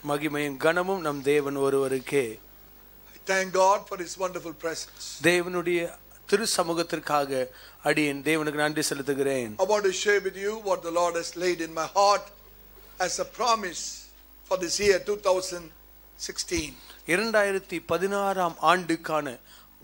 மகிமையும் கனமும் நம் தேவன் ஒருவருக்கே. Thank God for his wonderful presence. தேவனுடைய திரு சமூகத்திற்காக அடியேன் தேவனுக்கு நன்றி செலுத்துகிறேன். I want to share with you what the Lord has laid in my heart as a promise for this year 2016. 2016 ஆண்டுக்கான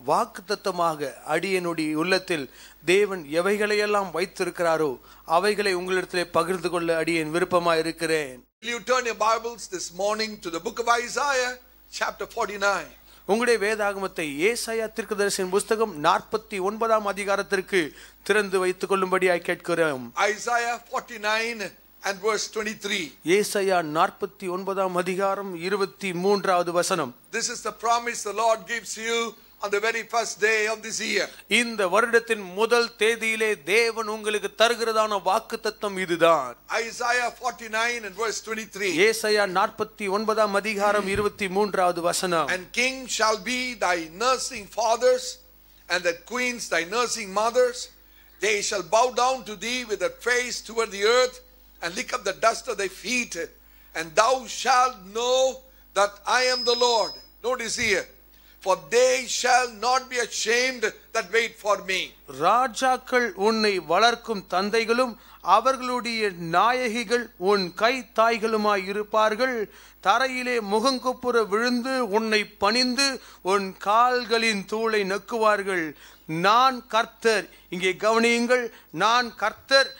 வாக்குத்தத்தமாக அடியேனுடைய உள்ளத்தில் தேவன் எவைகளையெல்லாம் வைத்திருக்கிறாரோ அவைகளை உங்களிடத்திலே பகிர்ந்து கொள்ள அடியேன் விருப்பமாய் இருக்கிறேன். Will you turn your Bibles this morning to the book of Isaiah chapter 49? உங்களுடைய வேதாகமத்தை ஏசாயா தீர்க்கதரிசியின் புத்தகம் 49ஆம் அதிகாரத்திற்கு திறந்து வைத்துக் கொள்ளும்படியாய் கேட்கிறோம். Isaiah 49 and verse 23. ஏசாயா 49ஆம் அதிகாரம் 23வது வசனம். This is the promise the Lord gives you on the very first day of this year. இந்த வருடத்தின் முதல் தேதியிலே தேவன் உங்களுக்கு தருகிறதான வாக்குத்தத்தம் இதுதான். Isaiah 49 and verse 23. ஏசாயா 49ஆம் அதிகாரம் 23வது வசனம். And kings shall be thy nursing fathers, and the queens thy nursing mothers. They shall bow down to thee with their face toward the earth, and lick up the dust of thy feet, and thou shalt know that I am the Lord. Notice here. For they shall not be ashamed that wait for me. ராஜாக்கள் உன்னை வளர்க்கும் தந்தைகளும் அவர்களுடைய நாயகிகள் உன் கை தாய்களுமாய் இருப்பார்கள். தரையிலே முகங்குப்புற விழுந்து உன்னை பணிந்து உன் கால்களின் தூளை நக்குவார்கள். நான் கர்த்தர். இங்கே கவனியுங்கள், நான் கர்த்தர்,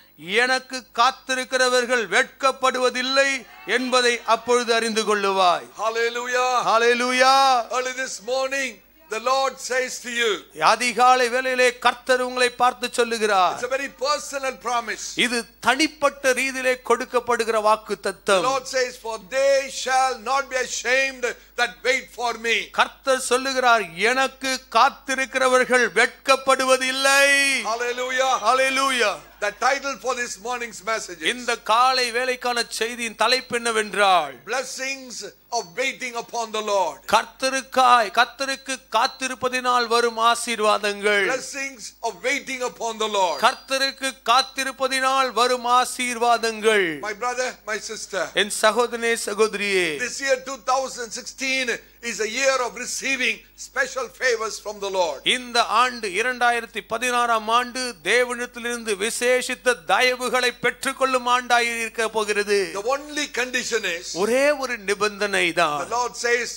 எனக்கு காத்திருக்கிறவர்கள் வெட்கப்படுவதில்லை என்பதை அப்பொழுது அறிந்து கொள்ளுவாய். Hallelujah. Hallelujah. Early this morning the Lord says to you, அதிகாலை வேளையிலே கர்த்தர் உங்களை பார்த்து சொல்லுகிறார். it's a very personal promise. இது தனிப்பட்ட ரீதியிலே கொடுக்கப்படுகிற வாக்குத்தத்தம். The Lord says, for they shall not be ashamed that wait for me. கர்த்தர் சொல்லுகிறார், எனக்கு காத்திருக்கிறவர்கள் வெட்கப்படுவதில்லை. Hallelujah. Hallelujah. The title for this morning's message is இந்த காலை வேளைக்கான செய்தியின் தலைப்பு என்னவென்றால், blessings of waiting upon the Lord. கர்த்தருக்கு காத்திருப்பதினால் வரும் ஆசீர்வாதங்கள். Blessings of waiting upon the Lord. கர்த்தருக்கு காத்திருப்பதினால் வரும் ஆசீர்வாதங்கள். My brother, my sister, என் சகோதரனே சகோதரியே, this year 2016 is a year of receiving special favors from the Lord. இந்த ஆண்டு 2016ஆம் ஆண்டு தேவனிடத்திலிருந்து விசேஷித்த தயவுகளை பெற்றுக்கொள்ளும் ஆண்டாய் இருக்க போகிறது. The only condition is, ஒரே ஒரு நிபந்தனை தான். the Lord says,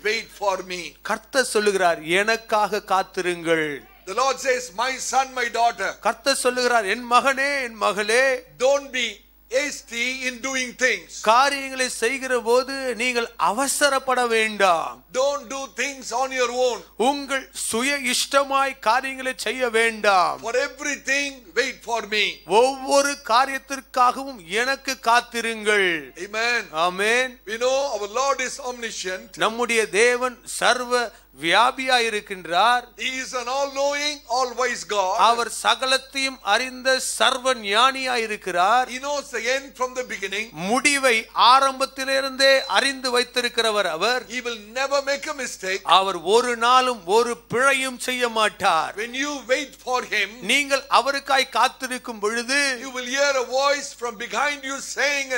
wait for me. கர்த்தர் சொல்லுகிறார், எனக்காக காத்திருங்கள். The Lord says, my son, my daughter, கர்த்தர் சொல்லுகிறார், என் மகனே, என் மகளே, don't be hasty in doing things. காரியங்களை செய்கிற போது நீங்கள் அவசரப்பட வேண்டாம். Don't do things on your own. உங்கள் சுய இஷ்டமாய் காரியங்களை செய்ய வேண்டாம். For everything wait for me. ஒவ்வொரு காரியத்திற்காகவும் எனக்கு காத்திருங்கள். Amen. Amen. We know our Lord is omniscient. நம்முடைய தேவன் சர்வ வியாபியாய் இருக்கின்றார். He is an all-knowing, all-wise God. அவர் சகலத்தையும் அறிந்த சர்வ ஞானியாய் இருக்கிறார். He knows the end from the beginning. முடிவை ஆரம்பத்திலிருந்தே அறிந்து வைத்திருக்கிறவர் அவர். He will never make a mistake. அவர் ஒரு நாளும் ஒரு பிழையும் செய்ய மாட்டார். When you wait for him, நீங்கள் அவருக்காய் காத்திருக்கும் பொழுது you will hear a voice from behind you saying,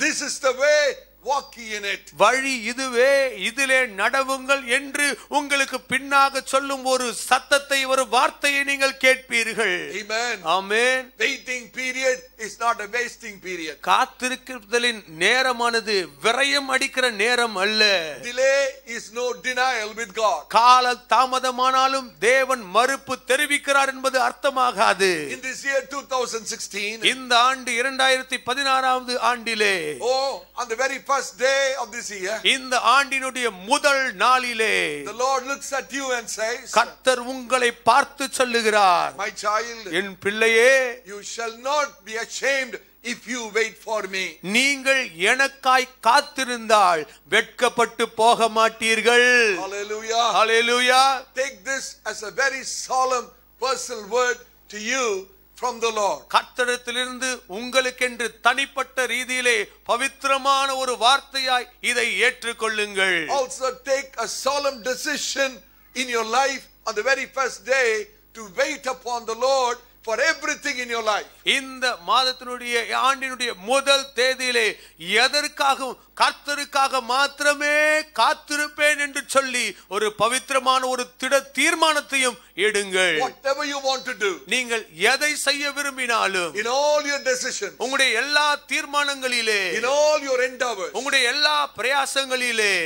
this is the way, walk ye in it. வழி இதுவே, இதிலே நடவுங்கள் என்று உங்களுக்கு பின்னாக சொல்லும் ஒரு சத்தத்தை, ஒரு வார்த்தையை நீங்கள் கேட்பீர்கள். Amen. Amen. Waiting period is not a wasting period. காத்திருக்கிறதின் நேரமானது விரயம் அடிக்கிற நேரம் அல்ல. Delay is no denial with God. கால தாமதமானாலும் தேவன் மறுப்பு தெரிவிக்கிறார் என்பது அர்த்தமாகாது. In this year 2016, இந்த ஆண்டு 2016ஆவது ஆண்டிலே, on the very first day of this year, இந்த ஆண்டினுடைய முதல் நாளிலே the Lord looks at you and says, கர்த்தர் உங்களை பார்த்து சொல்லுகிறார், my child, என் பிள்ளையே, you shall not be ashamed if you wait for me. நீங்கள் எனக்காய் காத்திருந்தால் வெட்கப்பட்டு போக மாட்டீர்கள். Hallelujah. Hallelujah. Take this as a very solemn personal word to you from the Lord. கர்த்தரிடத்திலிருந்து உங்களுக்கென்று தனிப்பட்ட ரீதியிலே பவித்திரமான ஒரு வார்த்தையாய் இதை ஏற்றுக்கொள்ளுங்கள். Also take a solemn decision in your life on the very first day to wait upon the Lord for everything in your life. இந்த மாதத்தினுடைய ஆண்டினுடைய முதல் தேதியிலே எதற்காகவும் கர்த்தருக்காக மாத்திரமே காத்திருப்பேன் என்று சொல்லி ஒரு பவித்திரமான ஒரு திட தீர்மானத்தையும் எடுங்கள். Whatever you want to do, நீங்கள் எதை செய்ய விரும்பினாலும், in all your decisions, உங்களுடைய எல்லா தீர்மானங்களிலே, in all your endeavors, உங்களுடைய எல்லா பிரயாசங்களிலே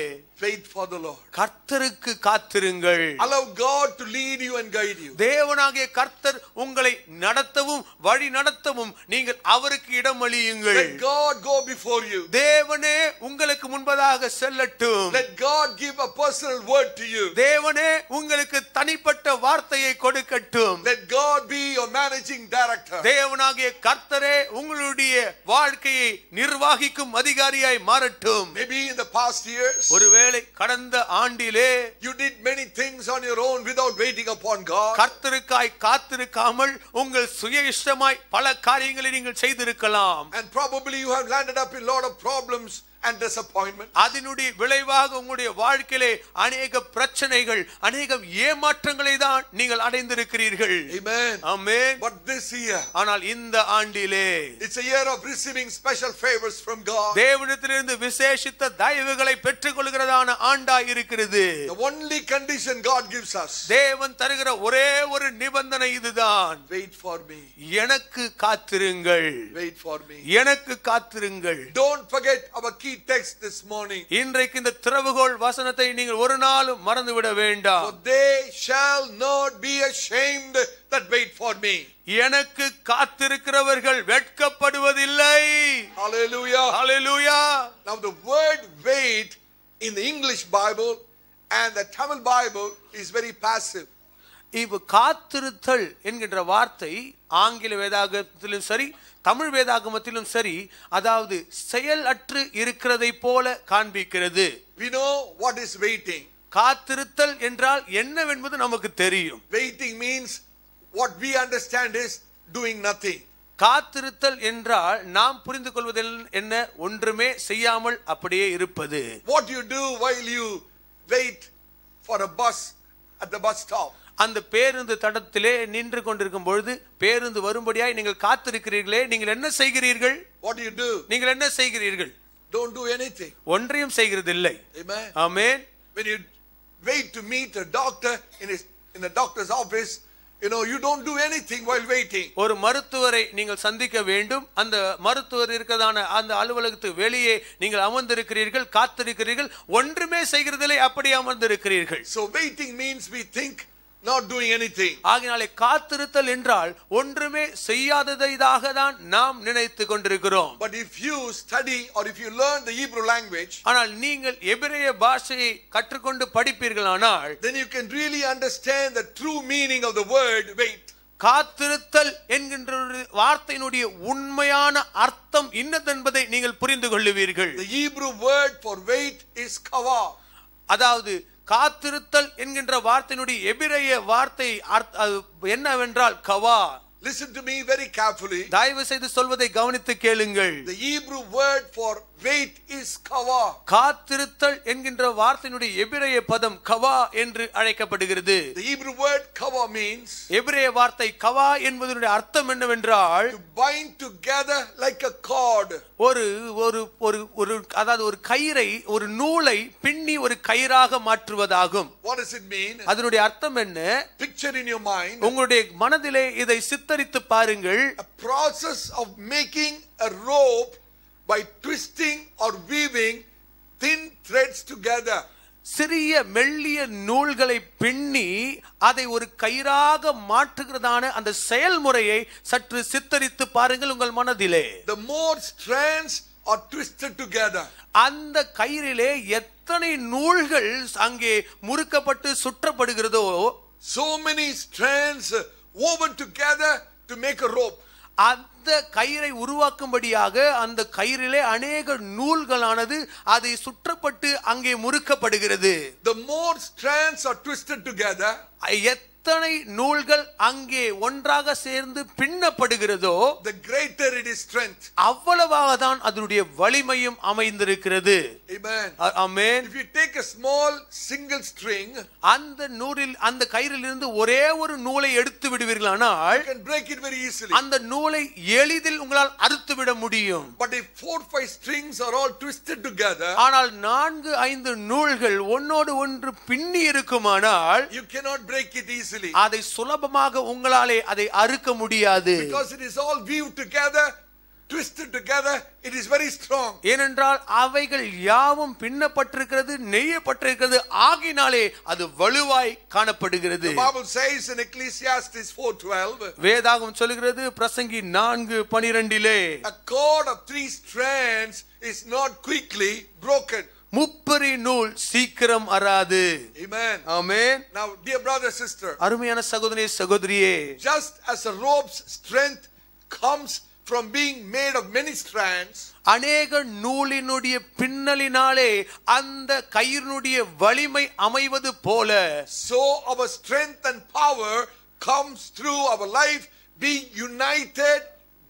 wait for the Lord. கர்த்தருக்கு காத்திருங்கள். Allow God to lead you and guide you. தேவனாகிய கர்த்தர் உங்களை நடத்தவும் வழி நடத்தவும் நீங்கள் அவருக்கு இடமளியுங்கள். Let God go before you. தேவனே உங்களுக்கு முன்பதாக செல்லட்டும். Let God give a personal word to you. தேவனே உங்களுக்கு தனிப்பட்ட வார்த்தையை கொடுக்கட்டும். Let God be your managing director. தேவனாகிய கர்த்தரே உங்களுடைய வாழ்க்கையை நிர்வகிக்கும் அதிகாரியாய் மாறட்டும். Maybe in the past years, ஒருவேளை கடந்த ஆண்டிலே you did many things on your own without waiting upon God. கர்த்தருக்காய் காத்திருக்காமல் உங்கள் சுய இஷ்டமாய் பல காரியங்களை நீங்கள் செய்திருக்கலாம். And probably you have landed up in a lot of problems and disappointment. அதனுடைய விளைவாக உங்களுடைய வாழ்க்கையிலே அநேக பிரச்சனைகள், அநேக ஏமாற்றங்களை தான் நீங்கள் அடைந்திருக்கிறீர்கள். Amen. Amen. But this year, ஆனால் இந்த ஆண்டிலே it's a year of receiving special favors from God. தேவனிடத்திலிருந்து விசேஷித்த தயவுகளை பெற்றுக்கொள்கிறதான ஆண்டாய் இருக்கிறது. The only condition God gives us, தேவன் தருகிற ஒரே ஒரு நிபந்தனை இதுதான், wait for me. எனக்கு காத்திருங்கள். Wait for me. எனக்கு காத்திருங்கள். Don't forget our key text this morning. இன்றைக்கு இந்த திறவுகோல் வசனத்தை நீங்கள் ஒரு நாளும் மறந்துவிட வேண்டாம். For they shall not be ashamed that wait for me. எனக்கு காத்திருக்கிறவர்கள் வெட்கப்படுவதில்லை. Hallelujah. Hallelujah. Now the word wait in the English Bible and the Tamil Bible is very passive. இப்ப காத்திருத்தல் என்கின்ற வார்த்தை ஆங்கில வேதாகமத்திலும் சரி தமிழ் வேதாகமத்திலும் சரி, அதாவது செயலற்று இருக்கிறதை போல காண்பிக்கிறது. We know what is waiting. காத்திருத்தல் என்றால் என்னவென்பது நமக்கு தெரியும். Waiting means what we understand is doing nothing. காத்திருத்தல் என்றால் நாம் புரிந்து கொள்வது என்ன? ஒன்றுமே செய்யாமல் அப்படியே இருப்பது. What you do while you wait for a bus at the bus stop. அந்த பேருந்து தடத்திலே நின்று கொண்டிருக்கும் பொழுது பேருந்து வரும்படியாய் நீங்கள் காத்திருக்கிறீர்களே, நீங்கள் என்ன செய்கிறீர்கள்? What do you do? நீங்கள் என்ன செய்கிறீர்கள்? Don't do anything. ஒன்றையும் செய்கிறதில்லை. Amen. Amen. When you wait to meet a doctor in a doctor's office, you don't do anything while waiting. ஒரு மருத்துவரை நீங்கள் சந்திக்க வேண்டும். அந்த மருத்துவர் இருக்கிறதான அந்த அலுவலகத்துக்கு வெளியே நீங்கள் அமர்ந்திருக்கிறீர்கள், காத்திருக்கிறீர்கள், ஒன்றுமே செய்கிறதில்லை, அப்படி அமர்ந்திருக்கிறீர்கள். So waiting means we think not doing anything. ஆகினாலே காத்திருத்தல் என்றால் ஒன்றுமே செய்யாததாக தான் நாம் நினைத்து கொண்டிருக்கிறோம். But if you study or if you learn the Hebrew language, ஆனால் நீங்கள் எபிரேய பாஷையை கற்றுக்கொண்டு படிப்பீர்களானால், then you can really understand the true meaning of the word wait. காத்திருத்தல் என்கின்ற வார்த்தையினுடைய உண்மையான அர்த்தம் இன்னதென்பதை நீங்கள் புரிந்து கொள்ளுவீர்கள். The Hebrew word for wait is kava. அதாவது காத்திருத்தல் என்கின்ற வார்த்தையினுடைய எபிரேய வார்த்தை என்னவென்றால் Kala. Listen to me very carefully. தயவு செய்து சொல்வதை கவனித்து கேளுங்கள். The Hebrew word for wait is kava. காத்திருத்தல் என்கின்ற வார்த்தையினுடைய எபிரேய பதம் கவா என்று அழைக்கப்படுகிறது. The Hebrew word kava means எபிரேய வார்த்தை கவா என்பதனுடைய அர்த்தம் என்னவென்றால் to bind together like a cord. அதாவது ஒரு கயிறை, ஒரு நூலை பின்னி ஒரு கயிறாக மாற்றுவதாகும். What does it mean? அதனுடைய அர்த்தம் என்ன? Picture in your mind. உங்களுடைய மனதிலே இதை சித்தரித்து பாருங்கள். A process of making a rope by twisting or weaving thin threads together. சிறிய மெல்லிய நூல்களை பின்னி அதை ஒரு கயிறாக மாற்றுகிறதான அந்த செயல்முறையை சற்று சித்தரித்து பாருங்கள் உங்கள் மனதிலே. The more strands are twisted together. அந்த கயிறிலே எத்தனை நூல்கள் அங்கே முறுக்கப்பட்டு சுற்றப்படுகிறதோ, So many strands woven together to make a rope. அந்த கயிறை உருவாக்கும்படியாக அந்த கயிறிலே அநேக நூல்களானது அதை சுற்றப்பட்டு அங்கே முறுக்கப்படுகிறது. The more strands are twisted together, எத்தனை நூல்கள் அங்கே ஒன்றாக சேர்ந்து பின்னப்படுகிறதோ, the greater it is strength. அவ்வளவாக தான் அதனுடைய வலிமையும் அமைந்திருக்கிறது. Amen. Amen. If you take a small single string, அந்த நூலில் அந்த கயிறில் இருந்து ஒரே ஒரு நூலை எடுத்து விடுவீர்களானால் you can break it very easily. அந்த நூலை எளிதில் உங்களால் அறுத்து விட முடியும். But if 4-5 strings are all twisted together, ஆனால் 4-5 நூல்கள் ஒன்னோடு ஒன்று பின்னி இருக்குமானால் you cannot break it easily. அதை சுலபமாக உங்களாலே அதை அறுக்க முடியாது. Because it is all weaved together, twisted together, it is very strong. ஏனென்றால் அவைகள் யாவும் பின்னப்பட்டிருக்கிறது, நெய்யப்பட்டிருக்கிறது, ஆகினாலே அது வலுவாய் காணப்படுகிறது. The Bible says in Ecclesiastes 4:12, வேதாகமம் சொல்கிறது பிரசங்கி 4:12, a cord of 3 strands is not quickly broken. முப்பரி நூல் சீக்கிரம் அறாது. Amen. ஆமென். Now, dear brother, sister, அருமையான சகோதரனே, சகோதரியே, just as a rope's strength comes from being made of many strands, அநேக நூலினுடைய பின்னலினாலே அந்த கயிறினுடைய வலிமை அமைவது போல, so our strength and power comes through our life being united,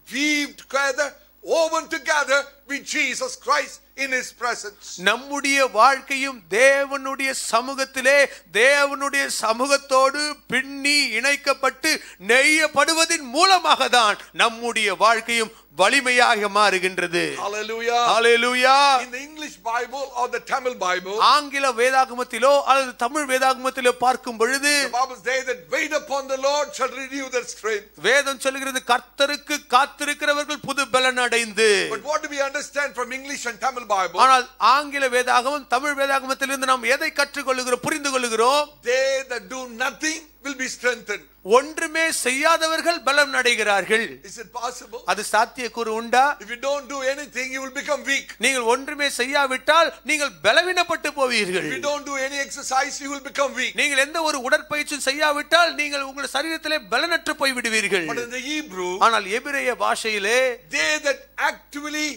weaved together, woven together with Jesus Christ in his presence. நம்முடைய வாழ்க்கையும் தேவனுடைய சமூகத்திலே தேவனுடைய சமூகத்தோடு பின்னி இணைக்கப்பட்டு நெய்யப்படுவதின் மூலமாக தான் நம்முடைய வாழ்க்கையும் வலிமையாக மாறுகின்றது. Hallelujah. Hallelujah. In the English Bible or the Tamil Bible, ஆங்கில வேதாகமத்திலோ அல்லது தமிழ் வேதாகமத்திலோ பார்க்கும் பொழுது the Bible says that wait upon the Lord shall renew their strength. வேதம் சொல்கிறது கர்த்தருக்கு காத்திருக்கிறவர்கள் புது பலன் அடைந்து. But what do we understand from English and Tamil Bible? ஆனால் ஆங்கில வேதாகமம் தமிழ் வேதாகமத்திலிருந்து நாம் எதை கற்றுக்கொள்கிறோம், புரிந்து கொள்கிறோம்? They that do nothing will be strengthened. ஒன்றுமே செய்யாதவர்கள் பலம் அடைகிறார்கள். Is it possible? அது சாத்தியக்கூறு உண்டா? If you don't do anything, you will become weak. நீங்கள் ஒன்றுமே செய்யாவிட்டால் நீங்கள் பலவீனப்பட்டு போவீர்கள். If you don't do any exercise, you will become weak. நீங்கள் எந்த ஒரு உடற்பயிற்சியும் செய்யாவிட்டால் நீங்கள் உங்கள் சரீரத்திலே பலனற்று போய் விடுவீர்கள். But in the Hebrew, ஆனால் எபிரேய பாஷையிலே they that actively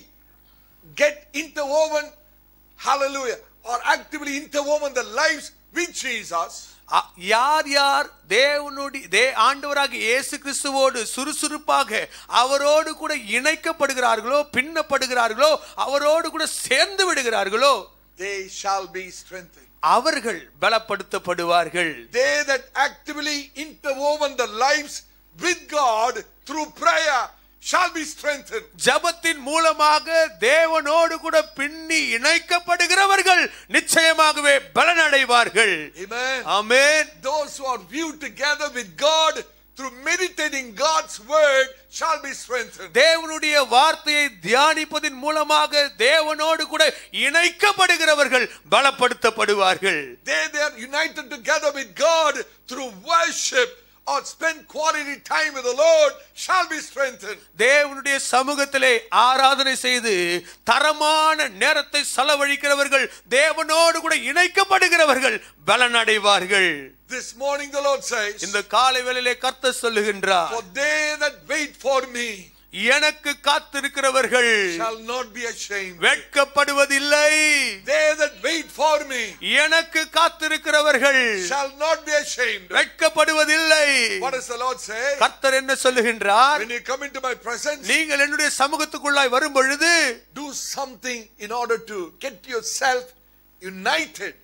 get interwoven, hallelujah, or actively interwoven their lives with Jesus, யார் யார் தேவனுடைய ஆண்டவராகிய இயேசு கிறிஸ்துவோடு சுறுசுறுப்பாக அவரோடு கூட இணைக்கப்படுகிறார்களோ, பின்னப்படுகிறார்களோ, அவரோடு கூட சேர்ந்து விடுகிறார்களோ, they shall be strengthened. அவர்கள் பலப்படுத்தப்படுவார்கள். They that actively interwoven their lives with God through prayer shall be strengthened. ஜெபத்தின் மூலமாக தேவனோடு கூட பின்னி இணைக்கப்படுகிறவர்கள் நிச்சயமாகவே பலனடைவார்கள். Amen. Amen. Those who are viewed together with God through meditating God's word shall be strengthened. தேவனுடைய வார்த்தையை தியானிப்பதின் மூலமாக தேவனோடு கூட இணைக்கப்படுகிறவர்கள் பலப்படுத்தப்படுவார்கள். They are united together with God through worship or spend quality time with the Lord shall be strengthened. தேவனுடைய சமூகத்திலே ஆராதனை செய்து தரமான நேரத்தை செலவழிக்கிறவர்கள் தேவனோடு கூட இணைக்கப்படுகிறவர்கள் பலனடைவார்கள். This morning the Lord says, இந்த காலை வேளையிலே கர்த்தர் சொல்லுகின்றார், for they that wait for me எனக்கு காத்திருக்கிறவர்கள் shall not be ashamed. வெட்கப்படுவதில்லை. They that wait for me எனக்கு காத்திருக்கிறவர்கள் shall not be ashamed. வெட்கப்படுவதில்லை. What does the Lord say? கர்த்தர் என்ன சொல்லுகின்றார்? When you come into my presence, நீங்கள் என்னுடைய சமூகத்துக்குள்ளாய் வரும் பொழுது do something in order to get yourself united,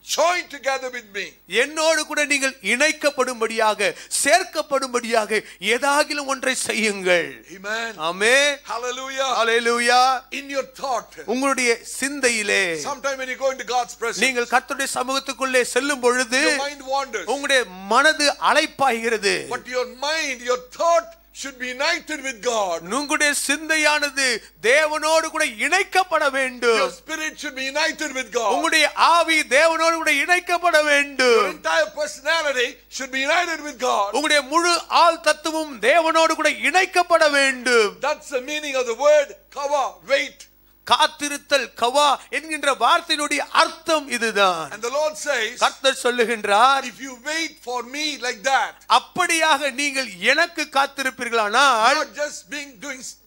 join together with me. என்னோடு கூட நீங்கள் இணைக்கப்படும்படியாக சேர்க்கப்படும்படியாக ஏதாகிலும் ஒன்றை செய்யுங்கள். Amen. Amen. Hallelujah. Hallelujah. In your thought, உங்களுடைய சிந்தையிலே sometime when you go into God's presence, நீங்கள் கர்த்தருடைய சமூகத்துக்குள்ளே செல்லும் பொழுது your mind wanders. உங்களுடைய மனது அலைப்பாய்கிறது. But your mind, your thought should be united with God. உங்களுடைய சிந்தையானது தேவனோடு கூட இணைக்கப்பட வேண்டும். Your spirit should be united with God. உங்களுடைய ஆவி தேவனோடு கூட இணைக்கப்பட வேண்டும். Your entire personality should be united with God. உங்களுடைய முழு ஆள் தத்துவம் தேவனோடு கூட இணைக்கப்பட வேண்டும். That's the meaning of the word kava, wait. காத்திருத்தல் Kala என்கின்ற வார்த்தையினுடைய அர்த்தம் இதுதான். And the Lord says, கர்த்தர் சொல்லுகின்றார், if you wait for me like that, அப்படியாக நீங்கள் எனக்கு காத்திருப்பீர்களானால், not just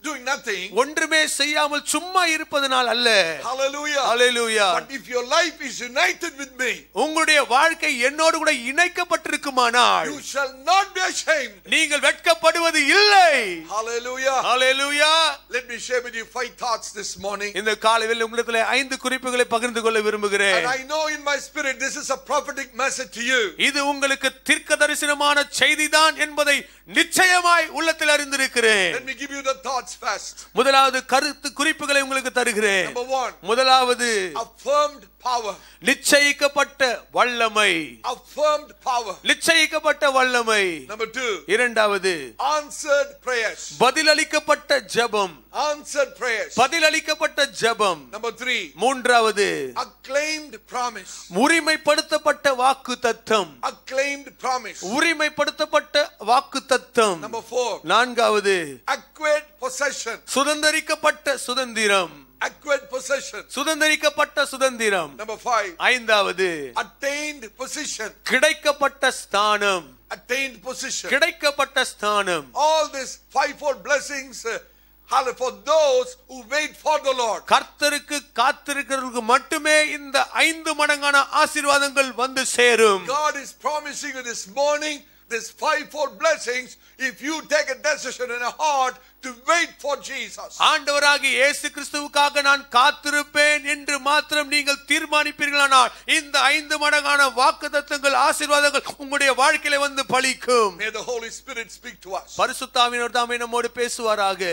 doing nothing, ஒன்றுமே செய்யாமல் சும்மா இருப்பதனால் அல்ல. hallelujah, hallelujah. but if your life is united with me, உங்களுடைய வாழ்க்கை என்னோடு கூட இணைக்கப்பட்டிருக்குமானால், you shall not be ashamed. நீங்கள் வெட்கப்படுவது இல்லை. Hallelujah. Hallelujah. Let me share with you 5 thoughts this morning. இந்த காலையில் உங்களிடத்தில் 5 குறிப்புகளை பகிர்ந்து கொள்ள விரும்புகிறேன். And I know in my spirit this is a prophetic message to you. இது உங்களுக்கு தீர்க்கதரிசனமான செய்திதான் என்பதை நிச்சயமாய் உள்ளத்தில் அறிந்திருக்கிறேன். Let me give you the thoughts first. முதலாவது கருத்து குறிப்புகளை உங்களுக்கு தருகிறேன். Number 1, முதலாவது affirmed power. நிச்சயிக்கப்பட்ட வல்லமை. Affirmed power. நிச்சயிக்கப்பட்ட வல்லமை. Number 2, இரண்டாவது answered prayers. பதிலளிக்கப்பட்ட ஜெபம். Answered prayers. பதிலளிக்கப்பட்ட ஜெபம். Number 3, மூன்றாவது acclaimed promise. உரிமைப்படுத்தப்பட்ட வாக்குத்தத்தம். Acclaimed promise. உரிமைப்படுத்தப்பட்ட வாக்குத்தத்தம். Number 4, நான்காவது acquired possession. சுதந்தரிக்கப்பட்ட சுதந்திரம். Acquired possession. சுதந்தரிக்கப்பட்ட சுதந்திரம். Number 5, ஐந்தாவது attained position. கிடைக்கப்பட்ட ஸ்தானம். Attained position. கிடைக்கப்பட்ட ஸ்தானம். All these 5-fold blessings for those who wait for the Lord. கர்த்தருக்கு காத்திருக்கிறவர்களுக்கு மட்டுமே இந்த 5 மடங்கான ஆசீர்வாதங்கள் வந்து சேரும். God is promising you this morning this 5-fold blessings if you take a decision in a heart to wait for Jesus. ஆண்டவராகிய இயேசு கிறிஸ்துவுக்காக நான் காத்திருப்பேன் என்று மாத்திரம் நீங்கள் தீர்மானிப்பீர்களானால் இந்த 5 மடங்கான வாக்குத்தத்தங்கள் ஆசீர்வாதங்கள் உங்களுடைய வாழ்க்கையில வந்து பலிக்கும். May the Holy Spirit speak to us. பரிசுத்த ஆவியானவர் தாமே நம்மோடு பேசுவாராக.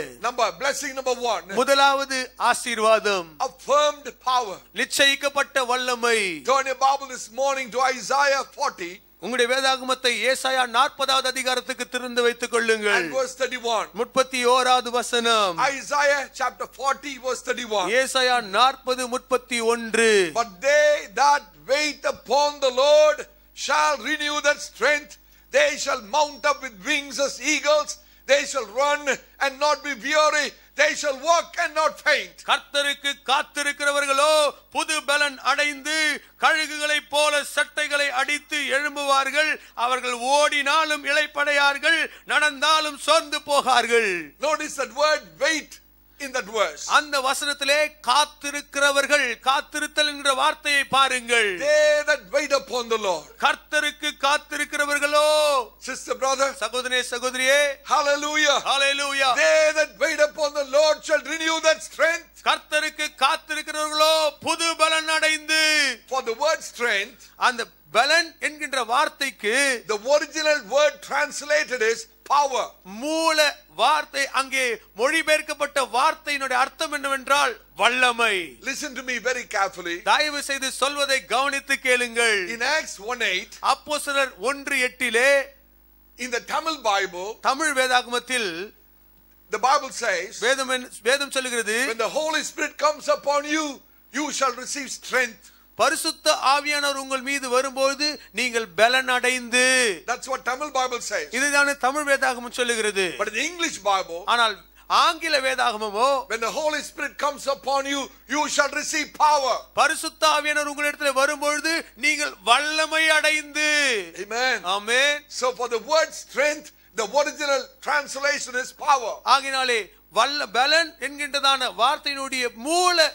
Blessing number 1. முதலாவது ஆசீர்வாதம் Affirmed power. நிச்சயிக்கப்பட்ட வல்லமை. Turn your Bible this morning to Isaiah 40. உங்களுடைய வேதாகமத்தை ஏசாயா 40வது அதிகாரத்துக்கு திறந்து வைத்துக் கொள்ளுங்கள். And verse 31. 31வது வசனம். Isaiah chapter 40 verse 31. ஏசாயா 40:31. But they that wait upon the Lord shall renew their strength. They shall mount up with wings as eagles. They shall run and not be weary. They shall walk and not faint. கர்த்தருக்கு காத்திருக்கிறவர்களோ புது பலன் அடைந்து கழுகுகளைப் போல சட்டைகளை அடித்து எழும்புவார்கள். அவர்கள் ஓடினாலும் இளைப்படையார்கள், நடந்தாலும் சோர்ந்து போகார்கள். Notice that word wait in that verse. அந்த வசனத்திலே காத்திருக்கிறவர்கள், காத்திருத்தல் என்கிற வார்த்தையை பாருங்கள். They that wait upon the Lord. கர்த்தருக்கு காத்திருக்கிறவர்களோ, sister, brother, சகோதரனே சகோதரியே, hallelujah, hallelujah. They that wait upon the Lord shall renew that strength. கர்த்தருக்கு காத்திருக்கிறவர்களோ புது பலன் அடைந்து. For the word strength, அந்த பலன் என்கின்ற வார்த்தைக்கு the original word translated is power. மூல வார்த்தை, அங்கே மொழிபெயர்க்கப்பட்ட வார்த்தையினுடைய அர்த்தம் என்னவென்றால் வல்லமை. Listen to me very carefully. தயவு செய்து சொல்வதை கவனித்து கேளுங்கள். In Acts 1:8, அப்போஸ்தலர் 1:8 in the Tamil Bible, Tamil வேதாகமத்தில் the Bible says, வேதம் சொல்லுகிறது, when the Holy Spirit comes upon you, you shall receive strength. பரிசுத்த ஆவியானவர் உங்கள் மீது வரும்போது நீங்கள் பலன் அடைந்து. That's what Tamil Bible says. இதுதான் தமிழ் வேதாகமம் சொல்லுகிறது. But in the English Bible, ஆனால் ஆங்கில வேதாகமமோ, when the Holy Spirit comes upon you, you shall receive power. பரிசுத்த ஆவியானவர் உங்களிடத்தில் வரும்போது நீங்கள் வல்லமை அடைந்து. Amen. Amen. So for the word strength, the original translation is power. ஆகினாலே பலன் என்கின்றதான வார்த்தையினுடைய மூல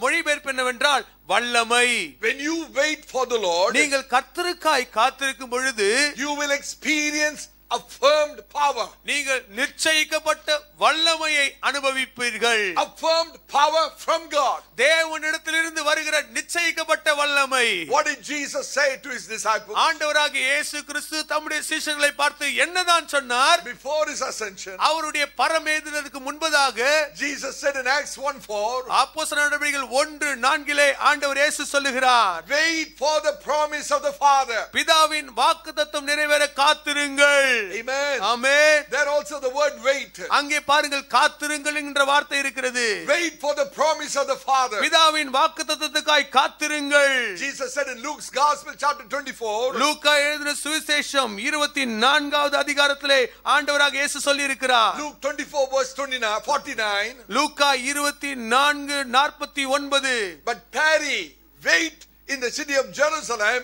மொழிபெயர்ப்பு என்னவென்றால் வல்லமை. When you wait for the Lord, நீங்கள் கர்த்தருக்காய் காத்திருக்கும் பொழுது you will experience affirmed power. நீங்கள் நிச்சயிக்கப்பட்ட வல்லமையை அனுபவிப்பீர்கள். Affirmed power from God. தேவனிடத்திலிருந்து வருகிற நிச்சயிக்கப்பட்ட வல்லமை. What did Jesus say to his disciples? ஆண்டவராகிய இயேசு கிறிஸ்து தம்முடைய சீஷர்களை பார்த்து என்னதான் சொன்னார்? Before his ascension, அவருடைய பரமேறுதலுக்கு முன்பதாக Jesus said in Acts 1:4, அப்போஸ்தலர் நடவடிக்கைகள் 1:4 ஆண்டவர் இயேசு சொல்லுகிறார், wait for the promise of the Father. பிதாவின் வாக்குத்தத்தம் நிறைவேற காத்திருங்கள். Amen. Amen. There also the word wait. அங்கே பாருங்கள், காத்திருங்கள் என்ற வார்த்தை இருக்கிறது. Wait for the promise of the Father. பிதாவின் வாக்குத்தத்தத்துக்காய் காத்திருங்கள். Jesus said in Luke's Gospel chapter 24. லூக்கா எழுதின சுவிசேஷம் 24வது அதிகாரத்திலே ஆண்டவராக இயேசு சொல்லி இருக்கிறார். Luke 24 verse 49. Luca 24:49. But tarry, wait in the city of Jerusalem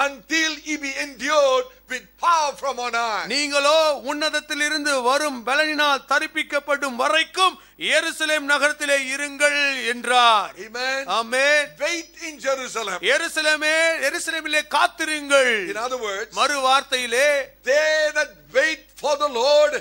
until ye be endued with power from on high. நீங்களோ உன்னதத்திலிருந்து வரும் பலனினால் தரிப்பிக்கப்படும் வரைக்கும் எருசலேம் நகரத்திலே இருங்கள் என்றார். Amen. Amen. Wait in Jerusalem. எருசலேமிலே காத்திருங்கள். In other words, மறு வார்த்தையிலே, they that wait for the Lord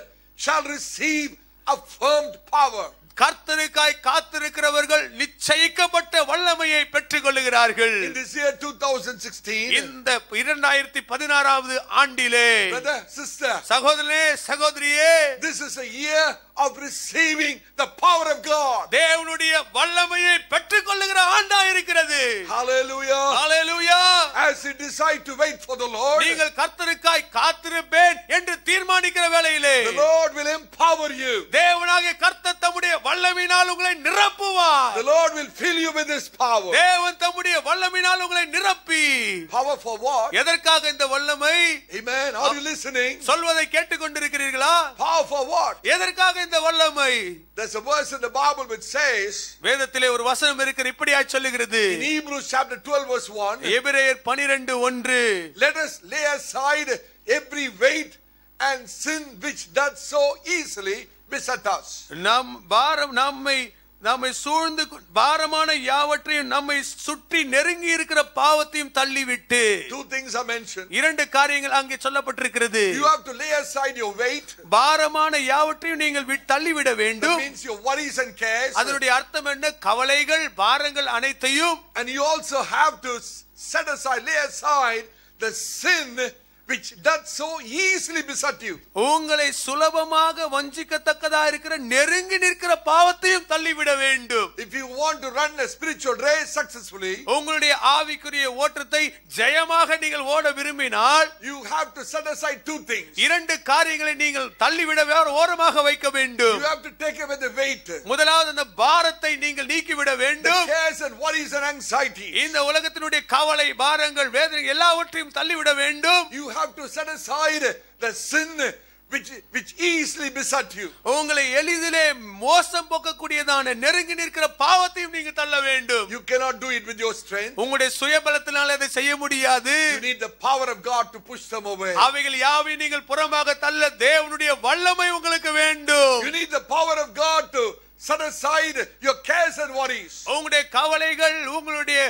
shall receive affirmed power. கர்த்தருக்காய் காத்திருக்கிறவர்கள் நிச்சயிக்கப்பட்ட வல்லமையை பெற்றுக் கொள்ளுகிறார்கள். In this year 2016, இந்த 2016வது ஆண்டிலே, brother, sister, சகோதரனே சகோதரியே, this is a year of receiving the power of God. தேவனுடைய வல்லமையை பெற்றுக் கொள்ளுகிற ஆண்டா இருக்கிறது. Hallelujah. Hallelujah. As you decide to wait for the Lord, நீங்கள் கர்த்தருக்காய் காத்திருப்பேன் என்று தீர்மானிக்கிற வேளையிலே, the Lord will empower you. தேவனாகிய கர்த்தர் தம்முடைய வல்லமையினால் உங்களை நிரப்புவார். The Lord will fill you with His power. தேவன் தம்முடைய வல்லமையினால் உங்களை நிரப்பி, Power for what? எதற்காக இந்த வல்லமை? Amen. Are you listening? சொல்வதை கேட்டுக்கொண்டிருக்கிறீர்களா? Power for what? எதற்காக இந்த வல்லமை? There's a verse in the Bible which says, வேதத்திலே ஒரு வசனம் இருக்கிறது, இப்படியாய் சொல்லுகிறது. in Hebrews chapter 12 verse 1, எபிரேயர் 12:1, let us lay aside every weight and sin which doth so easily beset us. நம்மை சூழ்ந்து பாரமான யாவற்றையும் நம்மை சுற்றி நெருங்கி இருக்கிற பாவத்தையும் தள்ளிவிட்டு. Two things are mentioned. இரண்டு காரியங்கள் அங்கே சொல்லப்பட்டிருக்கிறது. You have to lay aside your weight. பாரமான யாவற்றையும் நீங்கள் தள்ளிவிட வேண்டும். That means your worries and cares. அதனுடைய அர்த்தம் என்ன? கவலைகள், பாரங்கள் அனைத்தையும். And you also have to set aside, lay aside the sin which doth so easily beset you. உங்களை சுலபமாக வஞ்சிக்கத்தக்கதா இருக்கிற நெருங்கி நிற்கிற பாவத்தையும் தள்ளிவிட வேண்டும். If you want to run a spiritual race successfully, உங்களுடைய ஆவிக்குரிய ஓட்டத்தை ஜெயமாக நீங்கள் ஓட விரும்பினால், you have to set aside two things. இரண்டு காரியங்களை நீங்கள் தள்ளிவிட ஓரமாக வைக்க வேண்டும். You have to take away the weight. முதலாவது அந்த பாரத்தை நீங்கள் நீக்கிவிட வேண்டும். The cares and worries and anxieties. இந்த உலகத்தினுடைய கவலை, பாரங்கள், வேதனை எல்லாவற்றையும் தள்ளிவிட வேண்டும். You have to set aside the sin which easily beset you. உங்களை எளிதிலே மோசம் போக்கக்கூடியதான நெருங்கி நிற்கிற பாவத்தையும் நீங்க தள்ள வேண்டும். You cannot do it with your strength. உங்களுடைய சுயபலத்தினால அதை செய்ய முடியாது. You need the power of God to push them away. அவைகள் யாவையும் நீங்கள் புறமாக தள்ள தேவனுடைய வல்லமை உங்களுக்கு வேண்டும். You need the power of God to set aside your cares and worries. உங்களுடைய கவலைகள், உங்களுடைய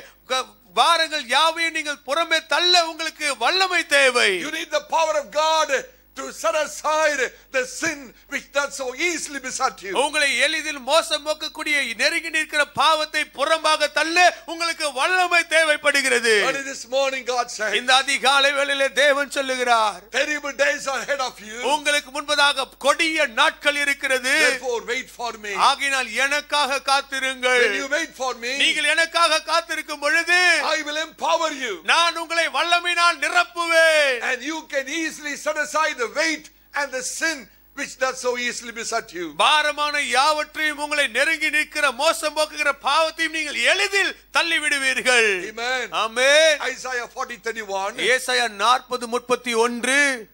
பாரங்கள் யாவையும் நீங்கள் புறமே தள்ள உங்களுக்கு வல்லமை தேவை. You need the power of God to set aside the sin which does so easily beset you. உங்களை எளிதில் மோசம் போக்கக்கூடிய நெருங்கி நிற்கிற பாவத்தை புறமாக தள்ள உங்களுக்கு வல்லமை தேவைப்படுகிறது. And this morning God said, இந்த அதிகாலை வேளையிலே தேவன் சொல்லுகிறார், terrible days are ahead of you. உங்களுக்கு முன்பதாக கொடிய நாட்கள் இருக்கிறது. Therefore wait for me. ஆகையால் எனக்காக காத்திருங்கள். When you wait for me, நீங்கள் எனக்காக காத்திருக்கும் பொழுது I will empower you. நான் உங்களை வல்லமையினால் நிரப்புவேன். And you can easily set aside the weight and the sin which does so easily beset you. பாரமான யாவற்றையும் உங்களை நெருங்கி நிற்கிற மோசம் போக்குகிற பாவத்தையும் நீங்கள் எளிதில் தள்ளி விடுவீர்கள். Amen. ஆமென். Isaiah 40:31. ஏசாயா 40:31.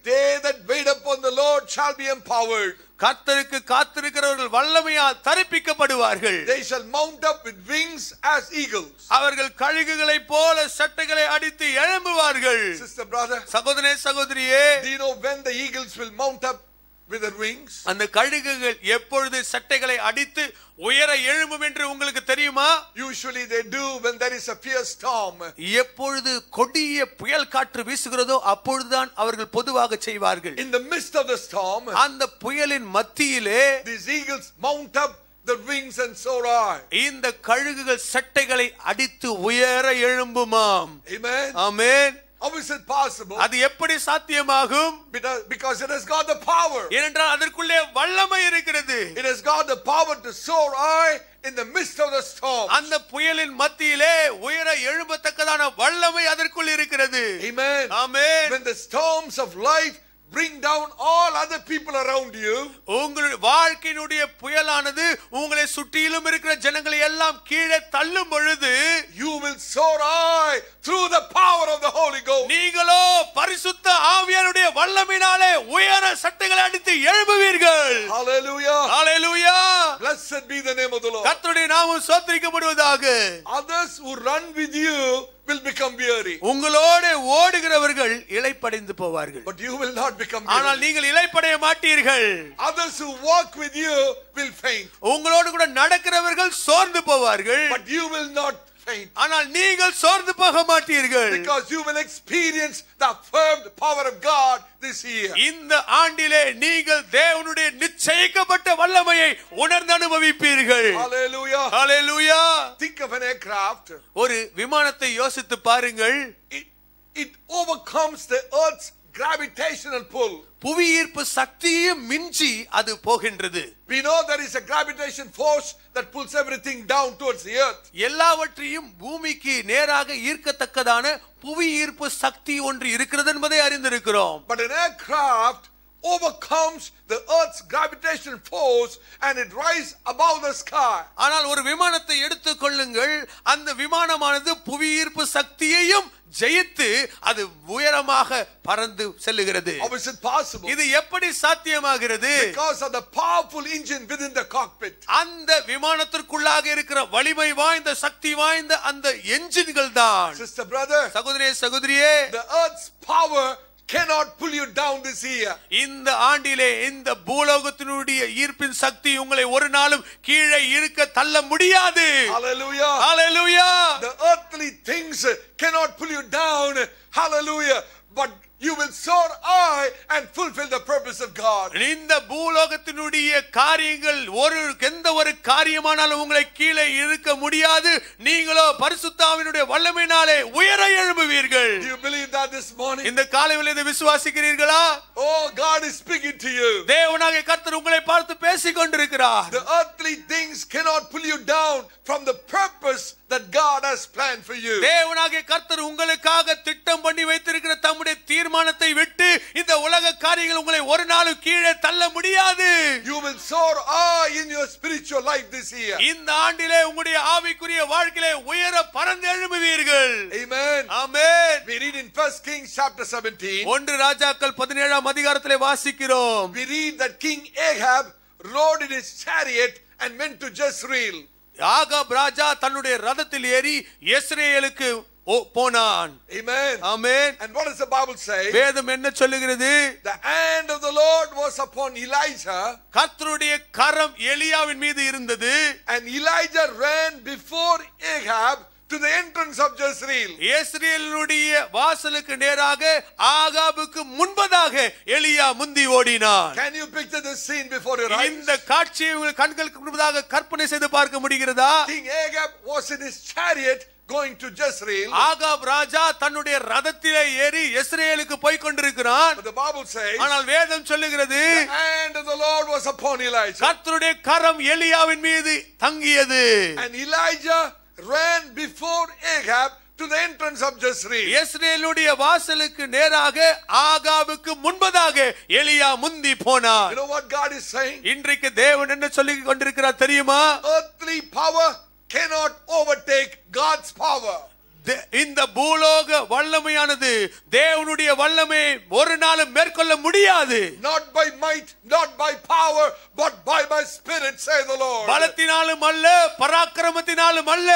They that wait upon the Lord shall be empowered. கர்த்தருக்கு காத்திருக்கிறவர்கள் வல்லமையால் தரிப்பிக்கப்படுவார்கள். They shall mount up with wings as eagles. அவர்கள் கழுகுகளைப் போல சட்டைகளை அடித்து எழும்புவார்கள். Sister, brother, சகோதரனே சகோதரியே, do you know when the eagles will mount up with their wings? அந்த கழுகுகள் எப்பொழுது சட்டைகளை அடித்து உயர எழும்பும் என்று உங்களுக்கு தெரியுமா? Usually they do when there is a fierce storm. எப்பொழுது கொடிய புயல் காற்று வீசுகிறதோ அப்பொழுதுதான் அவர்கள் பொதுவாக செய்வார்கள். In the midst of the storm, அந்த புயலின் மத்தியிலே these eagles mount up the wings and soar high. இந்த கழுகுகள் சட்டைகளை அடித்து உயர எழும்புமாம். Amen. Amen. How is it possible? அது எப்படி சாத்தியமாகும்? Because it has got the power. ஏனென்றால் அதற்குள்ளே வல்லமை இருக்கிறது. It has got the power to soar high in the midst of the storm. அந்த புயலின் மத்தியிலே உயர எழும்பத்தக்கதான வல்லமை அதற்குள் இருக்கிறது. Amen. Amen. When the storms of life bring down all other people around you. உங்களுடைய வாழ்க்கையினுடைய புயலானது உங்களை சுற்றிலும் இருக்கிற ஜனங்களை எல்லாம் கீழே தள்ளும் பொழுது you will soar high through the power of the Holy Ghost. நீங்களோ பரிசுத்த ஆவியானுடைய வல்லமையினாலே உயர சட்டங்களை அடித்து எழும்புவீர்கள். Hallelujah. Hallelujah. Blessed be the name of the Lord. கர்த்தருடைய நாமம் ஸ்தோத்திரிக்கப்படுவதாக. Others who run with you will become weary. உங்களோடு ஓடுகிறவர்கள் இளைப்படைந்து போவார்கள். But you will not become weary. ஆனால் நீங்கள் இளைப்படைய மாட்டீர்கள். Others who walk with you will faint. உங்களோடு கூட நடக்கிறவர்கள் சோர்ந்து போவார்கள். But you will not faint. ஆனால் நீங்கள் சோர்ந்து போக மாட்டீர்கள். Because you will experience the affirmed power of God this year. இந்த ஆண்டிலே நீங்கள் தேவனுடைய நிச்சயிக்கப்பட்ட வல்லமையை உணர்ந்து அனுபவிப்பீர்கள். Hallelujah. Hallelujah. Think of an aircraft. ஒரு விமானத்தை யோசித்து பாருங்கள். It overcomes the earth's gravitational pull. புவி ஈர்ப்பு சக்தியை மிஞ்சி அது போகின்றது. We know there is a gravitation force that pulls everything down towards the earth. எல்லாவற்றையும் பூமிக்கு நேராக ஈர்க்கத்தக்கதான புவி ஈர்ப்பு சக்தி ஒன்று இருக்கிறது என்பதை அறிந்திருக்கிறோம். But an aircraft overcomes the earth's gravitational force and it rises above the sky. ஆனால் ஒரு விமானத்தை எடுத்துக் கொள்ளுங்கள். அந்த விமானமானது புவி ஈர்ப்பு சக்தியையும் ஜெயித்து அது உயரமாக பறந்து செல்லுகிறது. How is it possible? இது எப்படி சாத்தியமாகிறது? Because of the powerful engine within the cockpit. அந்த விமானத்திற்குள்ளாக இருக்கிற வலிமை வாய்ந்த சக்தி வாய்ந்த அந்த என்ஜின்கள் தான். Sister, brother, சகோதரியே the earth's power cannot pull you down this year. இந்த ஆண்டிலே இந்த பூலோகத்தினுடைய ஈர்ப்பின் சக்தி உங்களை ஒரு நாளும் கீழே இழுக்க தள்ள முடியாது. Hallelujah. Hallelujah. The earthly things cannot pull you down. Hallelujah. But you will soar high and fulfill the purpose of God. இந்த பூலோகத்தினுடைய காரியங்கள் எந்த ஒரு காரியமானாலும் உங்களை கீழே இழுக்க முடியாது. நீங்களோ பரிசுத்த ஆவியினுடைய வல்லமையினாலே உயர எழும்புவீர்கள். Do you believe that this morning? இந்த காலையில் இதை விசுவாசிக்கிறீர்களா? Oh, God is speaking to you. தேவனாகிய கர்த்தர் உங்களை பார்த்து பேசிக் கொண்டிருக்கிறார். The earthly things cannot pull you down from the purpose that God has planned for you. தேவனாகிய கர்த்தர் உங்களுக்காக திட்டம் பண்ணி வைத்திருக்கிற தம்முடைய தீர்மானத்தை விட்டு இந்த உலக காரியங்கள் உங்களை ஒரு நாளும் கீழே தள்ள முடியாது. You will soar high in your spiritual life this year. இந்த ஆண்டிலே உங்களுடைய ஆவிக்குரிய வாழ்க்கையிலே உயர பறந்து எழும்புவீர்கள். Amen. Amen. We read in 1 Kings chapter 17. 1 ராஜாக்கள் 17ஆம் அதிகாரத்திலே வாசிக்கிறோம். We read that King Ahab rode in his chariot and went to Jezreel. ஆகாப் ராஜா தன்னுடைய ரதத்தில் ஏறி இஸ்ரவேலுக்கு போனான். Amen. Amen. And what does the Bible say? வேதம் என்ன சொல்லுகிறது? The hand of the Lord was upon Elijah. கர்த்தருடைய கரம் எலியாவின் மீது இருந்தது. And Elijah ran before Ahab to the entrance of Jezreel. இஸ்ரவேலுடைய வாசலுக்கு நேராக ஆகாபுக்கு முன்பதாக எலியா முந்தி ஓடினான். Can you picture this scene before your eyes? இந்த காட்சியை உங்கள் கண்களுக்கு முன்பதாக கற்பனை செய்து பார்க்க முடிகிறதா? King Ahab was in his chariot going to Jezreel. ஆகாப் ராஜா தன்னுடைய ரதத்திலே ஏறி இஸ்ரவேலுக்கு போய் கொண்டிருக்கிறான். But the Bible says, ஆனால் வேதம் சொல்லுகிறது, the hand of the Lord was upon Elijah. கர்த்தருடைய கரம் எலியாவின் மீது தங்கியது. And Elijah ran before Ahab to the entrance of Jezreel. இஸ்ரவேலுடைய வாசலுக்கு நேராக ஆகாபுக்கு முன்பதாக எலியா முந்தி போனார். You know what God is saying? இன்றைக்கு தேவன் என்ன சொல்லி கொண்டிருக்கிறார் தெரியுமா? Earthly power cannot overtake God's power. இந்த பூலோக வல்லமையானது தேவனுடைய வல்லமையை ஒரு நாளும் மேற்கொள்ள முடியாது. Not by might, not by power, but by my spirit, say the Lord. பலத்தினாலும் அல்ல, பராக்கிரமத்தினாலும் அல்ல,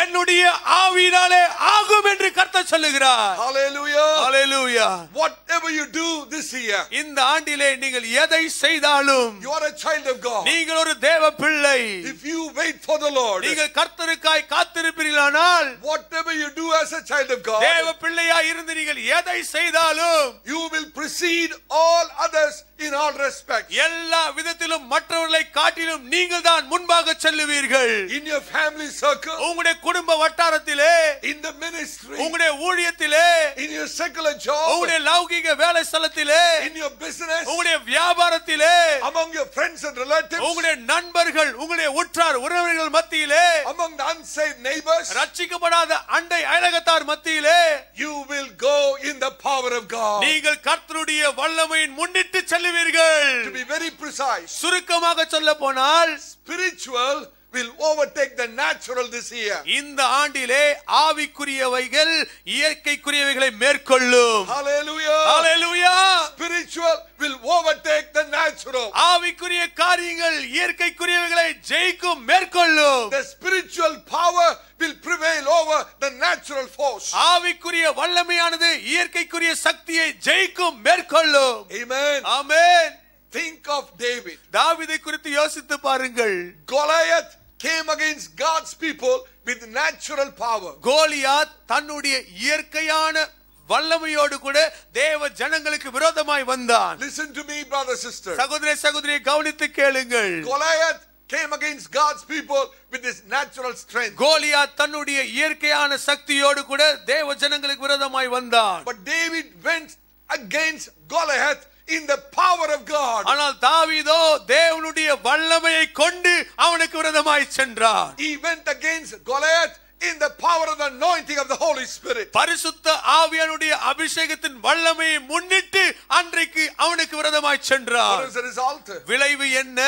என்னுடைய ஆவியினாலே ஆகும் என்று கர்த்தர் சொல்லுகிறார். Hallelujah. Hallelujah. Whatever you do this year, இந்த ஆண்டிலே நீங்கள் எதை செய்தாலும், you are a child of God. நீங்கள் ஒரு தேவ பிள்ளை. If you wait for the Lord, நீங்கள் கர்த்தருக்காய் காத்திருப்பீர்களானால், whatever you do as a child of God, தேவ பிள்ளையாய் இருந்து நீங்கள் எதை செய்தாலும், you will precede all others in all respects. எல்லா விதத்திலும் மற்றவர்களை காட்டிலும் நீங்கள் தான் முன்பாக செல்லுவீர்கள். In your family circle, உங்களுடைய குடும்ப வட்டாரத்திலே, in the ministry, உங்களுடைய ஊழியத்திலே, in your secular job, உங்களுடைய லௌகிக வேலை ஸ்தலத்திலே, in your business, உங்களுடைய வியாபாரத்திலே, among your friends and relatives, உங்களுடைய நண்பர்கள், உங்களுடைய உற்றார் உறவினர்கள் மத்தியிலே, among the unsaved neighbors, ரட்சிக்கப்படாத அண்டை அயலகத்தார் மத்தியிலே, you will go in the power of God. நீங்கள் கர்த்தருடைய வல்லமையின் முன்னிட்டு செல்லுவீர்கள். To be very precise, சுருக்கமாக சொல்லப்போனால் spiritual will overtake the natural this year. இந்த ஆண்டிலே ஆவிக்குரியவைகள் இயற்கைக்குரியவைகளை மேற்கொள்ளும். Hallelujah. Hallelujah. Spiritual will overtake the natural. ஆவிக்குரிய காரியங்கள் இயற்கைக்குரியவைகளை ஜெயிக்கும் மேற்கொள்ளும். The spiritual power will prevail over the natural force. ஆவிக்குரிய வல்லமையானது இயற்கைக்குரிய சக்தியை ஜெயிக்கும் மேற்கொள்ளும். Amen. Amen. Think of David. தாவீதை குறித்து யோசித்து பாருங்கள். Goliath came against God's people with natural power. Goliath தன்னுடைய இயற்கையான வல்லமையோடு கூட தேவ ஜனங்களுக்கு விரோதமாய் வந்தான். Listen to me, brother, sister. சகோதரே சகோதரியை கவனித்து கேளுங்கள். Goliath came against God's people with his natural strength. Goliath தன்னுடைய இயற்கையான சக்தியோடு கூட தேவ ஜனங்களுக்கு விரோதமாய் வந்தான். But David went against Goliath in the power of God. ஆனால் தாவீதோ தேவனுடைய வல்லமையை கொண்டு அவனுக்கு விரோதமாய் சென்றான். He went against Goliath in the power of the anointing of the Holy Spirit. பரிசுத்த ஆவியானுடைய அபிஷேகத்தின் வல்லமையை முன்னிட்டு அன்றைக்கு அவனுக்கு விரோதமாய் சென்றான். What is the result? விளைவு என்ன?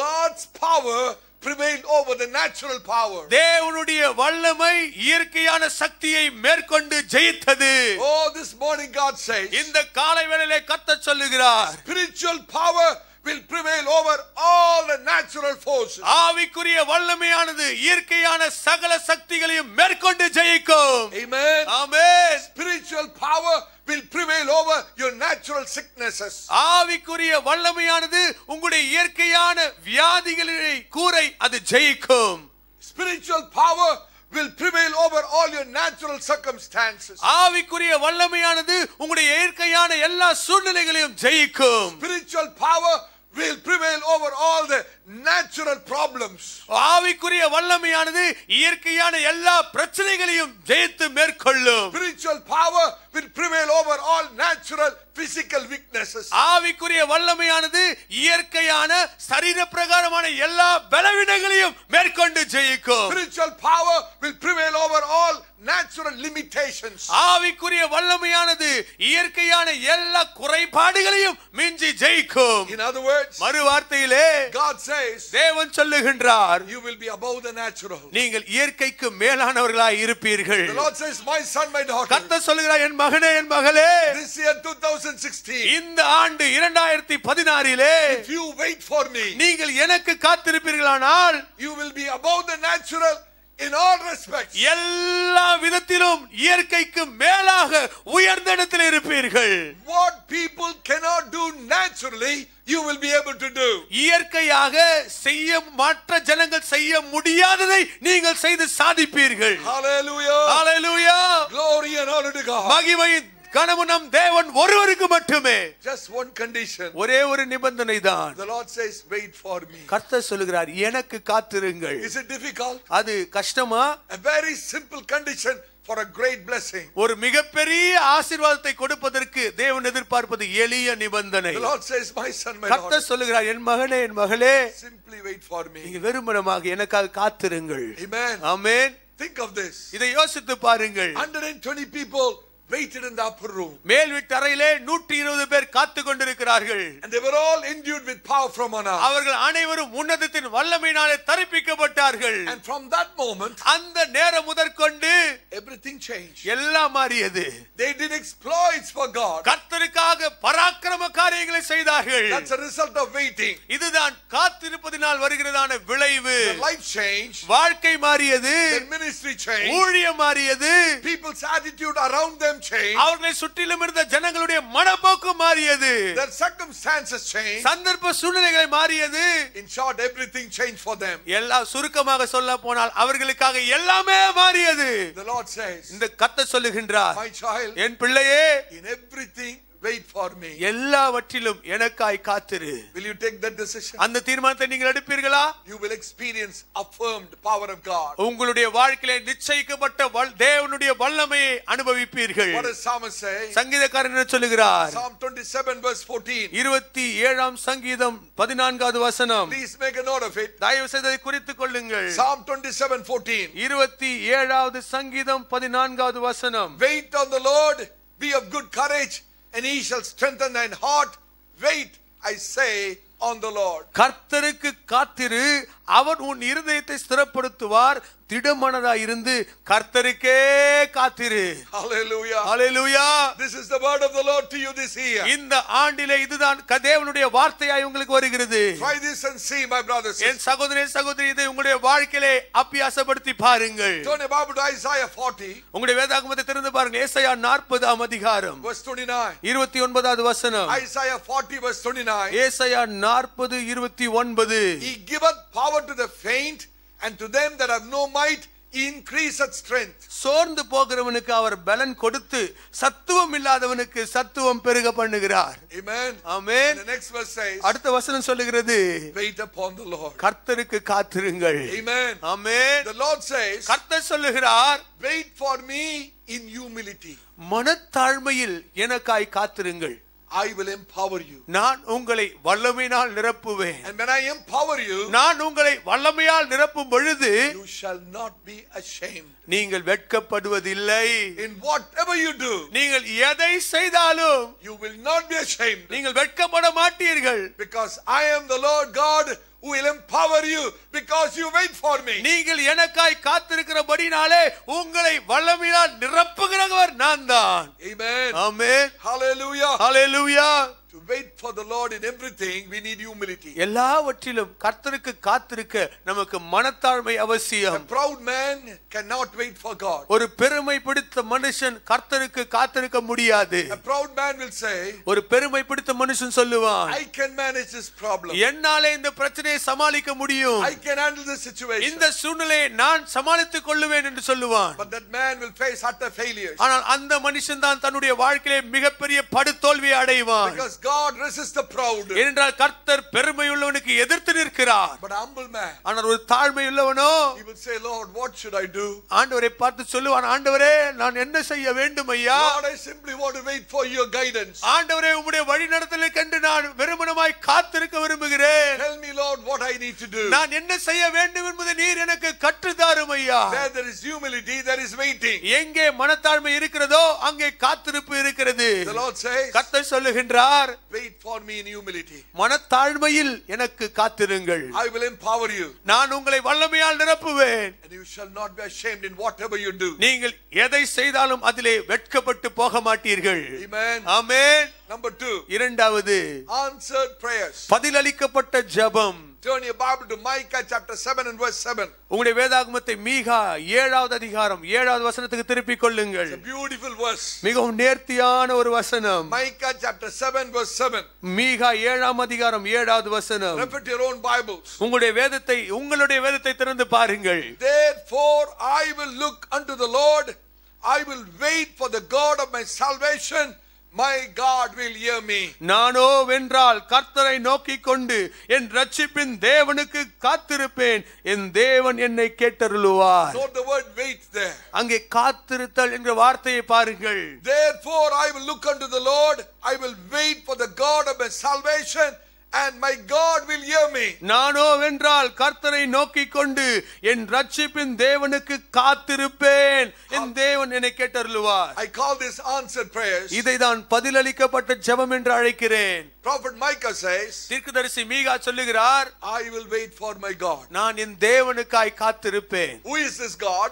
God's power prevailed over the natural power. தேவனுடைய வல்லமை இயற்கையான சக்தியை மேற்கொண்டு ஜெயித்தது. Oh, this morning God says, இந்த காலை வேளையிலே கர்த்தர் சொல்லுகிறார், spiritual power will prevail over all the natural forces. ஆவிக்குரிய வல்லமையானது இயற்கையான சகல சக்திகளையும் மேற்கொண்டு ஜெயிக்கும். Amen. Amen. Spiritual power will prevail over your natural sicknesses. ஆவிக்குரிய வல்லமையானது உங்களுடைய இயற்கையான வியாதிகளை கூரை அது ஜெயிக்கும். Spiritual power will prevail over all your natural circumstances. ஆவிக்குரிய வல்லமையானது உங்களுடைய இயற்கையான எல்லா சூழ்நிலைகளையும் ஜெயிக்கும். Spiritual power will prevail over all the natural problems. ஆவிக்குரிய வல்லமையானது இயற்கையான எல்லா பிரச்சனைகளையும் ஜெயித்து மேற்கொள்ளும். Spiritual power will prevail over all natural physical weaknesses. ஆவிக்குரிய வல்லமையானது இயற்கையான சரீர பிரகாரமான எல்லா பலவீனங்களையும் மேற்கொண்டு ஜெயிக்கும். Spiritual power will prevail over all natural limitations. ஆவிக்குரிய வல்லமையானது இயற்கையான எல்லா குறைபாடுகளையும் மிஞ்சி ஜெயிக்கும். In other words, மறு வார்த்தையிலே God says, தேவன் சொல்லுகின்றார், you will be above the natural. நீங்கள் இயற்கைக்கு மேலானவர்களாய் இருப்பீர்கள். The Lord says, my son, my daughter, கர்த்தர் சொல்லுகிறார், என் மகனே என் மகளே, this year 2016, இந்த ஆண்டு 2016 if you wait for me, நீங்கள் எனக்கு காத்திருப்பீர்களானால் you will be above the natural in all respects. எல்லா விதத்திலும் இயற்கைக்கு மேலாக உயர்ந்த இடத்தில் இருப்பீர்கள். What people cannot do naturally, you will be able to do. இயற்கையாக செய்ய மற்ற ஜனங்கள் செய்ய முடியாததை நீங்கள் செய்து சாதிப்பீர்கள். Hallelujah. Hallelujah. Glory and honor to God. மகிமையும் கனமும் நம் தேவன் ஒருவருக்கு மட்டுமே. Just one condition. ஒரே ஒரு நிபந்தனை தான். The Lord says, wait for me. கர்த்தர் சொல்லுகிறார், எனக்கு காத்திருங்கள். Is it difficult? அது கஷ்டமா? A very simple condition for a great blessing. ஒரு மிகப்பெரிய ஆசீர்வாதத்தை கொடுப்பதற்கு தேவன் எதிர்பார்ப்பது எளிய நிபந்தனை. The Lord says, my son, my daughter, கர்த்தர் சொல்லுகிறார், என் மகனே என் மகளே, simply wait for me. நீங்க வெறுமனமாக எனக்காக காத்திருங்கள். Amen. Amen. Think of this. இதை யோசித்து பாருங்கள். 120 people waited in the upper room. மேல் வீட்டு அறையிலே 120 பேர் காத்து கொண்டிருக்கிறார்கள். And they were all endued with power from on high. அவர்கள் அனைவரும் உன்னதத்தின் வல்லமையினாலே தரிப்பிக்கப்பட்டார்கள். And from that moment, அந்த நேரம் முதற்கொண்டு everything changed. எல்லாம் மாறியது. They did exploits for God. கர்த்தருக்காக பராக்கிரம காரியங்களை செய்தார்கள். That's a result of waiting. இதுதான் காத்திருப்பதினால் வருகிறதான விளைவு. Their life changed. வாழ்க்கை மாறியது. Their ministry changed. ஊழியம் மாறியது. People's attitude around them changed. அவர்களை சுற்றிலும் இருந்த ஜனங்களுடைய மனப்போக்கு மாறியது. Their circumstances changed. சந்தர்ப்ப சூழ்நிலைகள் மாறியது. In short, everything changed for them. எல்லா சுருக்கமாக சொல்ல போனால் அவர்களுக்காக எல்லாமே மாறியது. The Lord says, இந்த கர்த்தர் சொல்லுகின்றார், my child, என் பிள்ளையே, in everything wait for me. எல்லாவற்றிலும் எனக்காய் காத்திரு. Will you take that decision? அந்த தீர்மானத்தை நீங்கள் எடுப்பீர்களா? You will experience affirmed power of God. உங்களுடைய வாழ்க்கையிலே நிச்சயிக்கப்பட்ட தேவனுடைய வல்லமையை அனுபவிப்பீர்கள். What does Psalmist say? சங்கீதக்காரன் என்ன சொல்லுகிறார்? Psalm 27 verse 14. 27ஆம் சங்கீதம் 14வது வசனம். Please make a note of it. தயவு செய்து அதை குறித்துக் கொள்ளுங்கள். Psalm 27:14. 27வது சங்கீதம் 14வது வசனம். Wait on the Lord, be of good courage, and he shall strengthen thine heart. Wait, I say, on the Lord. கர்த்தருக்கு காத்திரு, அவர் உன் இருதயத்தை ஸ்திரப்படுத்துவார். திடமனதாய் இருந்து கர்த்தருக்கே காத்திரு. Hallelujah. Hallelujah. This is the word of the Lord to you this year. இந்த ஆண்டிலே இதுதான் தேவனுடைய வார்த்தையாய் உங்களுக்கு வருகிறது. Try this and see, my brothers. என் சகோதரனே சகோதரி, இதை உங்களுடைய வாழ்க்கையிலே அபியாசப்படுத்தி பாருங்கள். Turn your Bible to Isaiah 40. உங்களுடைய வேதாகமத்தை திறந்து பாருங்க. ஏசாயா 40ஆம் அதிகாரம் verse 29. 29வது வசனம். Isaiah 40 verse 29. ஏசாயா 40:29. He giveth power to the faint, and to them that have no might he increaseth strength. சோர்ந்து போகிறவனுக்கு அவர் பலன் கொடுத்து சத்துவம் இல்லாதவனுக்கு சத்துவம் பெருக பண்ணுகிறார். Amen. Amen. The next verse says, அடுத்த வசனம் சொல்லுகிறது, wait upon the Lord. கர்த்தருக்கு காத்திருங்கள். Amen. Amen. The Lord says, கர்த்தர் சொல்லுகிறார், wait for me in humility. மனத்தாழ்மையில் எனக்காய் காத்திருங்கள். I will empower you. நான் உங்களை வல்லமையினால் நிரப்புவேன். And when I empower you, நான் உங்களை வல்லமையால் நிரப்பும் பொழுது you shall not be ashamed. நீங்கள் வெட்கப்படுவதில்லை. In whatever you do, நீங்கள் எதை செய்தாலும் you will not be ashamed. நீங்கள் வெட்கப்பட மாட்டீர்கள். Because I am the Lord God who will empower you, because you wait for me. நீங்கள் எனக்காய் காத்திருக்கிறபடினாலே உங்களை வல்லமையால் நிரப்புகிறவர் நான் தான். Amen. Amen. Hallelujah. Hallelujah. To wait for the Lord in everything, we need humility. எல்லாவற்றிலும் கர்த்தருக்கு காத்திருக்க நமக்கு மனத்தாழ்மை A அவசியம். proud man cannot wait for God. ஒரு பெருமை பிடித்த மனுஷன் கர்த்தருக்கு காத்திருக்க முடியாது. A proud man will say, ஒரு பெருமை பிடித்த மனுஷன் சொல்லுவான், I can manage this problem. என்னாலே இந்த பிரச்சனையை சமாளிக்க முடியும். I can handle this situation. இந்த சூழ்நிலையை நான் சமாளித்துக் கொள்ளுவேன் என்று சொல்லுவான். But that man will face utter failures. ஆனால் அந்த மனுஷன் தான் தன்னுடைய வாழ்க்கையிலே மிகப்பெரிய படுதோல்வியை அடைவான். Because God resists the proud. ஏனென்றால் கர்த்தர் பெருமை உள்ளவனுக்கு எதிர்த்து நிற்கிறார். But a humble man, ஆனால் ஒரு தாழ்மை உள்ளவனோ he will say, Lord, what should I do? ஆண்டவரை பார்த்து சொல்லுவான், ஆண்டவரே நான் என்ன செய்ய வேண்டும் ஐயா? Lord, I simply want to wait for your guidance. ஆண்டவரே உம்முடைய வழிநடத்தலுக்கென்று நான் வெறுமனமாய் காத்திருக்க விரும்புகிறேன். Tell me, Lord, what I need to do. நான் என்ன செய்ய வேண்டும் என்பதை நீர் எனக்கு கற்றுத் தாரும் ஐயா. Where there is humility, there is waiting. எங்கே மனத்தாழ்மை இருக்கிறதோ அங்கே காத்திருப்பு இருக்கிறது. The Lord says, கர்த்தர் சொல்லுகின்றார், wait for me in humility. மனத்தாழ்மையில் எனக்கு காத்திருங்கள். I will empower you. நான் உங்களை வல்லமையால் நிரப்புவேன். And you shall not be ashamed in whatever you do. நீங்கள் எதை செய்தாலும் அதிலே வெட்கப்பட்டு போக மாட்டீர்கள். Amen. ஆமென். Number 2, இரண்டாவது, answered prayers. பதிலளிக்கப்பட்ட ஜெபம். Turn your Bible to Micah chapter 7 and verse 7. உங்களுடைய வேதாகமத்தை மீகா 7வது அதிகாரம் 7வது வசனத்துக்கு திருப்பிக் கொள்ளுங்கள். It's a beautiful verse. மிகவும் நேர்த்தியான ஒரு வசனம். Micah chapter 7 verse 7. மீகா 7ஆம் அதிகாரம் 7வது வசனம். Refer to your own Bibles. உங்களுடைய வேதத்தை திறந்து பாருங்கள். Therefore I will look unto the Lord, I will wait for the God of my salvation. My God will hear me. நானோ வென்றால் கர்த்தரை நோக்கிக் கொண்டு என் ரட்சிப்பின் தேவனுக்கு காத்திருப்பேன். என் தேவன் என்னை கேட்டருளுவார். Note the word wait there. அங்கே காத்திருத்தல் என்ற வார்த்தையை பாருங்கள். Therefore I will look unto the Lord, I will wait for the God of my salvation, and my God will hear me. நானோ வென்றால் கர்த்தரை நோக்கிக் கொண்டு என் ரட்சிப்பின் தேவனுக்கு காத்திருப்பேன். என் தேவன் என்னை கேட்டருளுவார். I call this answered prayers. இதை தான் பதிலளிக்கப்பட்ட ஜெபம் என்று அழைக்கிறேன். Prophet Micah says, தீர்க்கதரிசி மீகா சொல்லுகிறார், I will wait for my God. நான் என் தேவனுக்காய் காத்திருப்பேன். Who is this God?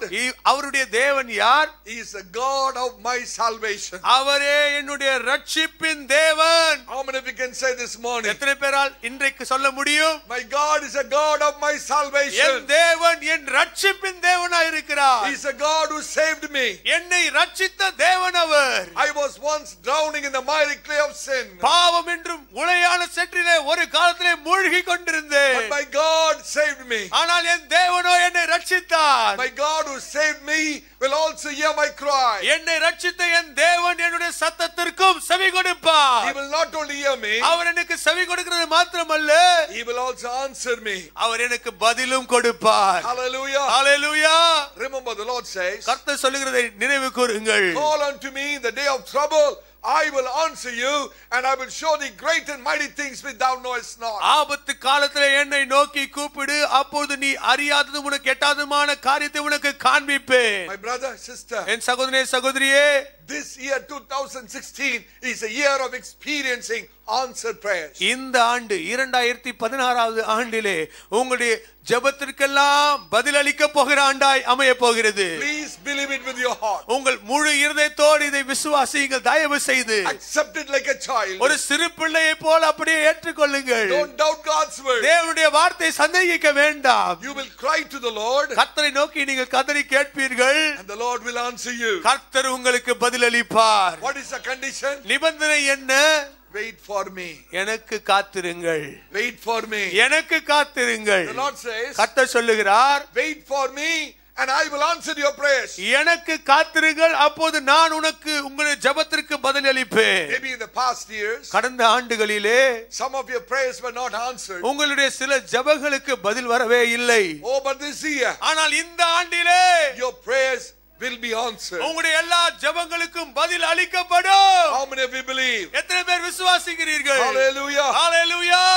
அவருடைய தேவன் யார்? He is the God of my salvation. அவரே என்னுடைய ரட்சிப்பின் தேவன். How many of you can say this morning, எத்தனை பேரால் இன்றைக்கு சொல்ல முடியும்? my God is a God of my salvation. என் தேவன் என் ரட்சிப்பின் தேவனாய் இருக்கிறார். He is a God who saved me. என்னை ரட்சித்த தேவன் அவர். I was once drowning in the miry clay of sin, பாவம் என்றும் உளையான செற்றிலே ஒரு காலத்திலே மூழ்கி கொண்டிருந்தேன். but my God saved me. ஆனால் என் தேவனோ என்னை ரட்சித்தார். My God who saved me will also hear my cry. என்னை ரட்சித்த என் தேவன் என்னுடைய சத்தத்திற்கும் செவி கொடுப்பார். He will not only hear me, அவர் எனக்கு செவி கொடுக்கிறது மாத்திரமல்ல, He will also answer me. அவர் எனக்கு பதிலும் கொடுப்பார். Hallelujah. Hallelujah. Remember the Lord says, கர்த்தர் சொல்லுகிறதை நினைவு கூறுங்கள். call unto me in the day of trouble, I will answer you, and I will show thee great and mighty things which thou knowest not. ஆபத்து காலத்திலே என்னை நோக்கி கூப்பிடு, அப்பொழுது நீ அறியாதது உனக்கு எட்டாததுமான காரியத்தை உனக்கு காண்பிப்பேன். My brother, sister, என் சகோதரனே சகோதரியே, this year 2016 is a year of experiencing answered prayers. இந்த ஆண்டு 2016வது ஆண்டிலே உங்களுடைய ஜெபத்திற்கெல்லாம் பதிலளிக்க போகிற ஆண்டாய் அமைய போகிறது. Please believe it with your heart. உங்கள் முழு இருதயத்தோடு இதை விசுவாசியுங்கள், தயவு செய்து. Accept it like a child. ஒரு சிறு பிள்ளையை போல அப்படியே ஏற்றுக்கொள்ளுங்கள். Don't doubt God's word. தேவனுடைய வார்த்தையை சந்தேகிக்க வேண்டாம். You will cry to the Lord, கர்த்தரை நோக்கி நீங்கள் கதறி கேட்பீர்கள், and the Lord will answer you. கர்த்தர் உங்களுக்கு பதிலளிப்பார். What is the condition? நிபந்தனை என்ன? Wait for me. எனக்கு காத்திருங்கள். Wait for me. எனக்கு காத்திருங்கள். The Lord says, கர்த்தர் சொல்லுகிறார், wait for me and I will answer your prayers. எனக்கு காத்திருங்கள், அப்போது நான் உனக்கு உங்களுடைய ஜெபத்திற்கு பதிலளிப்பேன். Maybe in the past years, கடந்த ஆண்டுகளிலே some of your prayers were not answered. உங்களுடைய சில ஜெபங்களுக்கு பதில் வரவே இல்லை. Oh, but this year, ஆனால் இந்த ஆண்டிலே your prayers will be answered. உங்களுடைய எல்லா ஜெபங்களுக்கும் பதில் அளிக்கப்படும். How many of you believe? எத்தனை பேர் விசுவாசிக்கிறீர்கள்? Hallelujah. Hallelujah.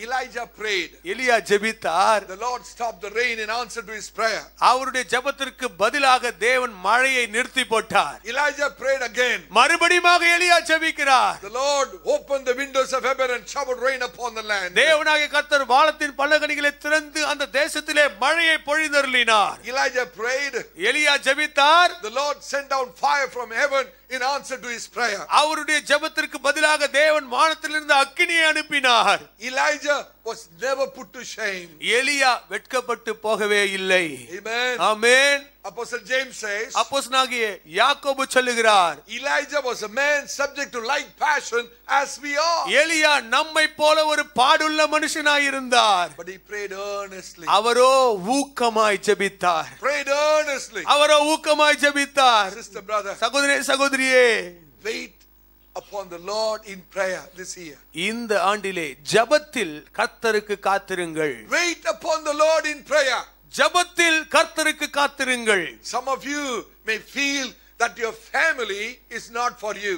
Elijah prayed. எலியா ஜெபித்தார். The Lord stopped the rain in answer to his prayer. அவருடைய ஜெபத்திற்கு பதிலாக தேவன் மழையை நிறுத்தி போட்டார். Elijah prayed again. மறுபடியும் எலியா ஜெபிக்கிறார். The Lord opened the windows of heaven and showered rain upon the land. தேவனாகிய கர்த்தர் வானத்தின் பலகணிகளை திறந்து அந்த தேசத்திலே மழையை பொழிந்தருளினார். Elijah prayed. எலியா ஜெபித்தார். The Lord sent down fire from heaven in answer to his prayer. அவருடைய ஜெபத்திற்கு பதிலாக தேவன் வானத்திலிருந்து அக்கினியை அனுப்பினார். Elijah was never put to shame. எலியா வெட்கப்பட்டு போகவே இல்லை. Amen. ஆமென். Apostle James says, அப்போஸ்தலனாகிய யாக்கோபு சொல்லுகிறார், Elijah was a man subject to like passion as we are. எலியா நம்மை போல ஒரு பாடுள்ள மனுஷனாய் இருந்தார். But he prayed earnestly. அவரோ ஊக்கமாய் ஜெபித்தார். Prayed earnestly. அவரோ ஊக்கமாய் ஜெபித்தார். Sister, brother, சகோதரனே சகோதரியே, wait upon the Lord in prayer this year. இந்த ஆண்டிலே ஜெபத்தில் கர்த்தருக்கு காத்திருங்கள். Wait upon the Lord in prayer. ஜெபத்தில் கர்த்தருக்கு காத்திருங்கள். Some of you may feel that your family is not for you.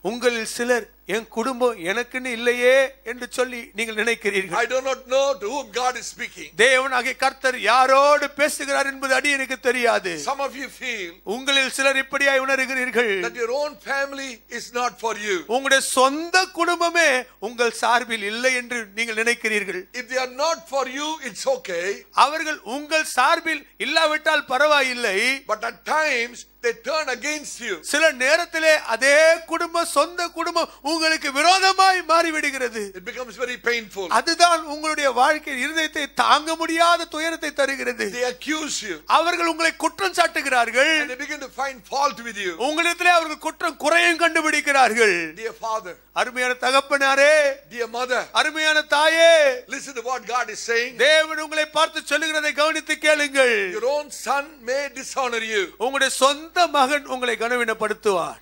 உங்களில் சிலர் என் குடும்பம் எனக்குன்னு இல்லையே என்று சொல்லி நீங்கள் நினைக்கிறீர்கள். I do not know to whom God is speaking. தேவனாகிய கர்த்தர் யாரோடு பேசுகிறார் என்பது அடியேனுக்கு தெரியாது. Some of you feel உங்களில் சிலர் இப்படியாய் உணர்கிறீர்கள் that your own family is not for you. உங்களுடைய சொந்த குடும்பமே உங்கள் சார்பில் இல்லை என்று நீங்கள் நினைக்கிறீர்கள். If they are not for you, it's okay. அவர்கள் உங்கள் சார்பில் இல்லாவிட்டால் பரவாயில்லை. But at times they turn against you. சில நேரத்திலே அதே குடும்பம், சொந்த குடும்பம் உங்களுக்கு விரோதமாய் மாறிவிடுகிறது. It becomes very painful. அதுதான் உங்களுடைய வாழ்க்கை இருதயத்தை தாங்க முடியாத துயரத்தை தருகிறது. They accuse you. அவர்கள் உங்களை குற்றம் சாட்டுகிறார்கள். And they begin to find fault with you. உங்களிடத்திலே அவர்கள் குற்றம் குறையும் கண்டுபிடிக்கிறார்கள். Dear father, அருமையான தகப்பனாரே, dear mother, அருமையான தாயே, listen to what God is saying. தேவன் உங்களை பார்த்து சொல்லுகிறதை கவனித்து கேளுங்கள். Your own son may dishonor you. உங்களுடைய சொந்த மகன் உங்களை கனவீனப்படுத்துவார்.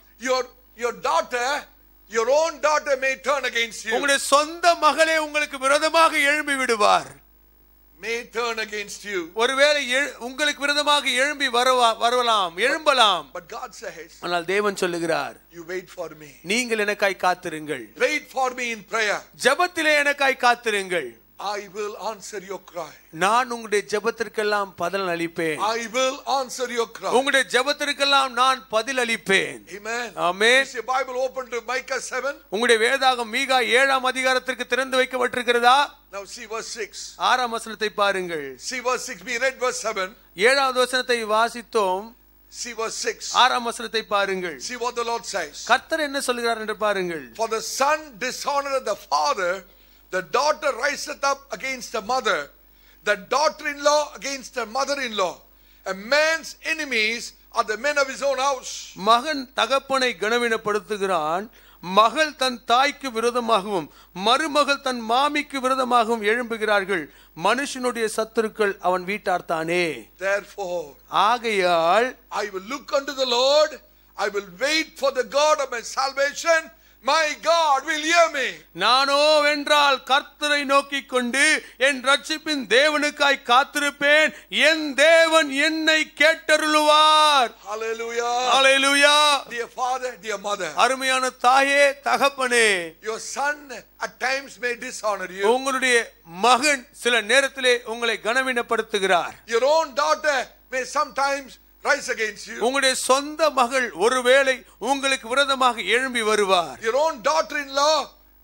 Your daughter, your own daughter may turn against you. உங்களுடைய சொந்த மகளே உங்களுக்கு விரோதமாக எழும்பி விடுவார். May turn against you. ஒருவேளை உங்களுக்கு விரோதமாக எழும்பி எழும்பலாம். But God says, ஆனால் தேவன் சொல்லுகிறார், you wait for me. நீங்கள் எனக்காய் காத்திருங்கள். Wait for me in prayer. ஜெபத்திலே எனக்காய் காத்திருங்கள். I will answer your cry. நான் உங்களுடைய ஜெபத்திற்கெல்லாம் பதில் அளிப்பேன். I will answer your cry. உங்களுடைய ஜெபத்திற்கெல்லாம் நான் பதில் அளிப்பேன். Amen. Amen. Is your Bible open to Micah 7? உங்களுடைய வேதாகம் மீகா 7ஆம் அதிகாரத்திற்கு திறந்து வைக்கப்பட்டிருக்கிறதா? Now see verse 6. 6ஆம் வசனத்தை பாருங்கள். See verse 6. We read verse 7. 7வது வசனத்தை வாசித்தோம். See verse 6. 6ஆம் வசனத்தை பாருங்கள். See what the Lord says. கர்த்தர் என்ன சொல்கிறார் என்று பாருங்கள். For the son dishonoreth the father, the daughter riseth up against the mother, the daughter-in-law against the mother-in-law. A man's enemies are the men of his own house. மகன் தகப்பனை கனவீனப்படுத்துகிறான், மகள் தன் தாய்க்கு விரோதமாகவும் மருமகள் தன் மாமிக்கு விரோதமாகவும் எழும்புகிறார்கள். மனுஷனுடைய சத்துருக்கள் அவன் வீட்டார் தானே. Therefore, ஆகையால் I will look unto the Lord, I will wait for the God of my salvation. my God will hear me. நானோ வென்றால் கர்த்தரை நோக்கிக் கொண்டு என் ரட்சிப்பின் தேவனுக்காய் காத்திருப்பேன், என் தேவன் என்னை கேட்டருளுவார். Hallelujah. Hallelujah. Dear father, dear mother, அருமையான தாயே தகப்பனே, your son at times may dishonor you. உங்களுடைய மகன் சில நேரத்திலே உங்களை கனவீனப்படுத்துகிறார். Your own daughter may sometimes rise against you. உங்களுடைய சொந்த மகள் ஒருவேளை உங்களுக்கு விரோதமாக எழும்பி வருவார். Your own daughter-in-law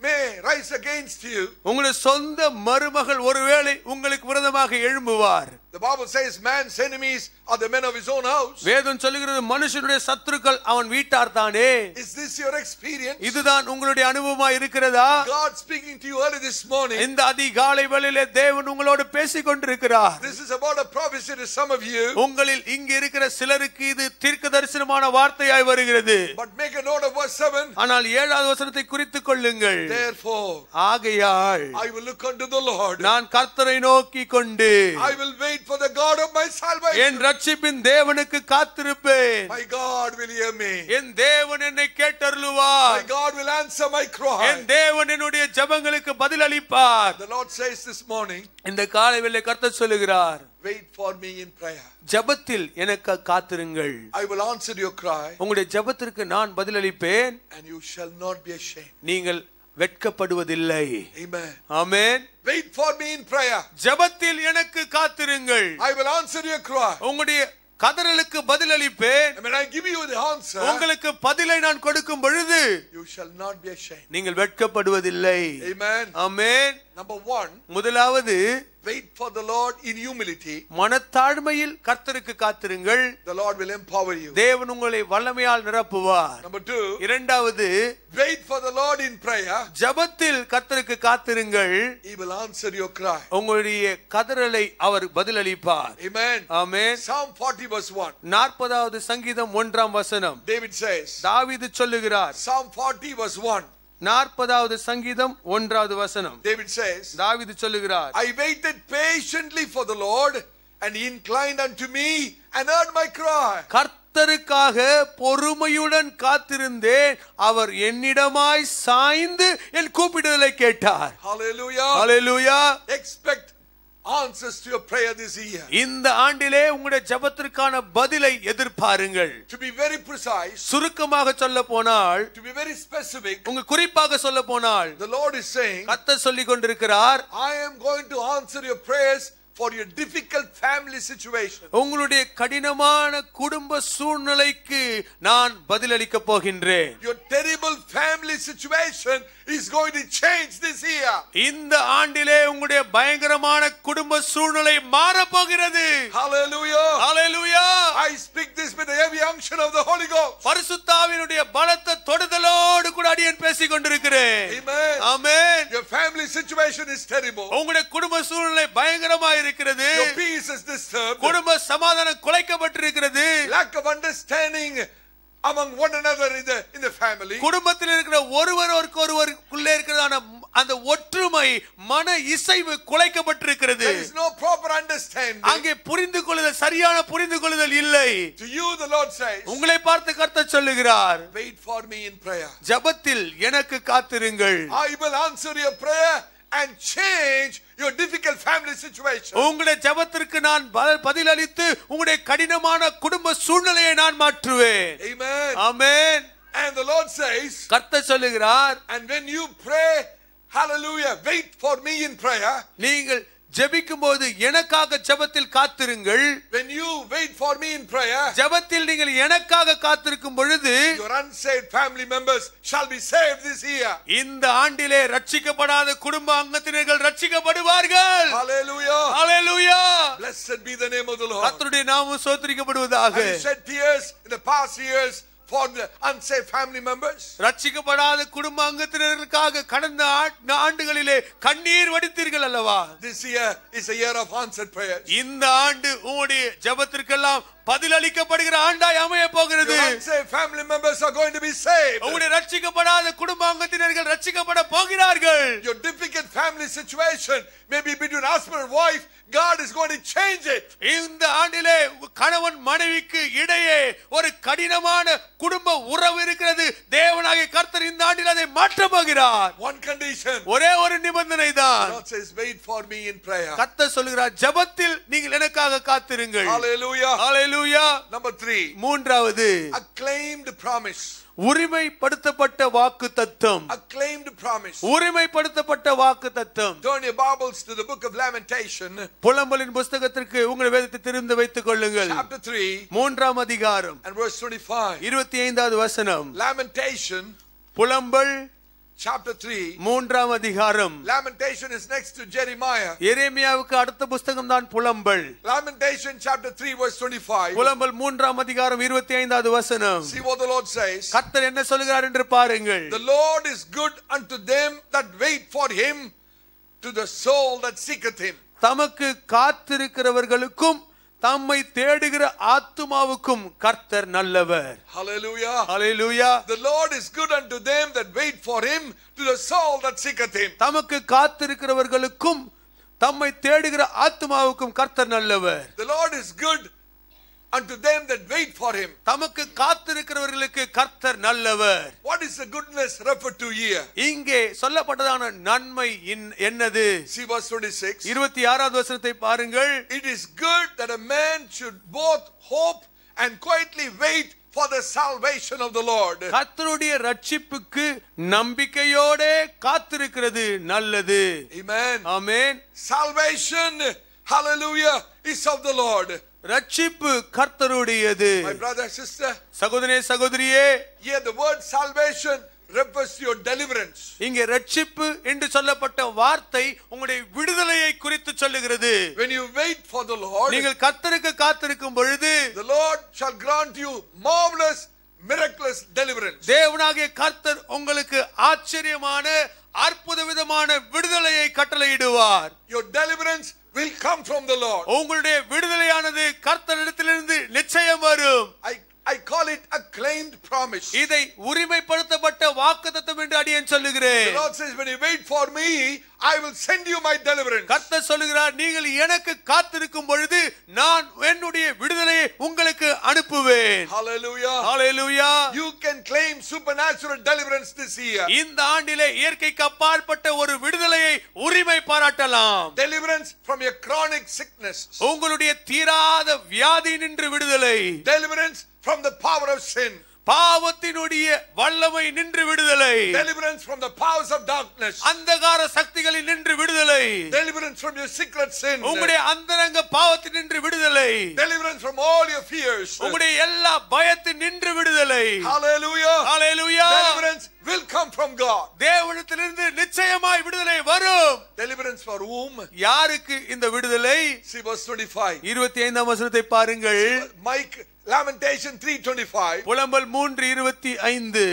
may rise against you. உங்களுடைய சொந்த மருமகள் ஒருவேளை உங்களுக்கு விரோதமாக எழும்புவார். The Bible says man's enemies are the men of his own house. வேதம் சொல்லுகிறது மனுஷனுடைய சத்துருக்கள் அவன் வீட்டார் தானே. Is this your experience? இதுதான் உங்களுடைய அனுபவமா இருக்கிறதா? God speaking to you early this morning. இந்த அதிகாலை வேளையிலே தேவன் உங்களோடு பேசிக் கொண்டிருக்கிறார். This is about a prophecy to some of you. உங்களில் இங்கு இருக்கிற சிலருக்கு இது தீர்க்கதரிசனமான வார்த்தையாய் வருகிறது. But make a note of verse 7. ஆனால் 7வது வசனத்தை குறித்துக் கொள்ளுங்கள். Therefore, ஆகையால் I will look unto the Lord. நான் கர்த்தரை நோக்கி கொண்டு I will wait for the God of my salvation. என் ரட்சிப்பின் தேவனுக்கு காத்திருப்பேன். My God will hear me. என் தேவன் என்னை கேட்டருளுவார். My God will answer my cry. என் தேவன் என்னுடைய ஜெபங்களுக்கு பதில் அளிப்பார். The Lord says this morning, இந்த காலை வேளையிலே கர்த்தர் சொல்லுகிறார், wait for me in prayer. ஜெபத்தில் எனக்கு காத்திருங்கள். I will answer your cry. உங்களுடைய ஜெபத்திற்கு நான் பதில் அளிப்பேன். And you shall not be ashamed. நீங்கள் வெட்கப்படுவதில்லை. Amen. Amen. Wait for me in prayer. ஜெபத்தில் எனக்கு காத்திருங்கள். I will answer your cry. உங்களுடைய கதறலுக்கு பதில் அளிப்பேன். And when I give you the answer, உங்களுக்கு பதிலை நான் கொடுக்கும் பொழுது you shall not be ashamed. நீங்கள் வெட்கப்படுவதில்லை. Amen. ஆமென். Number 1, முதலாவது wait for the Lord in humility. மனத்தாழ்மையில் கர்த்தருக்கு காத்திருங்கள். The Lord will empower you. தேவன் உங்களை வல்லமையால் நிரப்புவார். Number 2, இரண்டாவது wait for the Lord in prayer. ஜெபத்தில் கர்த்தருக்கு காத்திருங்கள். He will answer your cry. உங்களுடைய கதறலை அவர் பதில் அளிப்பார். Amen. ஆமென். Psalm 40 verse 1. 40வது சங்கீதம் 1ஆம் வசனம். David says, தாவீது சொல்லுகிறார். Psalm 40 verse 1. 40வது சங்கீதம் 1வது வசனம். David says, தாவீது சொல்லுகிறார், I waited patiently for the Lord, and he inclined unto me and heard my cry. கர்த்தருக்காக பொறுமையுடன் காத்திருந்தேன், அவர் என்னிடமாய் சாய்ந்து என் கூப்பிடுதலை கேட்டார். Hallelujah. Hallelujah. Expect answers to your prayer this year. இந்த ஆண்டிலே உங்களுடைய ஜெபத்திற்கான பதிலை எதிர்பாருங்கள். To be very precise, சுருக்கமாக சொல்ல போனால், to be very specific, உங்க குறிப்பாக சொல்ல போனால், the Lord is saying, கர்த்தர் சொல்லிக் கொண்டிருக்கிறார், I am going to answer your prayers for your difficult family situation. உங்களுடைய கடினமான குடும்ப சூழ்நிலைக்கு நான் பதிலளிக்க போகின்றேன். Your terrible family situation is going to change this year. இந்த ஆண்டிலே உங்களுடைய பயங்கரமான குடும்ப சூழ்நிலை மாறப் போகிறது. Hallelujah. Hallelujah. I speak this with the heavy unction of the Holy Ghost. பரிசுத்த ஆவியினுடைய பலத்த தொடுதலோடு கூட அடியேன் பேசிக் கொண்டிருக்கிறேன். Amen. Amen. Your family situation is terrible. உங்களுடைய குடும்ப சூழ்நிலை பயங்கரமாக இருக்கிறது. Your peace is disturbed. குடும்ப சமாதானம் குலைக்கப்பட்டிருக்கிறது. Lack of understanding among one another in the family. குடும்பத்தில் இருக்கிற ஒருவருக்குள்ளே இருக்கிறதான அந்த ஒற்றுமை மன இசைவு குலைக்கப்பட்டிருக்கிறது. There is no proper understanding. அங்கே புரிந்துகொள்ளுதல், சரியான புரிந்துகொள்ளுதல் இல்லை. To you the Lord says, உங்களை பார்த்து கர்த்தர் சொல்லுகிறார், wait for me in prayer. ஜெபத்தில் எனக்கு காத்திருங்கள். I will answer your prayer and change your difficult family situation. உங்களுடைய ஜெபத்திற்கு நான் பதில் அளித்து உங்களுடைய கடினமான குடும்ப சூழ்நிலையை நான் மாற்றுவேன். Amen. Amen. And the Lord says, கர்த்தர் சொல்லுகிறார், and when you pray, hallelujah, wait for me in prayer. நீங்கள் ஜெபிக்கும்போது எனக்காக ஜெபத்தில் காத்திருங்கள். When you wait for me in prayer, ஜெபத்தில் நீங்கள் எனக்காக காத்திருக்கும் பொழுது your unsaved family members shall be saved this year. இந்த ஆண்டிலே ரட்சிக்கப்படாத குடும்ப அங்கத்தினர்கள் ரட்சிக்கப்படுவார்கள். Hallelujah. Hallelujah. Blessed be the name of the Lord. கர்த்தருடைய நாமம் ஸ்தோத்திரிக்கப்படுவதாக. Have you shed tears in the past years for the unsaved family members? ரட்சிக்கப்படாத குடும்ப அங்கத்தினர்களுக்காக கடந்த ஆண்டுகளிலே கண்ணீர் வடித்தீர்கள் அல்லவா? This year is a year of answered prayers. இந்த ஆண்டு உங்களுடைய ஜெபத்திற்கெல்லாம் பதில் அளிக்கப்படுகிற ஆண்டாய் அமைய போகிறது. Your unsaved family members are going to be saved. உங்களுடைய ரட்சிக்கப்படாத குடும்ப அங்கத்தினர்கள் ரட்சிக்கப்பட போகிறார்கள். Your difficult family situation, maybe between husband and wife, God is going to change it. இந்த ஆண்டிலே கணவன் மனைவிக்கு இடையே ஒரு கடினமான குடும்ப உறவு இருக்கிறது. தேவனாகிய கர்த்தர் இந்த ஆண்டில் அதை மாற்ற போகிறார். One condition. ஒரே ஒரு நிபந்தனை தான். God says, wait for me in prayer. கர்த்தர் சொல்கிறார், ஜெபத்தில் நீங்கள் எனக்காக காத்திருங்கள். Hallelujah. ஹalleluya. Number 3. மூன்றாவது, acclaimed promise. உரிமைப்படுத்தப்பட்ட வாக்குத்தத்தம். acclaimed promise. உரிமைப்படுத்தப்பட்ட வாக்குத்தத்தம். Turn your Bibles to the book of Lamentation. புலம்பலின் புத்தகத்திற்கு உங்கள் வேதத்தை திறந்து வைத்துக் கொள்ளுங்கள். Chapter 3. மூன்றாம் அதிகாரம் and verse 25. 25வது வசனம். Lamentation. புலம்பல் chapter 3. மூன்றாம் அதிகாரம். Lamentation is next to Jeremiah. எரேமியாவுக்கு அடுத்த புத்தகம் தான் புலம்பல். Lamentation chapter 3 verse 25. புலம்பல் மூன்றாம் அதிகாரம் 25வது வசனம். See what the Lord says. கர்த்தர் என்ன சொல்கிறார் என்று பாருங்கள். The Lord is good unto them that wait for him, to the soul that seeketh him. தமக்கு காத்திருக்கிறவர்களுக்கும் தம்மை தேடுகிற ஆத்துமாவுக்கும் கர்த்தர் நல்லவர். Hallelujah. Hallelujah. The Lord is good unto them that wait for him, to the soul that seeketh him. தமக்கு காத்திருக்கிறவர்களுக்கும் தம்மை தேடுகிற ஆத்துமாவுக்கும் கர்த்தர் நல்லவர். The Lord is good unto them that wait for him. தமக்கு காத்திருக்கிறவர்களுக்கு கர்த்தர் நல்லவர். What is the goodness referred to here? இங்கே சொல்லப்பட்டதான நன்மை என்னது? See verse 26. 26வது வசனத்தை பாருங்கள். It is good that a man should both hope and quietly wait for the salvation of the Lord. கர்த்தருடைய ரட்சிப்புக்கு நம்பிக்கையோட காத்திருக்கிறது நல்லது. Amen. Amen. Salvation, hallelujah, is of the Lord. ரட்சிப்பு கர்த்தருடையது. My brother, sister, சகோதரனே சகோதரியே, here the word salvation refers to your deliverance. இங்கே ரட்சிப்பு என்று சொல்லப்பட்ட வார்த்தை உங்களுடைய விடுதலையை குறித்து சொல்லுகிறது. When you wait for the Lord, நீங்கள் கர்த்தருக்கு காத்திருக்கும் பொழுது the Lord shall grant you marvelous, miraculous deliverance. தேவனாகிய கர்த்தர் உங்களுக்கு ஆச்சரியமான அற்புத விதமான விடுதலையை கட்டளையிடுவார். Your deliverance will come from the Lord. உங்களுடைய விடுதலையானது கர்த்தரிடத்திலிருந்து நிச்சயம் வரும். I call it acclaimed promise. இதை உரிமைப்படுத்தப்பட்ட வாக்குத்தத்தம் என்று அடியேன் சொல்லுகிறேன். The Lord says, when you wait for me, I will send you my deliverance. கர்த்தர் சொல்லுகிறார், நீங்கள் எனக்கு காத்திருக்கும் பொழுது நான் என்னுடைய விடுதலையை உங்களுக்கு அனுப்புவேன். Hallelujah. Hallelujah. You can claim supernatural deliverance this year. இந்த ஆண்டிலே இயற்கைக்கு அப்பாற்பட்ட ஒரு விடுதலையை உரிமை பாராட்டலாம். Deliverance from your chronic sickness. உங்களுடைய தீராத வியாதி நின்று விடுதலை. Deliverance from the power of sin. பாவத்தினுடைய வல்லமை நின்று விடுதலை. Deliverance from the powers of darkness. அந்தகார சக்திகளில் நின்று விடுதலை. Deliverance from your secret sin. உங்களுடைய அந்தரங்க பாவத்தில் நின்று விடுதலை. Deliverance from all your fears. உங்களுடைய எல்லா பயத்தில் நின்று விடுதலை. Hallelujah. Hallelujah. Deliverance will come from God. தேவனிடத்திலிருந்து நிச்சயமாய் விடுதலை வரும். Deliverance for whom? யாருக்கு இந்த விடுதலை? See verse 25. 25ஆம் வசனத்தை பாருங்கள். Mike, Lamentation 3:25. புலம்பல் 3:25.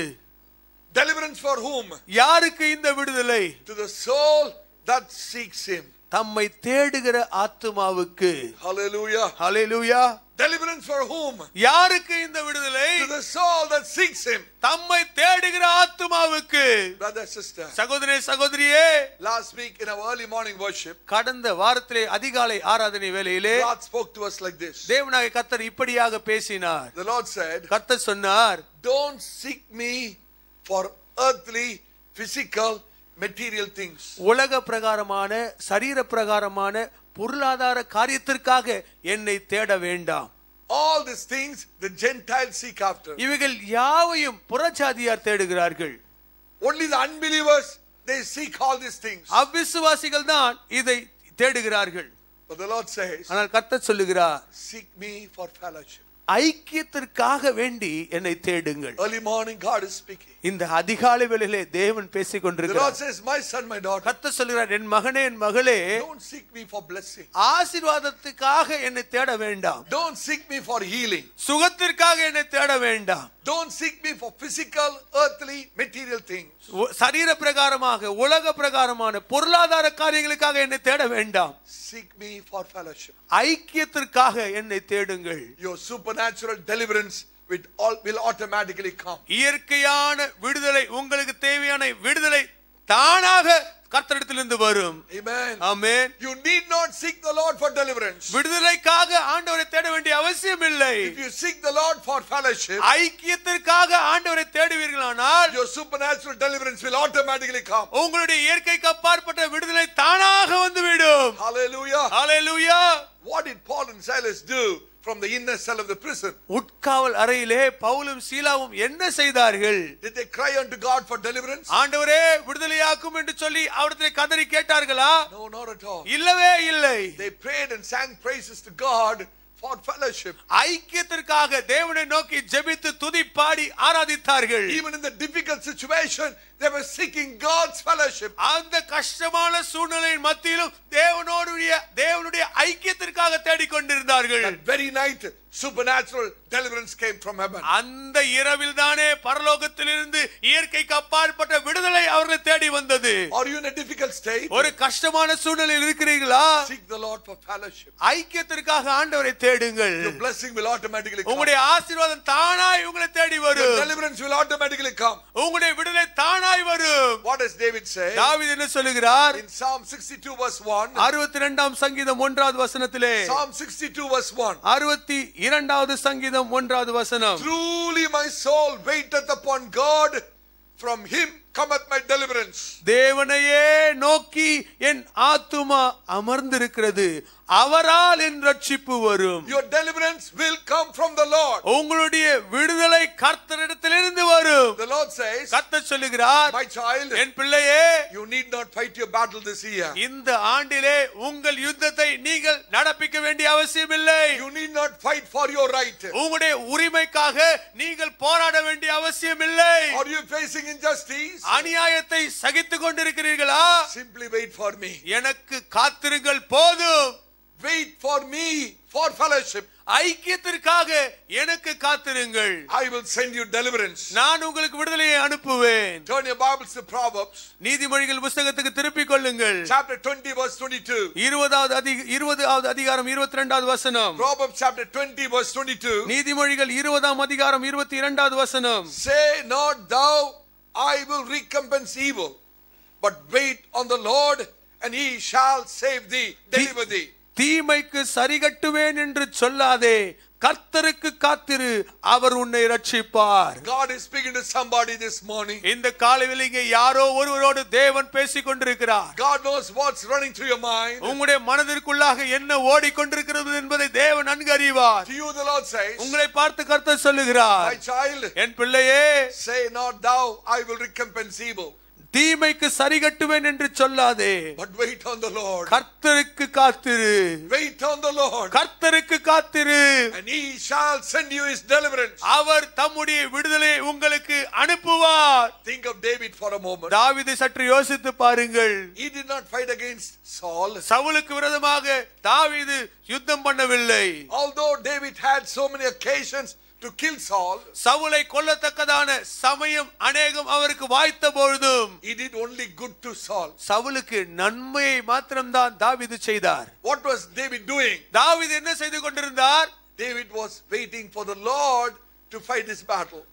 Deliverance for whom? யாருக்கு இந்த விடுதலை? To the soul that seeks him. தம்மை தேடுகிற ஆத்துமாவுக்கு. Hallelujah. Hallelujah. Deliverance for whom? யாருக்கு இந்த விடுதலை? To the soul that seeks him. தம்மை தேடுகிற ஆத்துமாவுக்கு. Brother, sister, சகோதரனே சகோதரியே, last week in our early morning worship, கடந்த வாரத்திலே அதிகாலை ஆராதனை வேளையிலே God spoke to us like this. தேவனாகிய கர்த்தர் இப்படியாக பேசினார். The Lord said, கர்த்தர் சொன்னார், don't seek me for earthly, physical, material things. உலக பிரகாரமான சரீர பிரகாரமான பொருளாதார காரியத்திற்காக என்னை தேட வேண்டாம். All these things the Gentiles seek after. இவைகள் யாவையும் புறஜாதியார் தேடுகிறார்கள். Only the unbelievers, they seek all these things. அவிசுவாசிகள் தான் இதை தேடுகிறார்கள். But the Lord says, ஆனால் கர்த்தர் சொல்லுகிறார், seek me for fellowship. ஐக்கியத்திற்காக வேண்டி என்னை தேடுங்கள். Early morning God is speaking. இந்த அதிகாலை வேளையிலே தேவன் பேசிக் The Lord கொண்டிருக்கிறார். says, my son, my daughter, கர்த்தர் சொல்கிறார், என் மகனே என் மகளே, don't seek me for blessing. ஆசீர்வாதத்துக்காக என்னை தேட வேண்டாம். Don't seek me for healing. சுகத்திற்காக என்னை தேட வேண்டாம். Don't seek me for physical, earthly, material things. சரீர பிரகாரமாக உலக பிரகாரமான பொருளாதார காரியங்களுக்காக என்னை தேட வேண்டாம். Seek me for fellowship. ஐக்கியத்திற்காக என்னை தேடுங்கள். Your supernatural deliverance will automatically come. இயற்கையான விடுதலை, உங்களுக்கு தேவையான விடுதலை தானாக கர்த்தரிடத்தில் இடத்திலிருந்து வரும். Amen. Amen. You need not seek the Lord for deliverance. விடுதலைக்காக ஆண்டவரை தேட வேண்டிய அவசியம் இல்லை. If you seek the Lord for fellowship, ஐக்கியத்திற்காக ஆண்டவரை தேடுவீர்களானால் your supernatural deliverance will automatically come. உங்களுடைய இயற்கைக்கு அப்பாற்பட்ட விடுதலை தானாக வந்துவிடும். Hallelujah. Hallelujah. What did Paul and Silas do from the inner cell of the prison? உட்காவல் அறையிலே பவுலும் சீலாவும் என்ன செய்தார்கள்? Did they cry unto God for deliverance? ஆண்டவரே விடுதலையாக்கும் என்று சொல்லி அவரிடத்தில் கதறி கேட்டார்களா? No, not at all. இல்லவே இல்லை. They prayed and sang praises to God for fellowship. ஐக்கியத்திற்காக தேவனை நோக்கி ஜெபித்து துதி பாடி ஆராதித்தார்கள். Even in the difficult situation, they were seeking God's fellowship. அந்த கஷ்டமான சூழ்நிலையின் மத்தியிலும் தேவனுடைய ஐக்கியத்திற்காக தேடிக்கொண்டிருந்தார்கள். That very night, supernatural deliverance came from heaven. அந்த இரவில் தானே பரலோகத்திலிருந்து இயற்கைக்கு அப்பாற்பட்ட விடுதலை அவர்களை தேடி வந்தது. Are you in a difficult state? ஒரு கஷ்டமான சூழ்நிலையில் இருக்கிறீர்களா? Seek the Lord for fellowship. ஐக்கியத்திற்காக ஆண்டவரை தேடுங்கள். Your blessing will automatically come. உங்களுடைய ஆசீர்வாதம் தானாய் உங்களை தேடி வரும். Your deliverance will automatically come. உங்களுடைய விடுதலை தானாய் வரும். What does David say? தாவீது என்ன சொல்கிறார்? In Psalm 62 verse 1. 62ஆம் சங்கீதம் 1வது வசனத்திலே. Psalm 62 verse 1. 62வது சங்கீதம் 1வது வசனம். Truly my soul waiteth upon God, from him cometh my deliverance. தேவனையே நோக்கி என் ஆத்துமா அமர்ந்திருக்கிறது, அவரால் என் ரட்சிப்பு வரும். Your deliverance will come from the Lord. உங்களுடைய விடுதலை கர்த்தரிடத்திலிருந்து வரும். The Lord says, கர்த்தர் சொல்லுகிறார், my child, என் பிள்ளையே, you need not fight your battle this year. இந்த ஆண்டிலே உங்கள் யுத்தத்தை நீங்கள் நடப்பிக்க வேண்டிய அவசியம் இல்லை. You need not fight for your right. உங்களுடைய உரிமைக்காக நீங்கள் போராட வேண்டிய அவசியம் இல்லை. Are you facing injustice? அநியாயத்தை சகித்துக் கொண்டிருக்கிறீர்களா? Simply wait for me. எனக்கு காத்திருங்கள் போதும். Wait for me for fellowship. ஐக்கியத்திற்காக எனக்கு காத்திருங்கள். I will send you deliverance. நான் உங்களுக்கு விடுதலையை அனுப்புவேன். Turn your Bibles to Proverbs. நீதிமொழிகள் புத்தகத்துக்கு திருப்பிக் கொள்ளுங்கள். Chapter 20 verse 22. 20வது அதிகாரம் 22வது வசனம். Proverbs chapter 20 verse 22. நீதிமொழிகள் 20ஆம் அதிகாரம் 22வது வசனம். Say not thou, I will recompense evil, but wait on the Lord, and he shall save thee, deliver thee. தீமைக்கு சரிகட்டுவேன் என்று சொல்லாதே, கர்த்தருக்கு காத்திரு, அவர் உன்னை ரட்சிப்பார். God is speaking to somebody this morning. இந்த காலையில் இங்கே யாரோ ஒருவரோடு தேவன் பேசிக் கொண்டிருக்கிறார். God knows what's running through your mind. உங்களுடைய மனதிற்குள்ளாக என்ன ஓடிக்கொண்டிருக்கிறது என்பதை தேவன் நன்கு அறிவார். To you the Lord says, உங்களை பார்த்து கர்த்தர் சொல்லுகிறார், my child, என் பிள்ளையே, say not thou, I will recompense evil, தீமைக்கு சரிகட்டுவேன் என்று சொல்லாதே, but wait on the Lord. கர்த்தருக்கு காத்திரு. Wait on the Lord, கர்த்தருக்கு காத்திரு, and he shall send you his deliverance. அவர் தம்முடைய விடுதலை உங்களுக்கு அனுப்புவார். Think of David for a moment. தாவீதை சற்று யோசித்து பாருங்கள். He did not fight against Saul. சவுலுக்கு விரோதமாக தாவீது யுத்தம் பண்ணவில்லை. Although David had so many occasions to kill Saul, சவுலை கொல்லத்தக்கதான சமயம் அநேகம் அவருக்கு வாய்த்த பொழுதும் he did only good to Saul. சவுலுக்கு நன்மையை மாத்திரம்தான் தாவீது செய்தார். What was David doing? தாவீது என்ன செய்து கொண்டிருந்தார்? David was waiting for the Lord to fight his battle.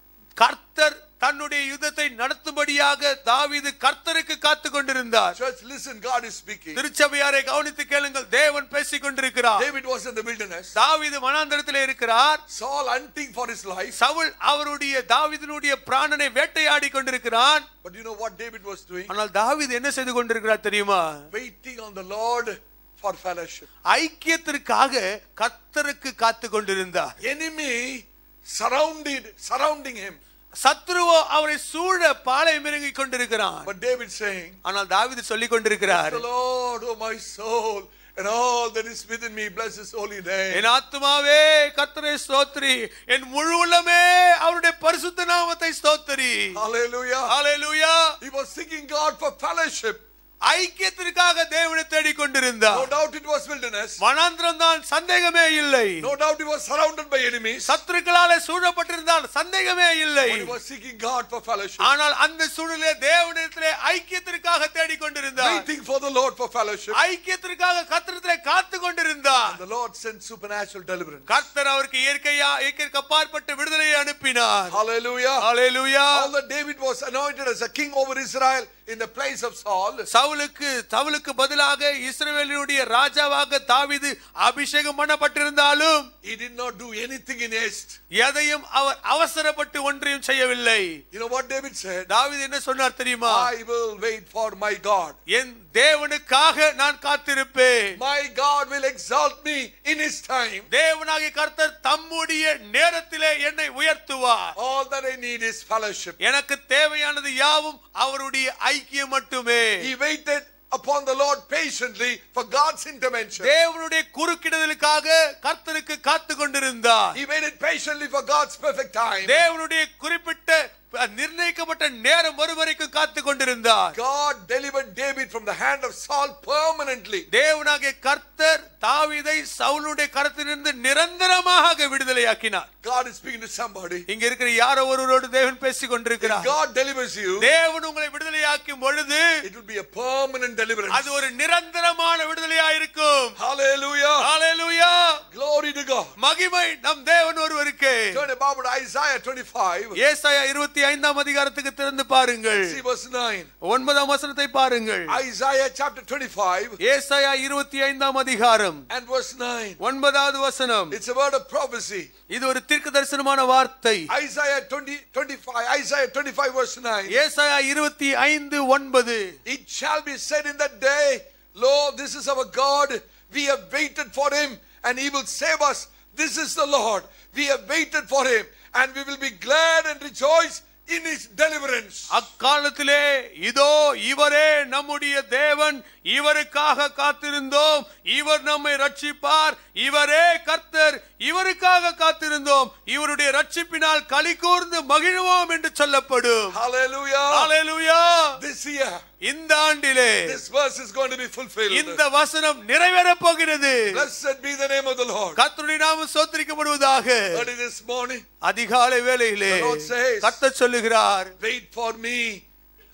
கர்த்தர் தன்னுடைய யுத்தத்தை நடத்தும்படியாக தாவீது கர்த்தருக்கு காத்துக் கொண்டிருந்தார். Church, listen, God is speaking. திருச்சபையாரை கவனித்து கேளுங்கள், தேவன் பேசிக் கொண்டிருக்கிறார். David was in the wilderness. தாவீது வனாந்தரத்திலே இருக்கிறார். Saul hunting for his life. Saul அவருடைய தாவீதினுடைய பிராணனை வேட்டையாடி கொண்டிருக்கிறான். But you know what David was doing? ஆனால் தாவீது என்ன செய்து கொண்டிருக்கிறார் தெரியுமா? Waiting on the Lord for fellowship. ஐக்கியத்திற்காக கர்த்தருக்கு காத்துக் கொண்டிருந்தார். Enemy surrounding him. சத்ருவோ அவரை சூழ பாளையம் இறங்கிக் கொண்டிருக்கிறான். But David saying, ஆனால் தாவீது சொல்லிக் கொண்டிருக்கிறார், the Lord, oh my soul, and all that is within me, bless his holy name. என் ஆத்துமாவே கர்த்தரை ஸ்தோத்திரி, என் முழு உள்ளமே அவருடைய பரிசுத்த நாமத்தை ஸ்தோத்திரி. Hallelujah. Hallelujah. He was seeking God for fellowship. ஐக்கியத்திற்காக தேவனை தேடிக் கொண்டிருந்தார். No doubt it was wilderness. வனாந்திரம் தான், சந்தேகமே இல்லை. No doubt he was surrounded by enemies. சத்துருக்களாலே சூழப்பட்டிருந்தால் சந்தேகமே இல்லை. But he was seeking God for fellowship. ஆனால் அந்த சூழலிலே தேவனை தேவனிடத்திலே ஐக்கியத்திற்காக தேடிக் கொண்டிருந்தார். Waiting for the Lord for fellowship. ஐக்கியத்திற்காக கர்த்தரிடத்திலே காத்து கொண்டிருந்தார். And the Lord sent supernatural deliverance. கர்த்தர் அவருக்கு இயற்கைக்கு அப்பாற்பட்ட விடுதலையை அனுப்பினார். Hallelujah. Hallelujah. Although David was anointed as a king over Israel in the place of Saul, சவுலுக்கு பதிலாக இஸ்ரவேலினுடைய ராஜாவாக தாவீது அபிஷேகம் பண்ணப்பட்டிருந்தாலும் he did not do anything in haste. எதையும் அவர் அவசரப்பட்டு ஒன்றையும் செய்யவில்லை. You know what David said? தாவீது என்ன சொன்னார் தெரியுமா? I will wait for my God. என் தேவனுக்காக நான் காத்திருப்பேன். My God will exalt me in his time. தேவனாகிய கர்த்தர் தம்முடைய நேரத்திலே என்னை உயர்த்துவார். All that I need is fellowship. எனக்கு தேவையானது யாவும் அவருடைய ஐக்கியம் மட்டுமே. He waited upon the Lord patiently for God's intervention. தேவனுடைய குறுக்கிடுதலுக்காக கர்த்தருக்கு காத்து கொண்டிருந்தார். He waited patiently for God's perfect time. தேவனுடைய குறிப்பிட்ட நிர்ணயிக்கப்பட்ட நேரம் வரைக்கும் காத்து கொண்டிருந்தார். God delivered David from the hand of Saul permanently. தேவனாகிய கர்த்தர் தாவீதை சவுலுடைய கரத்திலிருந்து நிரந்தரமாக விடுதலையாக்கினார். God is speaking to somebody. இங்க இருக்கிற யாரோ ஒருவரோடு தேவன் பேசிக் கொண்டிருக்கிறார். If God delivers you, தேவன் உங்களை விடுதலையாக்கும் பொழுது it will be a permanent deliverance. அது ஒரு நிரந்தரமான விடுதலையா இருக்கும். Hallelujah. Hallelujah. Glory to God. மகிமை நம் தேவன் ஒருவருக்கே. Turn about to Isaiah 25. ஏசாயா 25ஆம் அதிகாரத்துக்கு திறந்து பாருங்கள். See verse 9. 9ஆம் வசனத்தை பாருங்கள். Isaiah chapter 25. ஏசாயா 25ஆம் அதிகாரம் and verse 9. 9வது வசனம். It's a word of prophecy. இது ஒரு தீர்க்கதரிசனமான வார்த்தை. Isaiah 25 verse 9. ஏசாயா 25:9. It shall be said in that day, lo, this is our God, we have waited for him and he will save us. This is the Lord, we have waited for him and we will be glad and rejoice in his deliverance. அக்காலத்திலே இதோ இவரே நம்முடைய தேவன், இவருக்காக காத்திருந்தோம், இவர் நம்மை ரட்சிப்பார், இவரே கர்த்தர், இவருக்காக காத்திருந்தோம், இவருடைய ரட்சிப்பினால் களி கூர்ந்து மகிழ்வோம் என்று சொல்லப்படும். Hallelujah. Hallelujah. This year, இந்த ஆண்டிலே this verse is going to be fulfilled. இந்த வசனம் நிறைவேறப் போகிறது. Blessed be the name of the Lord. கர்த்தருடைய நாமம் ஸ்தோத்திரிக்கப்படுவதாக. Early this morning, அதிகாலை வேளையிலே the Lord says, கர்த்தர் சொல்லுகிறார், wait for me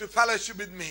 to fellowship with me.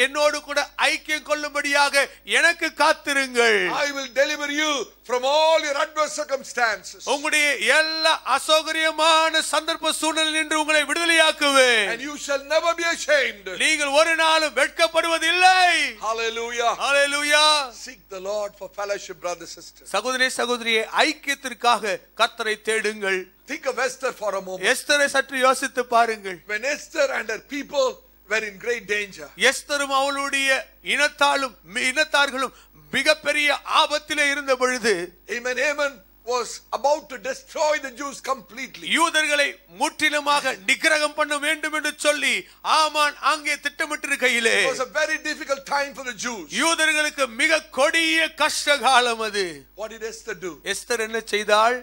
என்னோடு கூட ஐக்கியம் கொள்ளும்படியாக எனக்கு காத்திருங்கள். I will deliver you from all your adverse circumstances. உங்களுடைய எல்லா அசௌகரியமான சந்தர்ப்ப சூழ்நிலையில் நின்று உங்களை விடுதலையாக்குவேன். And you shall never be ashamed. நீங்கள் ஒரு நாளும் வெட்கப்படுவதில்லை. Hallelujah. Hallelujah. Seek the Lord for fellowship, brothers and sisters. சகோதரனே சகோதரியே, ஐக்கியத்திற்காக கர்த்தரை தேடுங்கள். Think of Esther for a moment. எஸ்தரை சற்று யோசித்து பாருங்கள். When Esther and her people were in great danger, எஸ்தரும் அவளுடைய இனத்தார்களும் மிகப்பெரிய ஆபத்திலே இருந்த பொழுது, Haman was about to destroy the Jews completely. யூதர்களை முற்றிலுமாக நிக்கிரகம் பண்ண வேண்டும் என்று சொல்லி ஆமான் அங்கே திட்டமிட்டிருக்கையிலே, It was a very difficult time for the Jews. யூதர்களுக்கு மிக கொடிய கஷ்ட காலம் அது. What did Esther do? Esther என்ன செய்தாள்?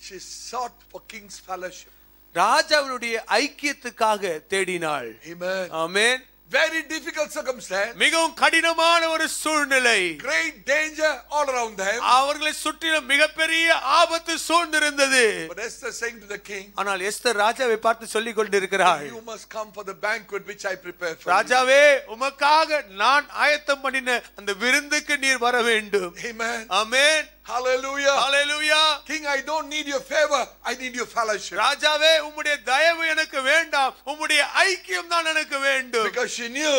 She sought for king's fellowship. ராஜாவினுடைய ஐக்கியத்துக்காக தேடினாள். Amen. ஆமென். Very difficult circumstance. மிகவும் கடினமான ஒரு சூழ்நிலை. Great danger all around them. அவர்களை சுற்றிலும் மிகப்பெரிய ஆபத்து சூழ்ந்திருந்தது. But Esther saying to the king, ஆனால் எஸ்தர் ராஜாவை பார்த்து சொல்லிக் கொண்டிருக்கிறாள், you must come for the banquet which I prepared for you. ராஜாவே, உமக்காக நான் ஆயத்தம் பண்ணின அந்த விருந்துக்கு நீர் வர வேண்டும். Amen. Amen. Hallelujah. Hallelujah. King, I don't need your favor, I need your fellowship. ராஜாவே, உம்முடைய தயவு எனக்கு வேண்டாம், உம்முடைய ஐக்கியம் தான் எனக்கு வேண்டும். Because she knew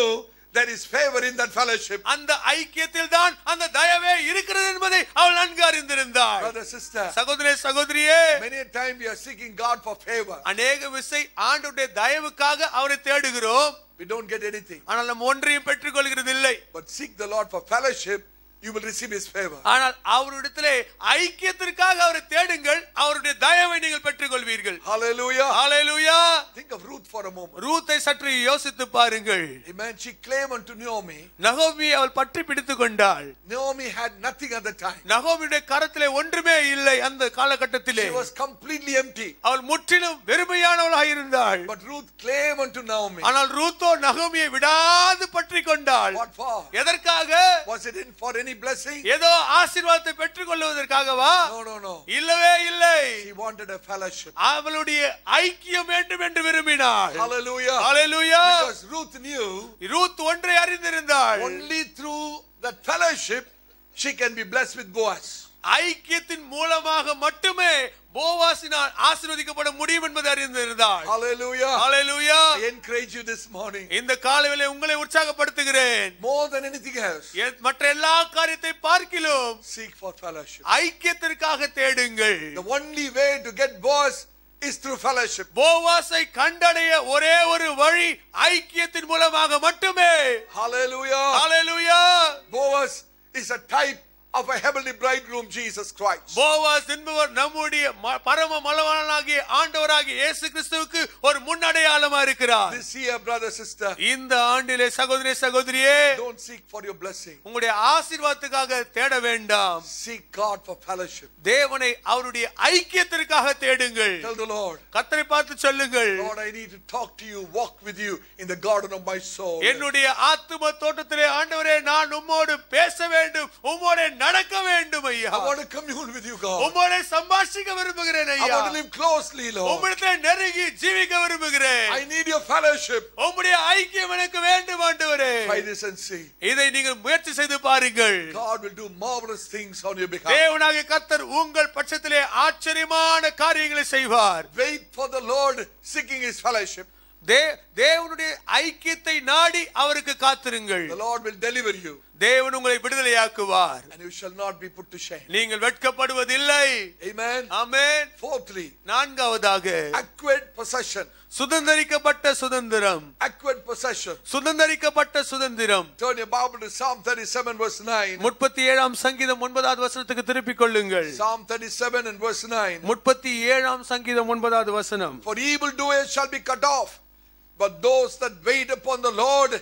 there is favor in that fellowship. அந்த ஐக்கியத்தில் தான் அந்த தயவே இருக்கிறது என்பதை அவள் நன்கு அறிந்திருந்தாள். Brother, sister, சகோதரே சகோதரியே, many a time we are seeking God for favor. அநேக விசை ஆண்டவருடைய தயவுக்காக அவரை தேடுகிறோம். We don't get anything. ஆனால் நாம் ஒன்றையும் பெற்றுக் கொள்கிறது இல்லை. But seek the Lord for fellowship, you will receive his favor. ஆனால் அவரிடத்திலே ஐக்கியத்திற்காக அவரை தேடுங்கள், அவருடைய தயவை நீங்கள் பெற்றுக் கொள்வீர்கள். Hallelujah. Hallelujah. Think of Ruth for a moment. ரூத்தை சற்று யோசித்து பாருங்கள். Amen. She claimed unto Naomi. நகோமி அவள் பற்றி பிடித்துக் கொண்டாள். Naomi had nothing at the time. நகோமியுடைய கரத்திலே ஒன்றுமே இல்லை அந்த காலகட்டத்திலே. She was completely empty. அவள் முற்றிலும் வெறுமையானவளாக இருந்தாள். But Ruth claimed unto Naomi. ஆனால் ரூத்தோ நகோமியை விடாது பற்றி கொண்டாள். What for? எதற்காக? Was it in for any any blessing? ஏதோ ஆசீர்வாதத்தை பெற்றுக்கொள்வதற்காகவா? No. இல்லவே இல்லை. She wanted a fellowship. அவளுடைய ஐக்கியம் வேண்டும் என்று விரும்பினாள். Hallelujah. Hallelujah. Because Ruth knew Ruth ஒன்றை அறிந்திருந்தாள். only through that fellowship she can be blessed with Boaz. ஐக்கியத்தின் மூலமாக மட்டுமே போவாசினால் ஆசீர்வதிக்கப்பட முடியும் என்பதை அறிந்திருந்தாள். Hallelujah. Hallelujah. I encourage you this morning. இந்த காலையிலே உங்களை உற்சாகப்படுத்துகிறேன். More than anything else, மற்ற எல்லா காரியத்தை பார்க்கிலும் seek for fellowship. ஐக்கியத்திற்காக தேடுங்கள். The only way to get Boaz is through fellowship. போவாசை கண்டடைய ஒரே ஒரு வழி ஐக்கியத்தின் மூலமாக மட்டுமே. Hallelujah. Hallelujah. Boaz is a type of a heavenly bridegroom, Jesus Christ. Boaz என்பவர் நம்முடைய பரம மணவாளனாகிய ஆண்டவராகிய இயேசு கிறிஸ்துவுக்கு ஒரு முன்னடையாளமா இருக்கிறார். This year, brother, sister, இந்த ஆண்டிலே சகோதரி சகோதரியே, don't seek for your blessing. உங்களுடைய ஆசீர்வாதத்துக்காக தேட வேண்டாம். Seek God for fellowship. தேவனை அவருடைய ஐக்கியத்திற்காக தேடுங்கள். Tell the Lord, கர்த்தரை பார்த்து சொல்லுங்கள், Lord, I need to talk to you, walk with you in the garden of my soul. என்னுடைய ஆத்தும தோட்டத்திலே ஆண்டவரே நான் உம்மோடு பேச வேண்டும், உம்மோடு நடக்க வேண்டும் ஐயா. I want to commune with you, God. உம்மோடு சம்பாஷிக்க விரும்புகிறேன் I ஐயா. want to live closely, Lord. உம்மிடத்திலே நெருங்கி ஜீவிக்க விரும்புகிறேன். I need your fellowship. உம்முடைய ஐக்கியம் எனக்கு வேண்டும் ஆண்டவரே. Try this and see. இதை நீங்கள் முயற்சி செய்து பாருங்கள். God will do marvelous things on your behalf. தேவனாகிய கர்த்தர் உங்கள் பட்சத்திலே ஆச்சரியமான காரியங்களை செய்வார். Wait for the Lord, seeking his fellowship. தேவனுடைய ஐக்கியத்தை நாடி அவருக்கு காத்திருங்கள். The Lord will deliver you. தேவன் உங்களை விடுதலையாக்குவார். And you shall not be put to shame. நீங்கள் வெட்கப்படுவதில்லை. Amen. ஆமென். Fourthly, நான்காவதாக acquired possession. சுதந்தரிக்கப்பட்ட சுதந்திரம். Acquired possession. சுதந்தரிக்கப்பட்ட சுதந்திரம். Turn your Bible to Psalm 37 verse 9. 37ஆம் சங்கீதம் 9வது வசனத்துக்கு திருப்பிக் கொள்ளுங்கள். Psalm 37 and verse 9. 37ஆம் சங்கீதம் 9வது வசனம். For evildoers shall be cut off, but those that wait upon the Lord,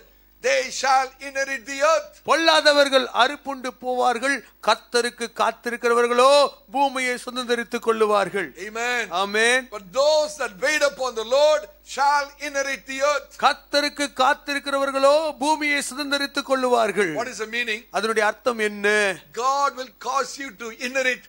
they shall inherit the earth. பொல்லாதவர்கள் அறுப்புண்டு போவார்கள், கர்த்தருக்கு காத்திருக்கிறவர்களோ பூமியை சுதந்தரித்துக் கொள்ளுவார்கள். Amen. Amen. But those that wait upon the Lord shall inherit the earth. கர்த்தருக்கு காத்திருக்கிறவர்களோ பூமியை சுதந்தரித்துக் கொள்ளுவார்கள். What is the meaning? அதனுடைய அர்த்தம் என்ன? God will cause you to inherit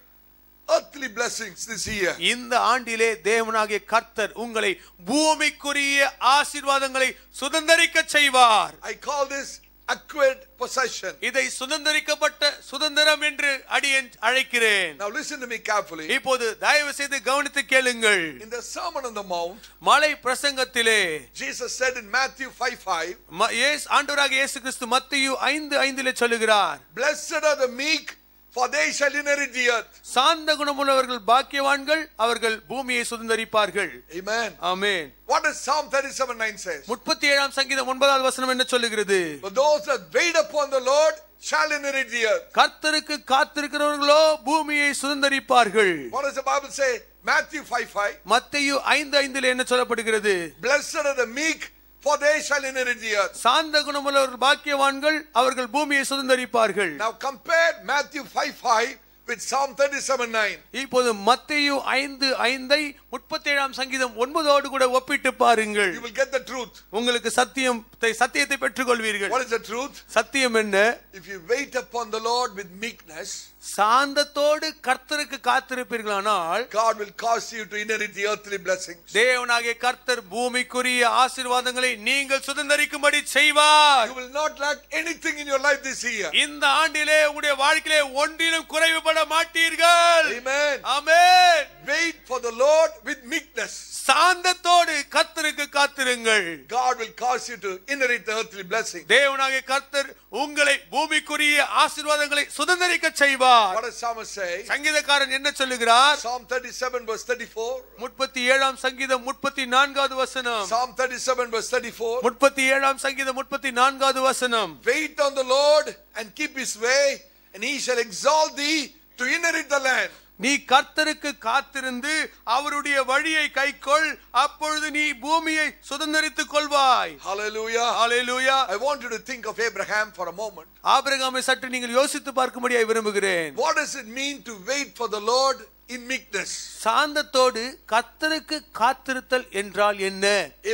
earthly blessings this year. இந்த ஆண்டிலே தேவனாகிய கர்த்தர் உங்களை பூமிக்குரிய ஆசீர்வாதங்களை சுதந்தரிக்க செய்வார். I call this acquired possession. இதை சுதந்தரிக்கப்பட்ட சுதந்திரம் என்று அடியேன் அழைக்கிறேன். Now listen to me carefully. இப்போது தயவு செய்து கவனித்து கேளுங்கள். In the Sermon on the Mount, மலை பிரசங்கத்திலே Jesus said in Matthew 5:5, ஆண்டவராகிய இயேசு கிறிஸ்து மத்தேயு 5:5 சொல்லுகிறார், Blessed are the meek, for they shall inherit the earth. சாந்த குணமுள்ளவர்கள் பாக்கியவான்கள், அவர்கள் பூமியை சுதந்தரிப்பார்கள். Amen. Amen. What does Psalm 37:9 says? 37ஆம் சங்கீதம் 9வது வசனம் என்ன சொல்லுகிறது? But those that wait upon the Lord shall inherit the earth. கர்த்தருக்கு காத்திருக்கிறவர்களோ பூமியை சுதந்தரிப்பார்கள். What does the Bible say? Matthew 5:5. மத்தேயு 5:5 என்ன சொல்லப்படுகிறது? Blessed are the meek, for they shall inherit the earth. சாந்த குணமுள்ளவர்கள் பாக்கியவான்கள், அவர்கள் பூமியை சுதந்தரிப்பார்கள். Now compare Matthew 5:5 with Psalm 37:9. இப்போது மத்தேயு 5:5 37ஆம் சங்கீதம் 9ஓடு கூட ஒப்பிட்டு பாருங்கள். You will get the truth. உங்களுக்கு சத்தியத்தை பெற்றுக்கொள்வீர்கள். What is the truth? சத்தியம் என்ன? If you wait upon the Lord with meekness, சாந்தத்தோடு கர்த்தருக்கு காத்திருப்பீர்களானால் God will cause you to inherit the earthly blessings. தேவனாகிய கர்த்தர் பூமிக்குரிய ஆசீர்வாதங்களை நீங்கள் சுதந்தரிக்கும்படி செய்வார். You will not lack anything in your life this year. இந்த ஆண்டிலே உங்களுடைய வாழ்க்கையிலே ஒன்றிலும் குறைவுபட மாட்டீர்கள். Amen. Amen. Wait for the Lord with meekness. சாந்தத்தோடு கர்த்தருக்கு காத்திருங்கள். God will cause you to inherit the earthly blessing. தேவனாகிய கர்த்தர் உங்களை பூமிக்குரிய ஆசீர்வாதங்களை சுதந்தரிக்க செய்வார். What does Psalmist say? சங்கீதக்காரன் என்ன சொல்லுகிறார்? Psalm 37 verse 34. 37ஆம் சங்கீதம் 34வது வசனம். Psalm 37 verse 34. 37ஆம் சங்கீதம் 34வது வசனம். Wait on the Lord and keep his way, and he shall exalt thee to inherit the land. நீ கர்த்தருக்கு காத்திருந்து அவருடைய வழியை கைக்கொள், அப்பொழுது நீ பூமியை சுதந்தரித்துக் கொள்வாய். Hallelujah. Hallelujah. I want you to think of Abraham for a moment. ஆபிரகாமை சற்று நீங்கள் யோசித்து பார்க்கும்படியாய் விரும்புகிறேன். What does it mean to wait for the Lord in meekness? சாந்தத்தோடு கர்த்தருக்கு காத்திருத்தல் என்றால் என்ன?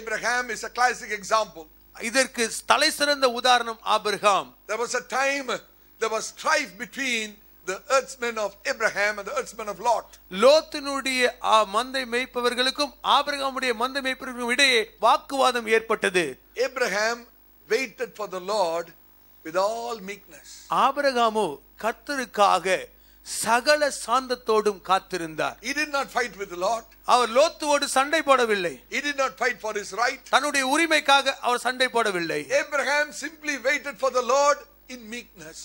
Abraham is a classic example. இதற்கு தலைசிறந்த உதாரணம் Abraham. There was a time there was strife between the herdsmen of Abraham and the herdsmen of Lot. லோத்தினுடைய மந்தை மேய்ப்பவர்களுக்கும் ஆபிரகாமுடைய மந்தை மேய்ப்பவர்களுக்கும் இடையே வாக்குவாதம் ஏற்பட்டது. Abraham waited for the Lord with all meekness. ஆபிரகாமோ கர்த்தருக்காக சகல சாந்தத்தோடும் காத்திருந்தார். He did not fight with the Lord. அவர் லோத்துவோடு சண்டை போடவில்லை. He did not fight for his right. தன்னுடைய உரிமைக்காக அவர் சண்டை போடவில்லை. Abraham simply waited for the Lord in meekness.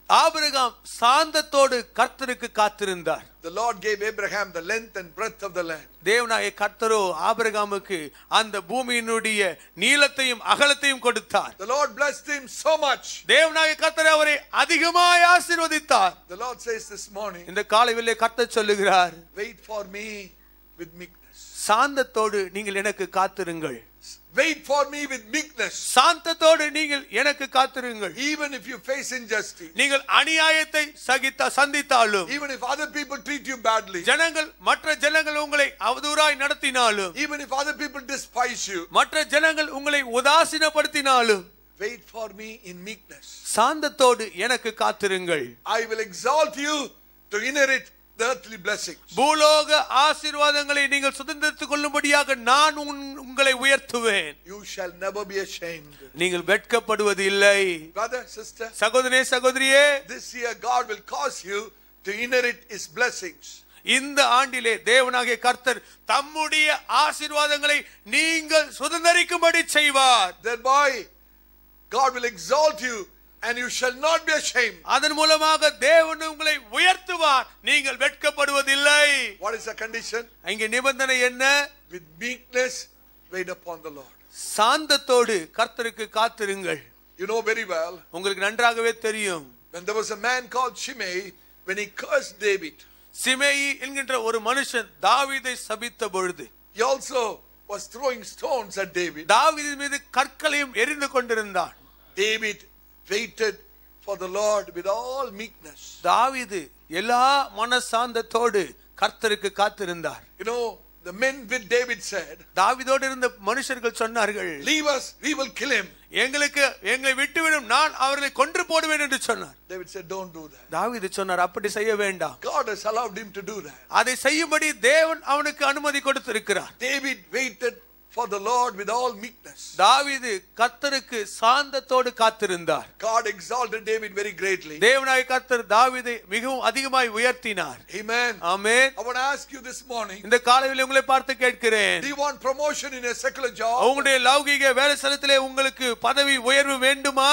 ஆபிரகாம் சாந்தத்தோடு கர்த்தருக்கு காத்திருந்தார். The Lord gave Abraham the length and breadth of the land. தேவனாகிய கர்த்தரோ ஆபிரகாமுக்கு அந்த பூமியினுடைய நீளத்தையும் அகலத்தையும் கொடுத்தார். The Lord blessed him so much. தேவனாகிய கர்த்தர் அவரை அதிகமாய் ஆசீர்வதித்தார். The Lord says this morning, இந்த காலையிலே கர்த்தர் சொல்லுகிறார், wait for me with meekness. சாந்தத்தோடு நீங்கள் எனக்கு காத்திருங்கள். Wait for me with meekness. சாந்தத்தோடு நீங்கள் எனக்கு காத்திருங்கள். Even if you face injustice. நீங்கள் அநியாயத்தை சந்தித்தாலும், even if other people treat you badly. மற்ற ஜனங்கள் உங்களை அவதூறாய் நடத்தினாலும், even if other people despise you. மற்ற ஜனங்கள் உங்களை உதாசீனப்படுத்தினாலும், wait for me in meekness. சாந்தத்தோடு எனக்கு காத்திருங்கள். I will exalt you to inherit the earthly blessings. பூலோக ஆசீர்வாதங்களை நீங்கள் சுதந்திரித்துக் கொள்ளும்படியாக நான் உங்களை உயர்த்துவேன். You shall never be ashamed. நீங்கள் வெட்கப்படுவது இல்லை. Brother, sister, சகோதரனே சகோதரியே, this year God will cause you to inherit his blessings. இந்த ஆண்டிலே தேவனாகிய கர்த்தர் தம்முடைய ஆசீர்வாதங்களை நீங்கள் சுதந்திரிக்கும்படி செய்வார். Thereby God will exalt you and you shall not be ashamed. அதன் மூலமாக தேவன் உங்களை உயர்த்துவார், நீங்கள் வெட்கப்படுவதில்லை. What is the condition? இங்கே நிபந்தனை என்ன? With meekness wait upon the Lord. சாந்தத்தோடு கர்த்தருக்கு காத்திருங்கள். You know very well, உங்களுக்கு நன்றாகவே தெரியும், when there was a man called Shimei, when he cursed David, சிமேயி என்கின்ற ஒரு மனுஷன் தாவீதை சபித்த பொழுது, he also was throwing stones at David. தாவீதின் மீது கற்களையும் எறிந்து கொண்டிருந்தான். David waited for the Lord with all meekness. தாவீது எல்லா மனசாந்தத்தோடு கர்த்தருக்கு காத்திருந்தார். You know, the men with David said, தாவீதோடு இருந்த மனுஷர்கள் சொன்னார்கள், leave us, we will kill him. எங்களை விட்டுவிடும், நான் அவர்களை கொன்று போடுவேன் என்று சொன்னார். David said, don't do that. தாவீது சொன்னார், அப்படி செய்ய வேண்டாம். God has allowed him to do that. அதை செய்யும்படி தேவன் அவனுக்கு அனுமதி கொடுத்திருக்கிறார். David waited for the Lord with all meekness. தாவீது கர்த்தருக்கு சாந்தத்தோடு காத்திருந்தார். God exalted David very greatly. தேவனாகிய கர்த்தர் தாவீதை மிகவும் அதிகமாய் உயர்த்தினார். Amen. Amen. I want to ask you this morning, இந்த காலையில் உங்களை பார்த்து கேட்கிறேன், do you want promotion in a secular job? உங்களுடைய லௌகிக வேலை ஸ்தலத்திலே உங்களுக்கு பதவி உயர்வு வேண்டுமா?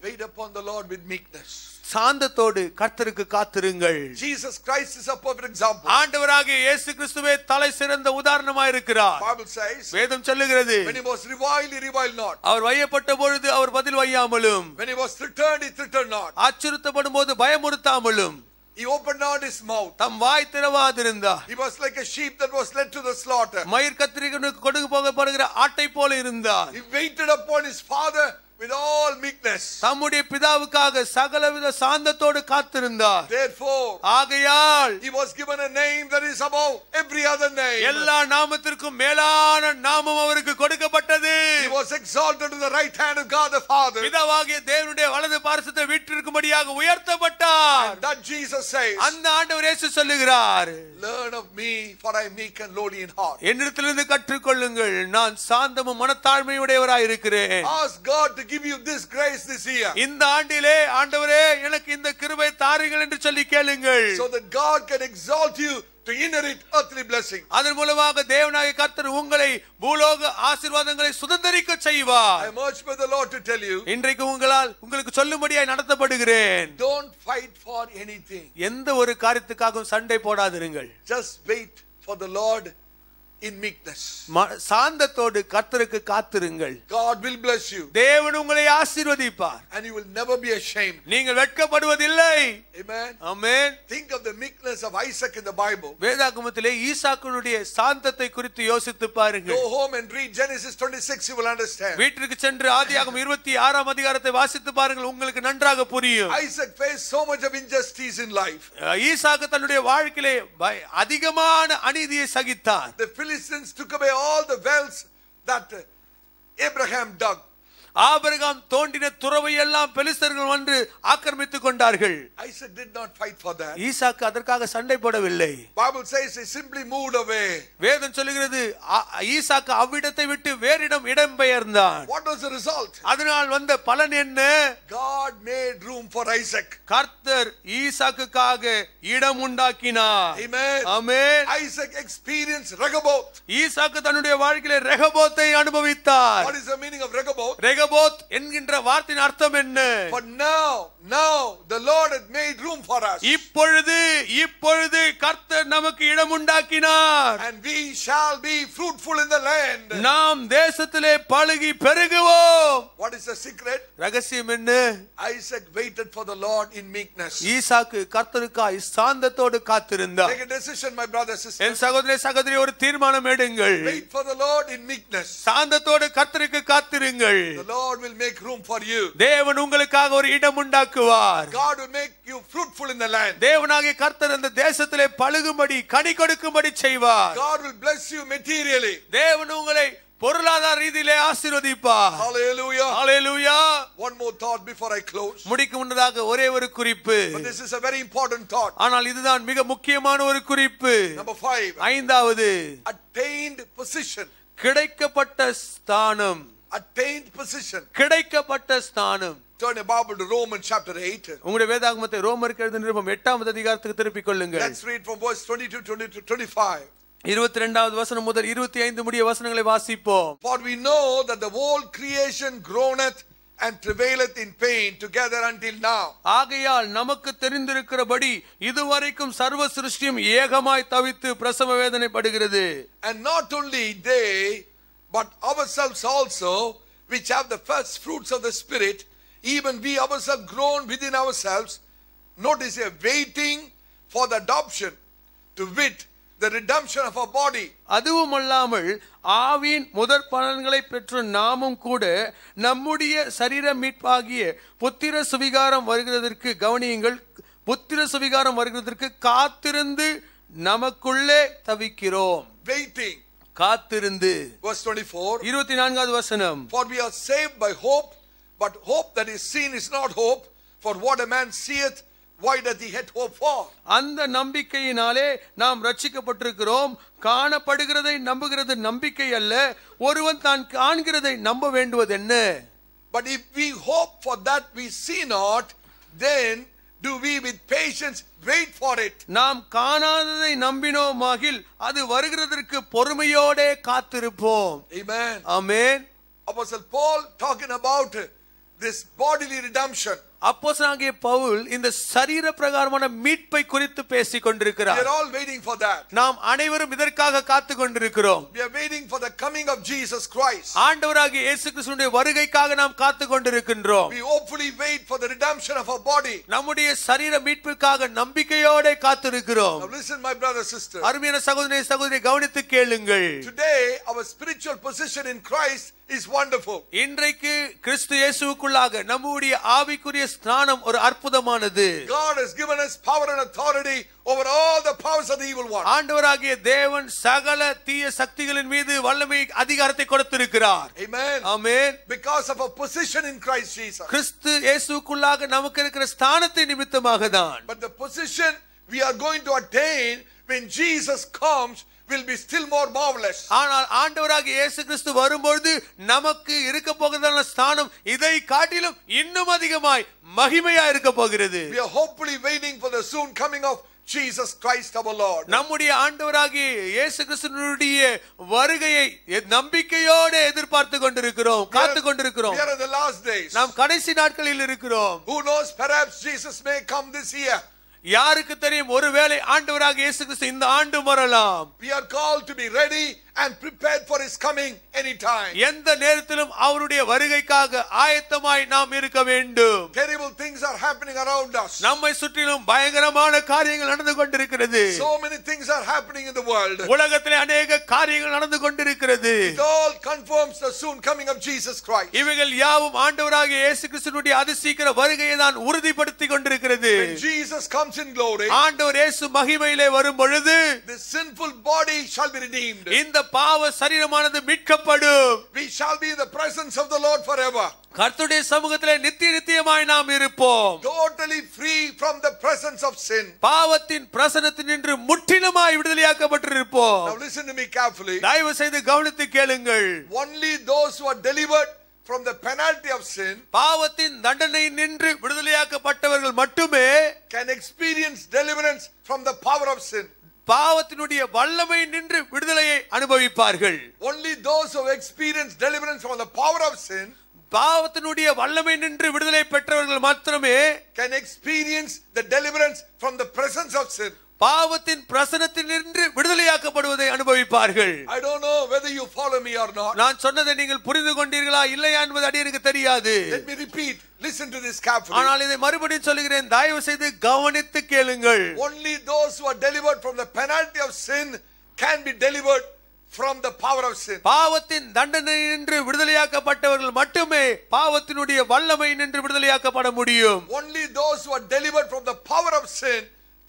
Wait upon the Lord with meekness. சாந்தத்தோடு கர்த்தருக்கு காத்திருங்கள். Jesus Christ is a perfect example. ஆண்டவராகிய இயேசு கிறிஸ்துவே தலை சிறந்த உதாரணமாய் இருக்கிறார். Bible says, வேதம் சொல்லுகிறது, when he was reviled, he reviled not. அவர் வையப்பட்ட பொழுது அவர் பதில் வையாமலும், when he was threatened, he threatened not. அச்சுறுத்தப்படும் போது பயமுறுத்தாமலும், he opened not his mouth. Them why திறவாதிருந்தார். He was like a sheep that was led to the slaughter. மயிர் கத்திரிகனுக்கு கொண்டு போகப்படுகிற ஆட்டை போல இருந்தார். He waited upon his father with all meekness. தம்முடைய பிதாவுக்காக சகலவித சாந்தத்தோடு காத்திருந்தார். Therefore, ஆகையால் he was given a name that is above every other name. எல்லா நாமத்திற்கும் மேலான நாமம் அவருக்கு கொடுக்கப்பட்டது. He was exalted to the right hand of God the Father. பிதாவாகிய தேவனுடைய வலது பார்சத்தை வீற்றிருக்கும்படியாக உயர்த்தப்பட்டார். And that Jesus says, அந்த ஆண்டவர் இயேசு சொல்லுகிறார், learn of me, for I am meek and lowly in heart. என்னிடத்திலிருந்து கற்றுக்கொள்ளுங்கள், நான் சாந்தமும் மனத்தாழ்மையுடையவராய் இருக்கிறேன். Ask God to give you this grace this year, இந்த ஆண்டிலே ஆண்டவரே எனக்கு இந்த கிருபை தாருங்கள் என்று சொல்லி கேளுங்கள். so that God can exalt you to inherit earthly blessings. அதன் மூலமாக தேவனாகிய கர்த்தர் உங்களை பூலோக ஆசீர்வாதங்களை சுதந்தரிக்க செய்வார். I am urged by the Lord to tell you, இன்றைக்கு உங்களுக்கு சொல்லும்படியாய் நடத்தப்படுகிறேன். don't fight for anything. எந்த ஒரு காரியத்துக்காகவும் சண்டை போடாதிருங்கள். Just wait for the Lord in meekness. சாந்தத்தோடு கர்த்தருக்கு காத்திருங்கள். God will bless you. தேவன் உங்களை ஆசீர்வதிப்பார். And you will never be ashamed. நீங்கள் வெட்கப்படுவதில்லை. Amen. Amen. Think of the meekness of Isaac in the Bible. வேதாகமத்திலே ஈசாக்குனுடைய சாந்தத்தை குறித்து யோசித்து பாருங்கள். Go home and read Genesis 26, you will understand. வீட்டிற்கு சென்று ஆதியாகமம் 26ஆம் அதிகாரத்தை வாசித்து பாருங்கள், உங்களுக்கு நன்றாக புரியும். Isaac faced so much of injustice in life. ஈசாக்கு தன்னுடைய வாழ்க்கையிலே அதிகமான அநீதியை சகித்தார். The Philistines took away all the wells that Abraham dug. ஆபிரகாம் தோண்டின துறவை எல்லாம் பெலிஸ்தர்கள் வந்து ஆக்கிரமித்துக் கொண்டார்கள். Isaac did not fight for that. ஈசாக்கு அதற்காக சண்டை போடவில்லை. Bible says he simply moved away. வேதம் சொல்லுகிறது ஈசாக்கு அவ்விடத்தை விட்டு வேறிடம் இடம்பெயர்ந்தான். What was the result? அதனால் வந்த பலன் என்ன? God made room for Isaac. கர்த்தர் ஈசாக்குக்காக இடம் உண்டாக்கினார். Amen. ஆமென். Isaac experienced Rehoboth. ஈசாக்கு தன்னுடைய வாழ்க்கையிலே ரெகோபோத்தை அனுபவித்தார். What is the meaning of Rehoboth? Rehoboth என்கின்ற வார்த்தையின் அர்த்தம் என்ன? But now the Lord had made room for us. இப்பொழுது கர்த்தர் நமக்கு இடம் உண்டாக்கினார். And we shall be fruitful in the land. நாம் தேசத்திலே பலுகி பெருகுவோம். What is the secret? ரகசியம் என்ன? Isaac waited for the Lord in meekness. ஈசாக்கு கர்த்தருக்காய் சாந்தத்தோடு காத்திருந்தார். Take a decision, my brother, sister. என் சகோதரி ஒரு தீர்மானம் எடுங்கள். Wait for the Lord in meekness. சாந்தத்தோடு கர்த்தருக்கு காத்திருங்கள். The Lord will make room for you. தேவன் உங்களுக்காக ஒரு இடம் உண்டாக்குவார். God will make you fruitful in the land. தேவனாகிய கர்த்தர் அந்த தேசத்திலே பலுகும்படி கனி கொடுக்கும்படி செய்வார். God will bless you materially. தேவன் உங்களை பொருளாதார ரீதியிலே ஆசீர்வதிப்பார். Hallelujah. Hallelujah. One more thought before I close. முடிக்கும் முன்னதாக ஒரே ஒரு குறிப்பு. But this is a very important thought. ஆனால் இதுதான் மிக முக்கியமான ஒரு குறிப்பு. Number 5. ஐந்தாவது, attained position. கிடைக்கப்பட்ட ஸ்தானம். Attained position. கிடைக்கப்பட்ட ஸ்தானம். Turn your Bible to Romans chapter 8. உங்களுடைய வேதாகமத்தை ரோமருக்கு எழுதின நிருபம் 8வது அதிகாரத்துக்கு திருப்பிக் கொள்ளுங்கள். Let's read from verse 22 to 25. 22வது வசனம் முதல் 25 முடிய வசனங்களை வாசிப்போம். For we know that the whole creation groaneth and travaileth in pain together until now. ஆகையால் நமக்கு தெரிந்திருக்கிறபடி இதுவரைக்கும் சர்வ சிருஷ்டியும் ஏகமாய் தவித்து பிரசவ வேதனைப்படுகிறது. And not only they, but ourselves also, which have the first fruits of the Spirit, even we ourselves groan within ourselves. Notice here, waiting for the adoption, to wit, the redemption of our body. அதுவும் அல்லாமல் ஆவியின் முதற் பலன்களை பெற்ற நாமும் கூட நம்முடைய சரீர மீட்பாகிய புத்திர சுவிகாரம் வருகிறதற்கு கவனியுங்கள், புத்திர சுவிகாரம் வருகிறதற்கு காத்திருந்து நமக்குள்ளே தவிக்கிறோம். Waiting. காத்திருந்து. Verse 24. 24வது வசனம். For we are saved by hope, but hope that is seen is not hope. For what a man seeth, why doth he yet hope for? அந்த நம்பிக்கையினாலே நாம் ரட்சிக்கப்பட்டிருக்கிறோம். காணப்படுகிறதை நம்புகிறது நம்பிக்கை அல்ல, ஒருவன் தான் காண்கிறதை நம்ப வேண்டுவது என்ன? But if we hope for that we see not, then do we with patience wait for it. நாம் காணாததை நம்பினோமாகில் அது வருகிறதற்கு பொறுமையோடே காத்திருப்போம். Amen. Amen. Apostle Paul talking about this bodily redemption. அப்போஸ்தலனாகிய பவுல் இந்த சரீர பிரகாரமான மீட்பை குறித்து பேசிக் கொண்டிருக்கிறார். We are all waiting for that. நாம் அனைவரும் இதற்காக காத்து கொண்டிருக்கிறோம். We are waiting for the coming of Jesus Christ. ஆண்டவராகிய இயேசு கிறிஸ்துவினுடைய வருகைக்காக நாம் காத்து கொண்டிருக்கின்றோம். We hopefully wait for the redemption of our body. நம்முடைய சரீர மீட்புக்காக நம்பிக்கையோட காத்திருக்கிறோம். Now listen, my brother, sister. அருமையான சகோதரி கவனித்து கேளுங்கள். Today our spiritual position in Christ is wonderful. இன்றைக்கு கிறிஸ்து இயேசுவுக்குள்ளாக நம்முடைய ஆவிக்குரிய ஸ்தானம் ஒரு அற்புதமானது. God has given us power and authority over all the powers of the evil one. ஆண்டவராகிய தேவன் சகல தீய சக்திகளின் மீது வல்லமை அதிகாரத்தை கொடுத்திருக்கிறார். Amen. Amen. Because of our position in Christ Jesus. கிறிஸ்து இயேசுவுக்குள்ளாக நமக்கு இருக்கிற ஸ்தானத்தை நிமித்தமாக தான். But the position we are going to attain when Jesus comes will be still more marvelous. ஆனால் ஆண்டவராகிய இயேசு கிறிஸ்து வரும்போது நமக்கு இருக்க போகிறதான ஸ்தானம் இதை காட்டிலும் இன்னும் அதிகமாய் மகிமையா இருக்க போகிறது. We are hopefully waiting for the soon coming of Jesus Christ our Lord. நம்முடைய ஆண்டவராகிய இயேசு கிறிஸ்துவினுடைய வருகையை நம்பிக்கையோடு எதிர்பார்த்து கொண்டிருக்கிறோம், காத்து கொண்டிருக்கிறோம். We are in the last days. நாம் கடைசி நாட்களில் இருக்கிறோம். Who knows, perhaps Jesus may come this year. யாருக்கு தெரியும், ஒருவேளை ஆண்டவராகிய இயேசு கிறிஸ்து இந்த ஆண்டு வரலாம். We are called to be ready and prepared for his coming anytime. எந்த நேரத்திலும் அவருடைய வருகைக்காக ஆயத்தமாய் நாம் இருக்க வேண்டும். Terrible things are happening around us. நம்மை சுற்றிலும் பயங்கரமான காரியங்கள் நடந்து கொண்டிருக்கிறது. So many things are happening in the world. உலகத்திலே அநேக காரியங்கள் நடந்து கொண்டிருக்கிறது. It all confirms the soon coming of Jesus Christ. இவைகள் யாவும் ஆண்டவராகிய இயேசு கிறிஸ்துவினுடைய அதிசீக்கிர வருகையை தான் உறுதிப்படுத்திக் கொண்டிருக்கிறது. When Jesus comes comes in glory, ஆண்டவர் இயேசு மகிமையிலே வரும் பொழுது this sinful body shall be redeemed. இந்த பாவ சரீரமானது மீட்கப்படும். We shall be in the presence of the Lord forever. கர்த்தருடைய சமூகத்திலே நித்தியமாய் நாம் இருப்போம். Totally free from the presence of sin. பாவத்தின் பிரசன்னத்தினின்று முற்றிலுமாய் விடுதலையாக்கப்பட்டிருப்போம். Now listen to me carefully. தயவு செய்து கவனித்து கேளுங்கள். Only those who are delivered from the penalty of sin, பாவத்தின் தண்டனை நின்று விடுதலையாக்கப்பட்டவர்கள் மட்டுமே can experience deliverance from the power of sin. பாவத்தினுடைய வல்லமை நின்று விடுதலையை அனுபவிப்பார்கள். Only those who experience deliverance from the power of sin பாவத்தினுடைய வல்லமை நின்று விடுதலை பெற்றவர்கள் மாத்திரமே can experience the deliverance from the presence of sin. பாவத்தின் பிரசன்னத்தில் நின்று விடுதலையாக்கப்படுவதை அனுபவிப்பார்கள். I don't know whether you follow me or not. நான் சொன்னதை நீங்கள் புரிந்து கொண்டீர்களா இல்லையா என்பது அடியேனுக்கு தெரியாது. Let me repeat. Listen to this carefully. ஆனால் இதை மறுபடியும் சொல்கிறேன், தயவு செய்து கவனித்து கேளுங்கள். Only those who are delivered from the penalty of sin can be delivered from the power of sin. பாவத்தின் தண்டனை நின்று விடுதலையாக்கப்பட்டவர்கள் மட்டுமே பாவத்தினுடைய வல்லமை நின்று விடுதலையாக்கப்பட முடியும். Only those who are delivered from the power of sin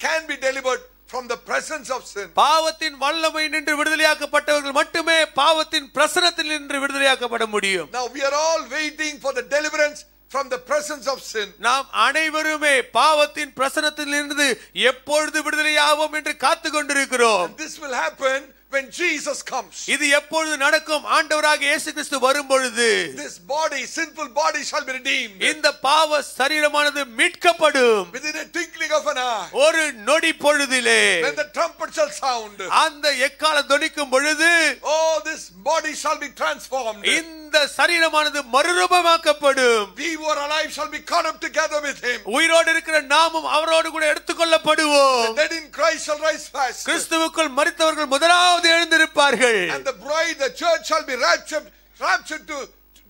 can be delivered from the presence of sin. பாவத்தின் வல்லமை நின்று விடுதலையாக்கப்பட்டவர்கள் மட்டுமே பாவத்தின் பிரசன்னத்தில் நின்று விடுதலையாக்கப்பட முடியும். Now we are all waiting for the deliverance from the presence of sin. நாம் அனைவருமே பாவத்தின் பிரசன்னத்தில் இருந்து எப்பொழுது விடுதலையாவோம் என்று காத்துக் கொண்டிருக்கிறோம். And this will happen when Jesus comes. இது எப்பொழுது நடக்கும்? ஆண்டவராக இயேசு கிறிஸ்து வரும் பொழுது This body, sinful body, shall be redeemed. இந்த பாவ சரீரமானது மீட்கப்படும். Within a twinkling of an eye. ஒரு நொடி பொழுதிலே When the trumpet shall sound. அந்த எக்காளம் தொனிக்கும் பொழுது Oh, this body shall be transformed. இந்த சரீரமானது மறுரூபமாக்கப்படும். We who are alive shall be caught up together with him. உயிரோடு இருக்கிற நாமும் அவரோடு கூட எடுத்துக்கொள்ளப்படுவோம். The dead in Christ shall rise fast. கிறிஸ்துவுக்குள் மரித்தவர்கள் முதலாவது எழுந்திருப்பார்கள். And the bride, the church, shall be raptured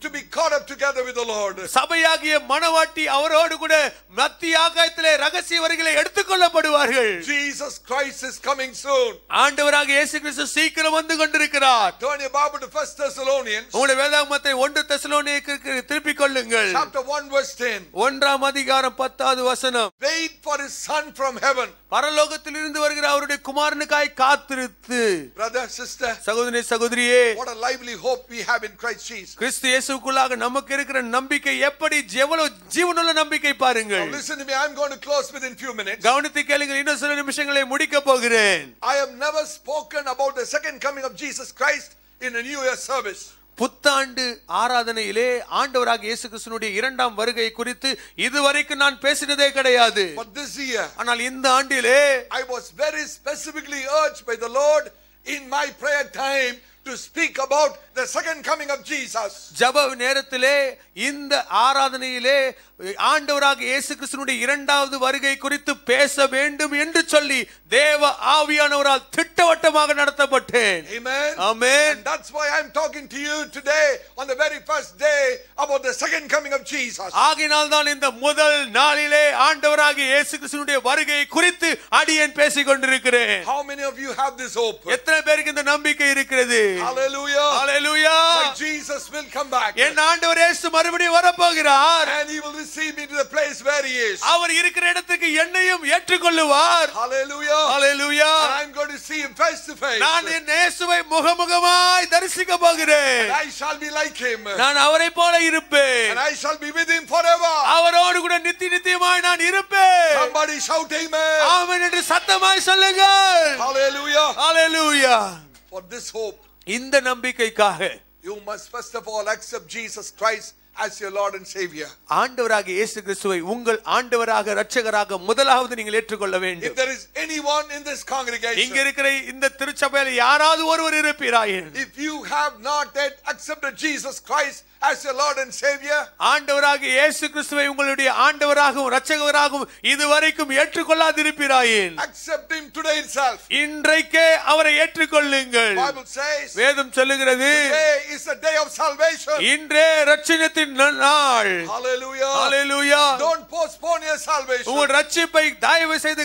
to be caught up together with the Lord. சபையாகிய மணவாட்டி அவரோடு கூட மத்திய ஆகாயத்திலே ரகசிய வருகையிலே எடுத்துக்கொள்ளப்படுவார்கள். Jesus Christ is coming soon. ஆண்டவராக இயேசு கிறிஸ்து சீக்கிரம் வந்து கொண்டிருக்கிறார். Turn your Bible to 1 Thessalonians. உங்களுடைய வேதாகமத்தை 1 தெசலோனிக்கேயருக்கு திருப்பிக் கொள்ளுங்கள். Chapter 1 verse 10. 1ஆம் அதிகாரம் 10வது வசனம். Wait for his son from heaven. பரலோகத்தில் இருந்து வருகிற அவருடைய குமாரனுக்காய் காத்திருத்து. Brother, sister, சகோதரி சகோதரியே, what a lively hope we have in Christ Jesus. கிறிஸ்து இயேசுவுக்குள்ளாக நமக்கு இருக்கிற நம்பிக்கை எப்படி எவ்வளவு ஜீவனுள்ள நம்பிக்கை பாருங்கள். Now listen to me, I'm going to close within few minutes. கவனித்து கேளுங்கள், இன்னும் சில நிமிஷங்களை முடிக்க போகிறேன். I have never spoken about the second coming of Jesus Christ in a New Year service. புத்தாண்டு ஆராதனையிலே ஆண்டவராக இயேசு கிறிஸ்துவினுடைய இரண்டாம் வருகை குறித்து இதுவரைக்கும் நான் பேசினதே கிடையாது. But this year, ஆனால் இந்த ஆண்டிலே I was very specifically urged by the Lord in my prayer time to speak about the second coming of Jesus. ஜெப நேரத்திலே இந்த ஆராதனையிலே ஆண்டவராக இயேசு கிறிஸ்துவினுடைய இரண்டாவது வருகை குறித்து பேச வேண்டும் என்று சொல்லி தேவ ஆவியானவரால் திட்டவட்டமாக நடத்தப்பட்டேன். Amen. Amen. And that's why I'm talking to you today on the very first day about the second coming of Jesus. ஆகையினால் தான் இந்த முதல் நாளிலே ஆண்டவராக இயேசு கிறிஸ்துவினுடைய வருகை குறித்து அடியேன் பேசிக் கொண்டிருக்கிறேன். How many of you have this hope? எத்தனை பேருக்கு இந்த நம்பிக்கை இருக்கிறது? Hallelujah. Hallelujah. My Jesus will come back. என் ஆண்டவர் இயேசு மறுபடியும் வரப்போகிறார். And he will receive me to the place where he is. அவர் இருக்கிற இடத்துக்கு என்னையும் ஏற்றுக்கொள்ளுவார். Hallelujah. Hallelujah. And I'm going to see him face to face. நான் என் இயேசுவை முகமுகமாய் தரிசிக்க போகிறேன். And I shall be like him. நான் அவரை போல இருப்பேன். And I shall be with him forever. அவரோடு கூட நித்தியமாய் நான் இருப்பேன். Somebody shout amen. ஆமென் என்று சத்தமாய் சொல்லுங்கள். Hallelujah. Hallelujah. For this hope, இந்த நம்பிக்கைக்காக you must first of all accept Jesus Christ as your Lord and Savior. ஆண்டவராக இயேசு கிறிஸ்துவை உங்கள் ஆண்டவராக இரட்சகராக முதலாவது நீங்கள் ஏற்றுக்கொள்ள வேண்டும். If there is anyone in this congregation, இங்க இருக்கிற இந்த திருச்சபையில் யாராவது ஒருவர் இருப்பீராயின், if you have not yet accepted Jesus Christ as your Lord and Savior, ஆண்டவராக இயேசு கிறிஸ்துவை உங்களுடைய ஆண்டவராகவும் இரட்சகராகவும் இதுவரைக்கும் ஏற்றுக்கொள்ளாதிருப்பீராயின், accept him today itself. இன்றைக்கே அவரை ஏற்றுக்கொள்ளுங்கள். Bible says வேதம் சொல்லுகிறது, today is the day of salvation. இன்றே இரட்சணியத்தின் நாள். Hallelujah. Hallelujah. Don't postpone your salvation. உங்கள் ரட்சிப்பை தயவு செய்து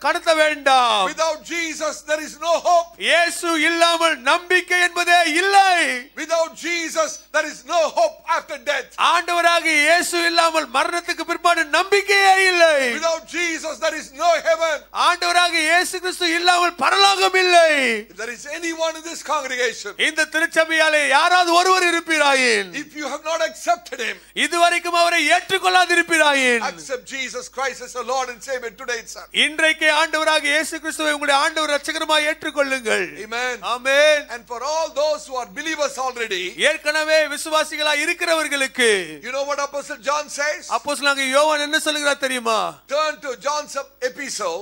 கடத்த வேண்டாம். Without Jesus there is no hope. இயேசு இல்லாமல் நம்பிக்கை என்பதே இல்லை. Without Jesus there is no hope after death. ஆண்டவராகிய இயேசு இல்லாமல் மரணத்துக்கு பிற்பாடு நம்பிக்கையே இல்லை. Without Jesus there is no heaven. ஆண்டவராகிய இயேசு கிறிஸ்து இல்லாமல் பரலோகம் இல்லை. If there is anyone in this congregation, இந்த திருச்சபையாலே யாராவது ஒருவர் இருப்பீராயின், if you have not accepted him, இதுவரைக்கும் அவரை ஏற்றுக்கொள்ளாதிருப்பீராயின், accept Jesus Christ as your Lord and Savior today itself. இன்றைக்கே ஆண்டவராகிய இயேசு கிறிஸ்துவை உங்களுடைய ஆண்டவர் இரட்சகருமாய் ஏற்றுக்கொள்ளுங்கள். Amen. Amen. And for all those who are believers already, ஏற்கனவே விசுவாசிகளாய் இருக்கிறவர்களுக்கு, you know what Apostle John says? அப்போஸ்தலனாகிய யோவான் என்ன சொல்கிறார் தெரியுமா? Turn to John's epistle,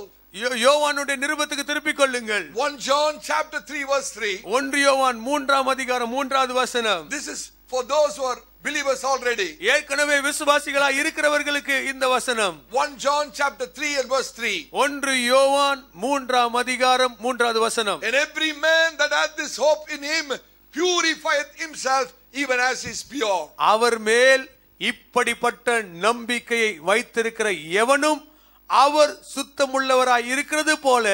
யோவானுடைய நிருபத்துக்கு திருப்பிக் கொள்ளுங்கள். 1 John chapter 3 verse 3. 1 யோவான் 3ஆம் அதிகாரம் 3வது வசனம். This is for those who are believers already. ஏற்கனவே விசுவாசிகளாய் இருக்கிறவர்களுக்கு இந்த வசனம். 1 John chapter 3 and verse 3. 1 யோவான் 3ஆம் அதிகாரம் 3வது வசனம். And every man that hath this hope in him purifieth himself even as he is pure. அவர் மேல் இப்படிப்பட்ட நம்பிக்கையை வைத்திருக்கிற எவனும் அவர் சுத்தமுள்ளவராய் இருக்கிறது போல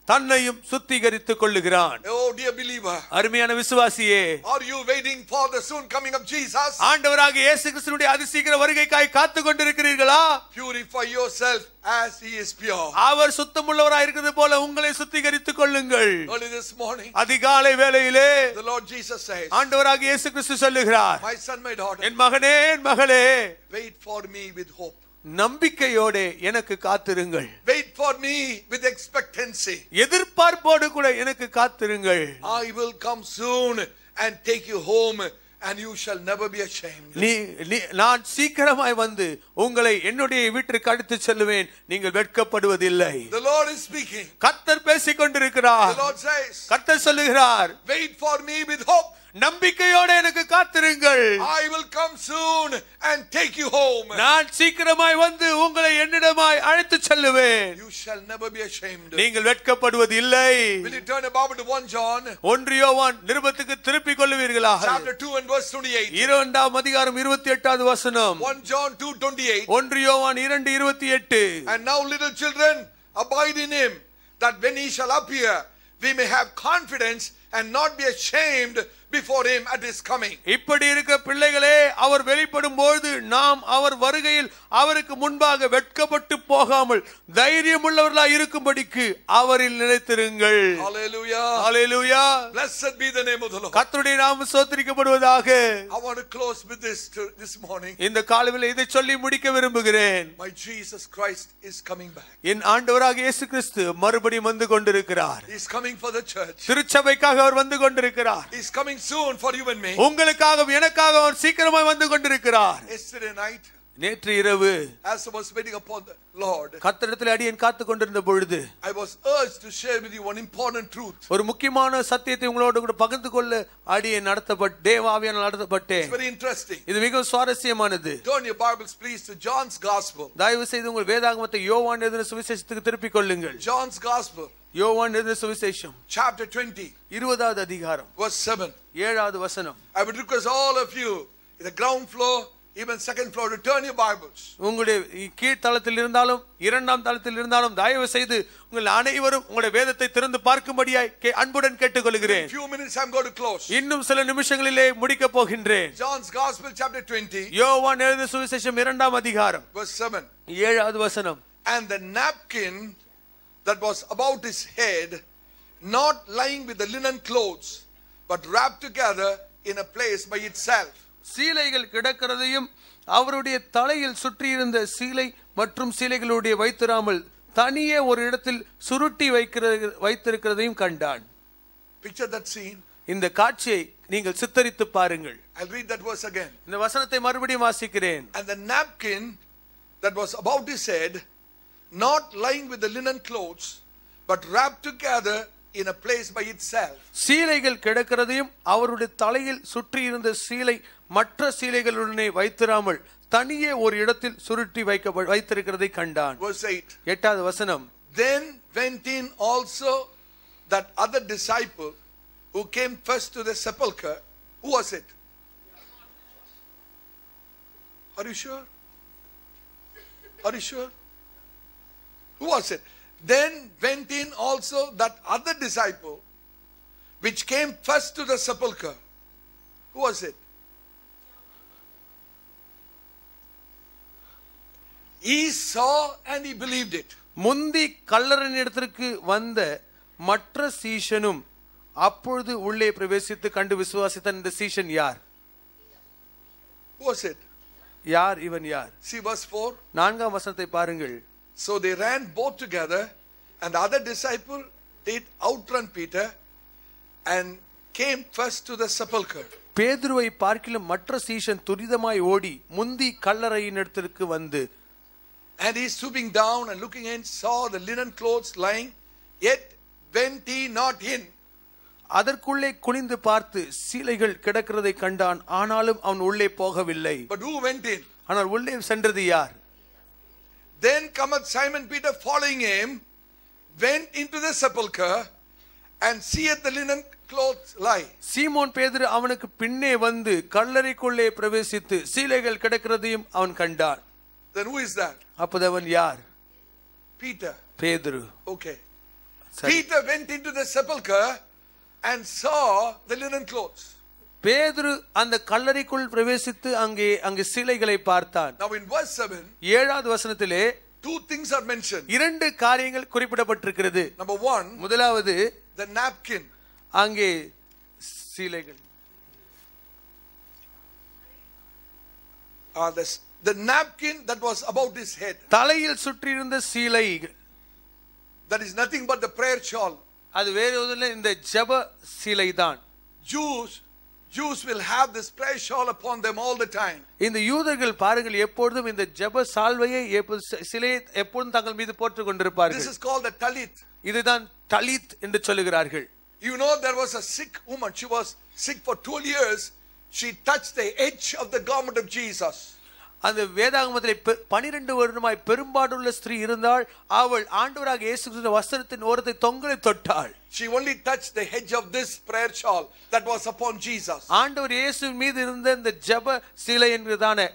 தன்னையும் சுத்திகரித்துக் கொள்ளுகிறான். Oh dear believer, அருமையான விசுவாசியே, are you waiting for the soon coming of Jesus? ஆண்டவராகிய இயேசு கிறிஸ்துவினுடைய அதிசீக்கிர வருகைக்காய் காத்துக் கொண்டிருக்கிறீர்களா? Purify yourself as he is pure. அவர் சுத்தமுள்ளவராய் இருக்கிறது போல உங்களை சுத்திகரித்துக் கொள்ளுங்கள். Early this morning, அதிகாலை வேளையிலே the Lord Jesus says, ஆண்டவராகிய இயேசு கிறிஸ்து சொல்லுகிறார், my son, my daughter, என் மகனே, என் மகளே, wait for me with hope. நம்பிக்கையோடு எனக்கு காத்திருங்கள். Wait for me with expectancy. எதிர்பார்ப்போடு கூட எனக்கு காத்திருங்கள். I will come soon and take you home and you shall never be ashamed. நான் சீக்கிரமாய் வந்து உங்களை என்னுடைய வீட்டிற்கு அழைத்து செல்லுவேன், நீங்கள் வெட்கப்படுவதில்லை. The Lord is speaking. கர்த்தர் பேசிக் கொண்டிருக்கிறார். The Lord says, கர்த்தர் சொல்லுகிறார், wait for me with hope. நம்பிக்கையோடு எனக்கு காத்திருங்கள். I will come soon and take you home. நான் சீக்கிரமாய் வந்து உங்களை என்னிடமாய் அழைத்து செல்லுவேன். You shall never be ashamed. நீங்கள் வெட்கப்படுவதில்லை. Will you turn your Bible to 1 John? 1 யோவான் நிருபத்துக்கு திருப்பிக் கொள்வீர்களா? Chapter 2 and verse 28. 2ஆம் அதிகாரம் 28வது வசனம். 1 John 2:28. 1 யோவான் 2:28. And now little children, abide in him, that when he shall appear, we may have confidence and not be ashamed before him at his coming. இப்படி இருக்க பிள்ளைகளே, அவர் வெளிப்படும் பொழுது நாம் அவர் வருகையில் அவருக்கு முன்பாக வெட்கப்பட்டு போகாமல் தைரியமுள்ளவர்களாய் இருக்கும்படிக்கு அவரில் நிலைத்திருங்கள். Hallelujah. Hallelujah. Blessed be the name of the Lord. கர்த்தருடைய நாமம் ஸ்தோத்திரிக்கப்படுவதாக. I want to close with this morning. இந்த காலையில் இதை சொல்லி முடிக்க விரும்புகிறேன். My Jesus Christ is coming back. என் ஆண்டவராகிய இயேசு கிறிஸ்து மறுபடியும் வந்து கொண்டிருக்கிறார். He is coming for the church. திருச்சபைக்காக அவர் வந்து கொண்டிருக்கிறார். He is coming soon for you and me. உங்களுக்காகவும் எனக்காகவும் அவர் சீக்கிரமாய் வந்து கொண்டிருக்கிறார். Yesterday night, நேற்று இரவு, as I was waiting upon the Lord, கர்த்தரிடத்தில் அடியேன் காத்துக் கொண்டிருந்த பொழுது I was urged to share with you one important truth. ஒரு முக்கியமான சத்தியத்தை உங்களோடு கூட பகிர்ந்து கொள்ள அடியேன் தேவாவியானவரால் நடத்தப்பட்டேன். It's very interesting. இது மிகவும் சுவாரஸ்யமானது. Turn your Bibles please to John's Gospel. தயவு செய்து உங்கள் வேதாகமத்தை யோவான் எழுதின சுவிசேஷத்துக்கு திருப்பிக் கொள்ளுங்கள். John's Gospel, யோவான் எழுதின சுவிசேஷம் chapter 20, 20வது அதிகாரம் verse 7. 7வது வசனம். I would request all of you in the ground floor, even second floor, to turn your Bibles. உங்களுடைய கீழ் தளத்தில் இருந்தாலும் இரண்டாம் தளத்தில் இருந்தாலும் தயவு செய்து உங்கள் அனைவரும் உங்களுடைய வேதத்தை திறந்து பார்க்கும்படியாய் அன்புடன் கேட்டுக்கொள்கிறேன். In a few minutes I'm going to close. இன்னும் சில நிமிஷங்களிலே முடிக்க போகின்றேன். John's Gospel, chapter 20, யோவான் எழுதின சுவிசேஷம் 2ஆம் அதிகாரம் verse 7. 7வது வசனம். And the napkin that was about his head, not lying with the linen clothes, but wrapped together in a place by itself. சீலைகள் கிடக்கிறதையும் அவருடைய தலையில் சுற்றியிருந்த சீலை மற்றும் சீலைகளுடைய வைத்திராமல் தனியே ஒரு இடத்தில் சுருட்டி வைத்திருக்கிறதையும் கண்டான். Picture that scene. இந்த காட்சியை நீங்கள் சித்தரித்து பாருங்கள். I'll read that verse again. இந்த வசனத்தை மறுபடியும் வாசிக்கிறேன். And the napkin that was about his head, not lying with the linen clothes, but wrapped together in a place by itself. சீலைகள் கிடக்கிறதையும் அவருடைய தலையில் சுற்றி இருந்த சீலை மற்ற சீலைகளுடனே வைத்திராமல் தனியே ஒரு இடத்தில் சுருட்டி வைத்திருக்கிறதை கண்டான். Verse 8. 8வது வசனம். Then went in also that other disciple who came first to the sepulchre. Who was it? Are you sure? Are you sure? Who was it? Then went in also that other disciple which came first to the sepulchre. Who was it? He saw and he believed it. முந்தி கல்லறையினிடத்திற்கு வந்த மற்ற சீஷனும் அப்பொழுது உள்ளே பிரவேசித்து கண்டு விசுவாசித்தான். இந்த சீஷன் யார்? Who was it? யார் இவன் யார்? See verse 4. 4ஆம் வசனத்தை பாருங்கள். So they ran both together, and the other disciple did outrun Peter and came first to the sepulchre. பேதுருவை பார்க்கிலும் மற்ற சீஷன் துரிதமாய் ஓடி முந்தி கல்லறையினிடத்திற்கு வந்து, and he stooping down and looking in saw the linen clothes lying, yet went he not in. அதற்குள்ளே குனிந்து பார்த்து சீலைகள் கிடக்கிறதை கண்டான், ஆனாலும் அவன் உள்ளே போகவில்லை. But who went in? ஆனால் உள்ளே சென்றது யார்? Then cometh Simon Peter following him, went into the sepulchre and seeth the linen clothes lie. சீமோன் பேதுரு அவனுக்கு பின்னே வந்து கல்லறைக்குள்ளே பிரவேசித்து சீலைகள் கிடக்கிறதையும் அவன் கண்டான். Then who is that? அப்பதவன் யார்? Peter. பேதுரு. Okay. Peter went into the sepulchre and saw the linen clothes. பேதுரு அந்த கல்லறைக்குள் பிரவேசித்து அங்கே சீலைகளை பார்த்தான். Now in verse 7, 7வது வசனத்திலே two things are mentioned. 2 காரியங்கள் குறிப்பிடப்பட்டிருக்கிறது. Number 1, முதலாவது the napkin. அங்கே சீலைகள். The napkin that was about his head. தலையில் சுற்றியிருந்த சீலை. That is nothing but the prayer shawl. அது வேற ஒன்றும் இல்லை, இந்த ஜெப சீலை தான். Jews will have this prayer shawl upon them all the time. இந்த யூதர்கள் பாருங்கள் எப்பொழுதும் இந்த ஜெப சால்வையை சிலையை எப்பொழுதும் தங்கள் மீது போட்டுக் கொண்டிருப்பார்கள். This is called the talit. இதுதான் தலித் என்று சொல்லுகிறார்கள். You know, there was a sick woman. She was sick for 12 years. She touched the edge of the garment of Jesus. அந்த வேதாகமத்திலே 12 வருடமாய் பெரும்பாடுள்ள ஸ்திரீ இருந்தால் அவள் ஆண்டவராக இயேசு கிறிஸ்துவின் வஸ்திரத்தின் ஓரத்தை தொங்கலை தொட்டாள். She only touched the edge of this prayer shawl that was upon Jesus. ஆண்டவர் இயேசு மீது இருந்த இந்த ஜெப சீலை என்கிறதான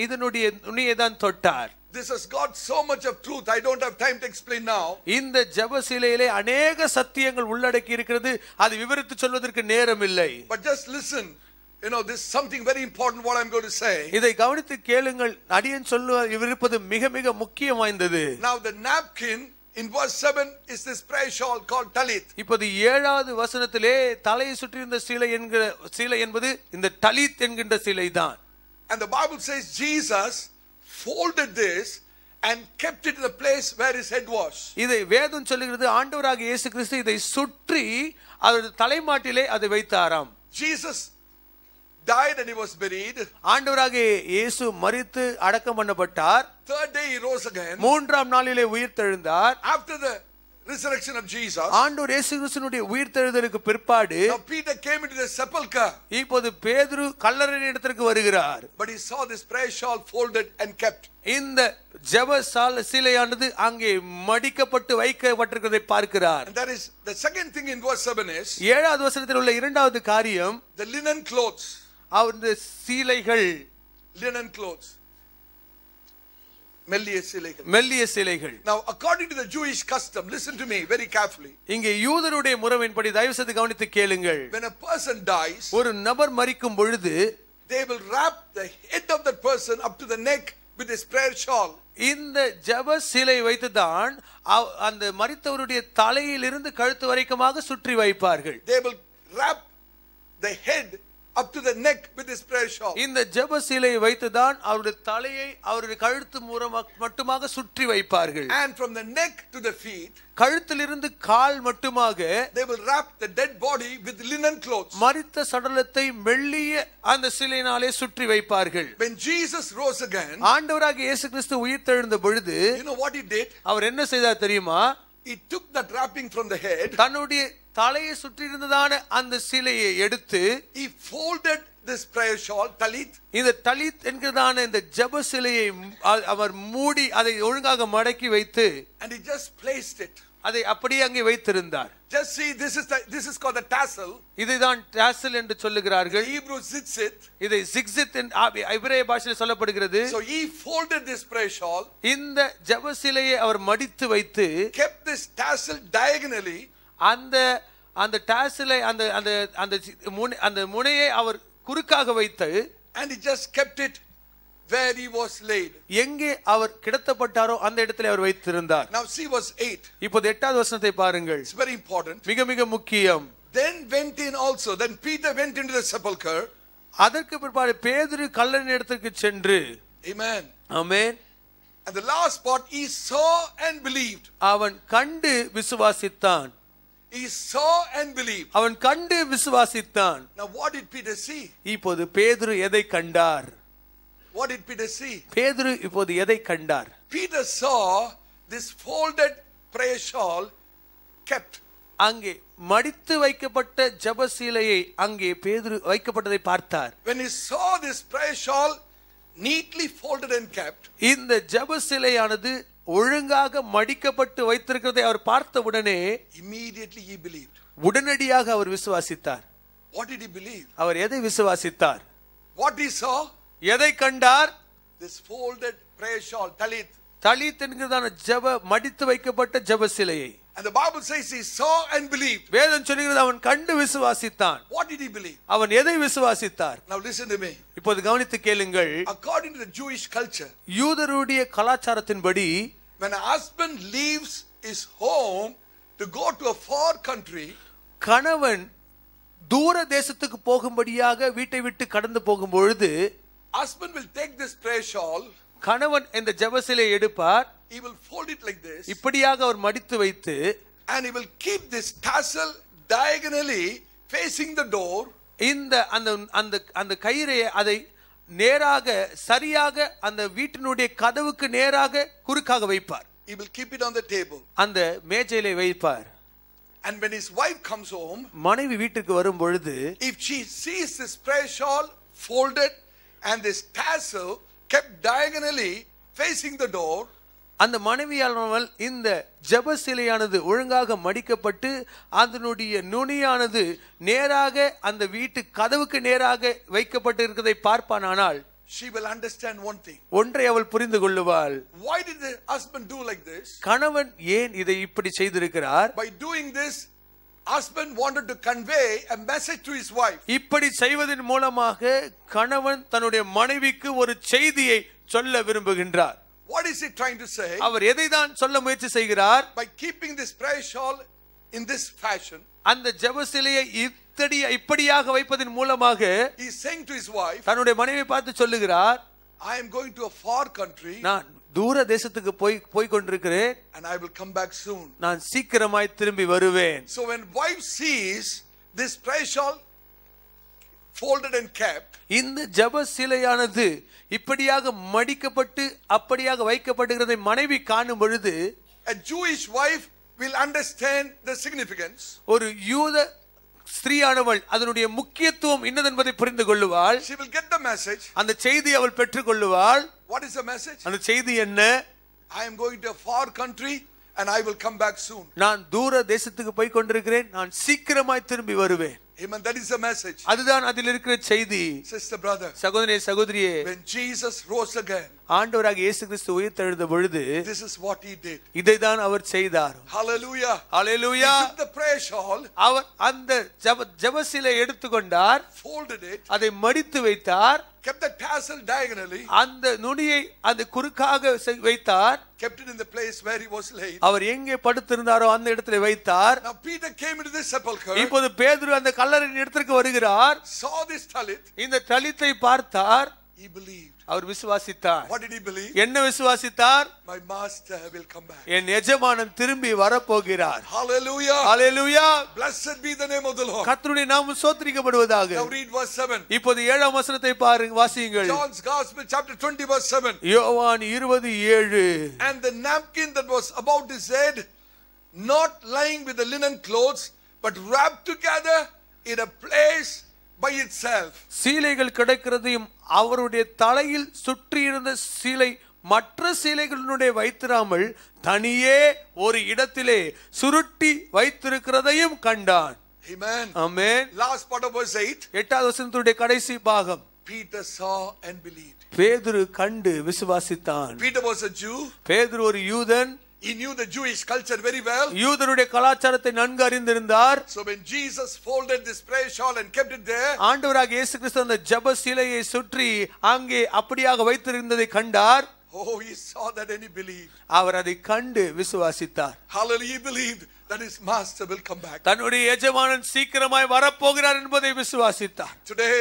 இதனுடைய நுனியை தான் தொட்டார். This has got so much of truth. I don't have time to explain now. இந்த ஜெப சீலையிலே अनेक சத்தியங்கள் உள்ளடக்கி இருக்கிறது. அது விவரித்து சொல்வதற்கு நேரம் இல்லை. But just listen. You know, this is something very important what I'm going to say. இதை கவனித்து கேளுங்கள். அடியேன் சொல்ல இருப்பது மிக மிக முக்கியம் வாய்ந்தது. Now the napkin in verse 7 is this prayer shawl called talit. இப்போது 7வது வசனத்திலே தலையை சுற்றியிருந்த சீலை என்பது இந்த தலித் என்கின்ற சீலை தான். And the Bible says Jesus folded this and kept it in the place where his head was. இதை வேதம் சொல்லுகிறது, ஆண்டவராக இயேசு கிறிஸ்து இதை சுற்றி அவரது தலைமாட்டிலே அதை வைத்தாராம். Jesus died and he was buried. ஆண்டவராக இயேசு மரித்து அடக்கம் பண்ணப்பட்டார். Third day he rose again. 3ஆம் நாளிலே உயிர்த்தெழுந்தார். After the resurrection of Jesus, ஆண்டவர் இயேசு கிறிஸ்துவினுடைய உயிர்த்தெழுதலுக்கு பிற்பாடு now Peter came into the sepulchre. இப்போது பேதுரு கல்லறையினிடத்திற்கு வருகிறார். But he saw this prayer shawl folded and kept. இந்த ஜெப சீலையானது அங்கே மடிக்கப்பட்டு வைக்கப்பட்டிருக்கிறதை பார்க்கிறார். And that is the second thing in verse 7 is 7வது வசனத்தில் உள்ள 2வது காரியம் the linen clothes. அந்த சீலைகள், linen clothes. மெல்லிய சீலைகள். Now according to the Jewish custom, listen to me very carefully. இங்கே யூதருடைய முறையின்படி தயவு செய்து கவனித்து கேளுங்கள். When a person dies, ஒரு நபர் மரிக்கும் பொழுது they will wrap the head of that person up to the neck with this prayer shawl. இந்த ஜெப சீலை வைத்துதான் அந்த மரித்தவருடைய தலையிலிருந்து கழுத்து வரைக்குமாக சுற்றி வைப்பார்கள். They will wrap the head up to the neck with this prayer shawl. இந்த ஜெப சீலையை வைத்துதான் அவருடைய தலையை அவருடைய கழுத்து மட்டுமாக சுற்றி வைப்பார்கள். And from the neck to the feet, கழுத்திலிருந்து call மட்டுமாக they will wrap the dead body with linen clothes. மரித்த சடலத்தை மெல்லிய அந்த சீலையினாலே சுற்றி வைப்பார்கள். When Jesus rose again, ஆண்டவராக இயேசு கிறிஸ்து உயிர்த்தெழுந்த பொழுது you know what he did? அவர் என்ன செய்தார் தெரியுமா? He took that wrapping from the head. தன்னுடைய தலையை சுற்றி இருந்ததான அந்த சீலையை எடுத்து he folded this prayer shawl, talit. இந்த தலித் என்கிறதான இந்த ஜெப சீலையை அவர் மூடி அதை ஒழுங்காக மடக்கி வைத்து and he just placed it. அதை அப்படியே அங்கே வைத்திருந்தார். Just see, this is called the tassel. இதுதான் டாசல் என்று சொல்லுகிறார்கள். Hebrew zitzit. இதை சிக்ஸித் எபிரேய பாஷையில் சொல்லப்படுகிறது. So he folded this prayer shawl. இந்த ஜெபசிலையை அவர் மடித்து வைத்து kept this tassel diagonally. அந்த டாசலை அந்த முனையை அவர் குறுக்காக வைத்து and he just kept it where he was laid. எங்கே அவர் கிடத்தப்பட்டாரோ அந்த இடத்திலே அவர் வைத்திருந்தார். Now see verse 8. இப்போது 8வது வசனத்தை பாருங்கள். It's very important. மிக மிக முக்கியம். Then Peter went into the sepulchre. அதற்கு பிற்பாடு பேதுரு கல்லறையின் இடத்துக்கு சென்று. Amen. Amen. And the last part, he saw and believed. அவன் கண்டு விசுவாசித்தான். He saw and believed. அவன் கண்டு விசுவாசித்தான். Now what did Peter see? இப்போது பேதுரு எதை கண்டார்? What did Peter see? பேதுரு இப்போது எதை கண்டார்? Peter saw this folded prayer shawl kept. அங்கே மடித்து வைக்கப்பட்ட ஜெபசீலையை அங்கே பேதுரு வைக்கப்பட்டதை பார்த்தார். When he saw this prayer shawl neatly folded and kept, இந்த ஜெபசீலையானது ஒழுங்காக மடிக்கப்பட்டு வைத்திருக்கிறதை அவர் பார்த்தவுடனே immediately he believed. உடனடியாக அவர் விசுவாசித்தார். What did he believe? அவர் எதை விசுவாசித்தார்? What he saw? எதை கண்டார்? This folded prayer shawl, talit. Dalit என்கிறதான ஜெப மடித்து வைக்கப்பட்ட ஜெபசிலையை. And the Bible says he saw and believed. வேதம் சொல்கிறது அவன் கண்டு விசுவாசித்தான். What did he believe? அவன் எதை விசுவாசித்தார்? Now listen to me. இப்போது கவனித்து கேளுங்கள். According to the Jewish culture, யூதருடைய கலாச்சாரத்தின்படி when a husband leaves his home to go to a far country, கணவன் தூர தேசத்துக்கு போகும்படியாக வீட்டை விட்டு கடந்து போகும் பொழுது husband will take this prayer shawl, கணவன் இந்த ஜெபசிலையை எடுப்பார். he will fold it like this, இப்படியாக அவர் மடித்து வைத்து and he will keep this tassel diagonally facing the door. இந்த அந்த கயிறை அதை நேராக சரியாக அந்த வீட்டினுடைய கதவுக்கு நேராக குறுக்காக வைப்பார். He will keep it on the table. அந்த மேஜையிலே வைப்பார். And when his wife comes home, மனைவி வீட்டுக்கு வரும் பொழுது if she sees this prayer shawl folded and this tassel kept diagonally facing the door, அந்த மனைவியானவள் இந்த ஜெபசிலையானது ஒழுங்காக மடிக்கப்பட்டு அதனுடைய நுனியானது நேராக அந்த வீட்டு கதவுக்கு நேராக வைக்கப்பட்டு இருக்கிறதை பார்ப்பானானால் she will understand one thing. ஒன்றை அவள் புரிந்து கொள்ளுவாள். Why did the husband do like this? கணவன் ஏன் இதை இப்படி செய்திருக்கிறார்? By doing this, husband wanted to convey a message to his wife. இப்படி செய்வதன் மூலமாக கணவன் தன்னுடைய மனைவிக்கு ஒரு செய்தியை சொல்ல விரும்புகின்றார். What is he trying to say? அவர் எதை தான் சொல்ல முயற்சி செய்கிறார்? By keeping this prayer shawl in this fashion, அந்த ஜெபசிலையை இப்படியாக வைப்பதன் மூலமாக he is saying to his wife, தன்னுடைய மனைவியை பார்த்து சொல்லுகிறார், I am going to a far country, நான் தூர தேசத்துக்கு போய் கொண்டிருக்கிறேன், and I will come back soon. நான் சீக்கிரமாய் திரும்பி வருவேன். So when wife sees this prayer shawl folded and kept, இந்த ஜெபசிலையானது இப்படியாக மடிக்கப்பட்டு அப்படியாக வைக்கப்படுகிறதை மனைவி காணும் பொழுது a Jewish wife will understand the significance. ஒரு யூத ஸ்திரீயானவள் அதனுடைய முக்கியத்துவம் என்னதென்பதை புரிந்து கொள்ளுவாள். She will get the message. அந்த செய்தி அவள் பெற்றுக் கொள்ளுவாள். What is the message? அந்த செய்தி என்ன? I am going to a far country and I will come back soon. நான் தூர தேசத்துக்கு போய் கொண்டிருக்கிறேன், நான் சீக்கிரமாய் திரும்பி வருவேன். Amen. That is the message. அதுதான் அதில் இருக்கிற செய்தி. Sister, brother, சகோதரனே சகோதரியே, when Jesus rose again, ஆண்டவராக இயேசு கிறிஸ்து உயிர்த்தெழுந்த பொழுது this is what he did. இதைதான் அவர் செய்தார். Hallelujah. Hallelujah. He took the prayer shawl, அவர் அந்த ஜெபசிலை எடுத்துக்கொண்டார், folded it, அதை மடித்து வைத்தார், kept the tassel diagonally, அந்த நுனியை அந்த குறுக்காக வைத்தார், kept it in the place where he was laid. அவர் எங்கே படுத்திருந்தாரோ அந்த இடத்துல வைத்தார். Now Peter came into this sepulchre, இப்போது பேதுரு அந்த கல்லறையின் இடத்திற்கு வருகிறார். saw this talit, இந்த தலித்தை பார்த்தார், he believed. Our விசுவாசித்தார். What did he believe? என்ன விசுவாசித்தார்? My master will come back. என் எஜமானன் திரும்பி வரப்போகிறார். Hallelujah. Hallelujah. Blessed be the name of the Lord. கர்த்தருடைய நாமம் ஸ்தோத்திரிக்கப்படுவதாக. Now read verse 7. இப்போது 7ஆம் வசனத்தை பாருங்க, வாசியுங்கள். John's Gospel chapter 20 verse 7. யோவான் 20:7. And the napkin that was about his head, not lying with the linen clothes, but wrapped together in a place by itself. சீலைகள் கிடைக்கிறதையும் அவருடைய தலையில் சுற்றி இருந்த சீலை மற்ற சீலைகளுடைய வைத்திராமல் தனியே ஒரு இடத்திலே சுருட்டி வைத்திருக்கிறதையும் கண்டான். Amen. Amen. Last part of verse 8. 8வது வசனத்துடைய கடைசி பாகம். Peter saw and believed. பேதுரு கண்டு விசுவாசித்தான். Peter was a Jew. பேதுரு ஒரு யூதன். He knew the Jewish culture very well. யூதருடைய கலாச்சாரத்தை நன்கு அறிந்திருந்தார். So when Jesus folded this prayer shawl and kept it there, ஆண்டவராகிய இயேசு கிறிஸ்து அந்த ஜெப சீலையை சுற்றி அங்கே அப்படியாக வைத்திருந்ததை கண்டார். oh, he saw that and he believed. அவர் அதை கண்டு விசுவாசித்தார். Hallelujah, he believed that his master will come back. தன்னுடைய எஜமானன் சீக்கிரமாய் வரப்போகிறார் என்பதை விசுவாசித்தார். Today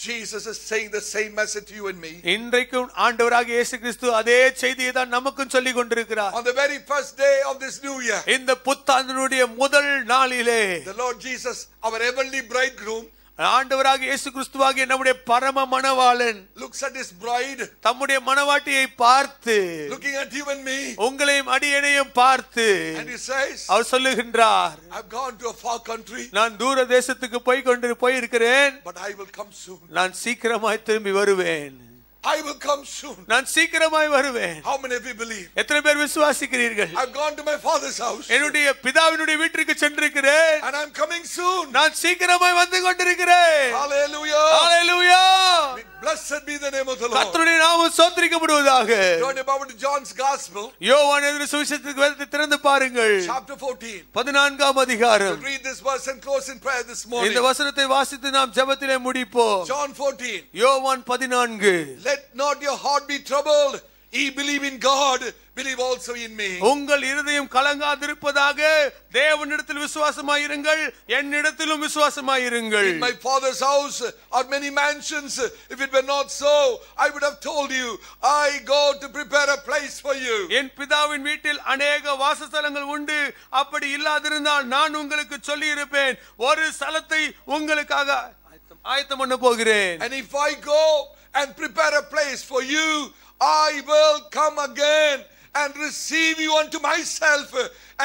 Jesus is saying the same message to you and me. இன்றைக்கும் ஆண்டவராகிய இயேசு கிறிஸ்து அதே செய்தியை தான் நமக்கும் சொல்லிக் கொண்டிருக்கிறார். On the very first day of this new year, இந்த புத்தாண்டினுடைய முதல் நாளிலே the Lord Jesus, our heavenly bridegroom, ஆண்டவராகிய இயேசு கிறிஸ்துவாகிய நம்முடைய பரம மணவாளன் looks at his bride, தம்முடைய மணவாட்டியை பார்த்து, looking at you and me, உங்களையும் அடியேனையும் பார்த்து, and he says, அவர் சொல்லுகின்றார், I've gone to a far country, நான் தூர தேசத்துக்கு போயிருக்கிறேன், but I will come soon. நான் சீக்கிரமாய் திரும்பி வருவேன். I will come soon. நான் சீக்கிரமாய் வருவேன். How many of you believe? எத்தனை பேர் விசுவாசிக்கிறீர்கள்? I've gone to my father's house, என்னுடைய பிதாவினுடைய வீட்டுக்கு சென்றிருக்கிறேன், and I'm coming soon. நான் சீக்கிரமாய் வந்து கொண்டிருக்கிறேன். Hallelujah. Hallelujah. Blessed be the name of the Lord. கர்த்தருடைய நாமம் ஸ்தோத்திரிக்கப்படுவதாக. Turn about to John's gospel, யோவான் எழுதின சுவிசேஷத்துக்கு வேதத்தை திறந்து பாருங்கள். chapter 14. 14ஆம் அதிகாரம். We'll read this verse and close in prayer this morning. இந்த வசனத்தை வாசித்து நாம் ஜெபத்திலே முடிப்போம். John 14. யோவான் 14. Let not your heart be troubled. Ye believe in God, believe also in me. உங்கள் இருதயம் கலங்காதிருப்பதாக தேவனிடத்தில் விசுவாசமாயிருங்கள், என்னிடத்திலும் விசுவாசமாயிருங்கள். In my father's house are many mansions. If it were not so, I would have told you. I go to prepare a place for you. என் பிதாவின் வீட்டில் அநேக வாசஸ்தலங்கள் உண்டு, அப்படி இல்லாதிருந்தால் நான் உங்களுக்கு சொல்லி இருப்பேன். ஒரு ஸ்தலத்தை உங்களுக்காக ஆயத்தம் பண்ண போகிறேன். And if I go and prepare a place for you, I will come again and receive you unto myself,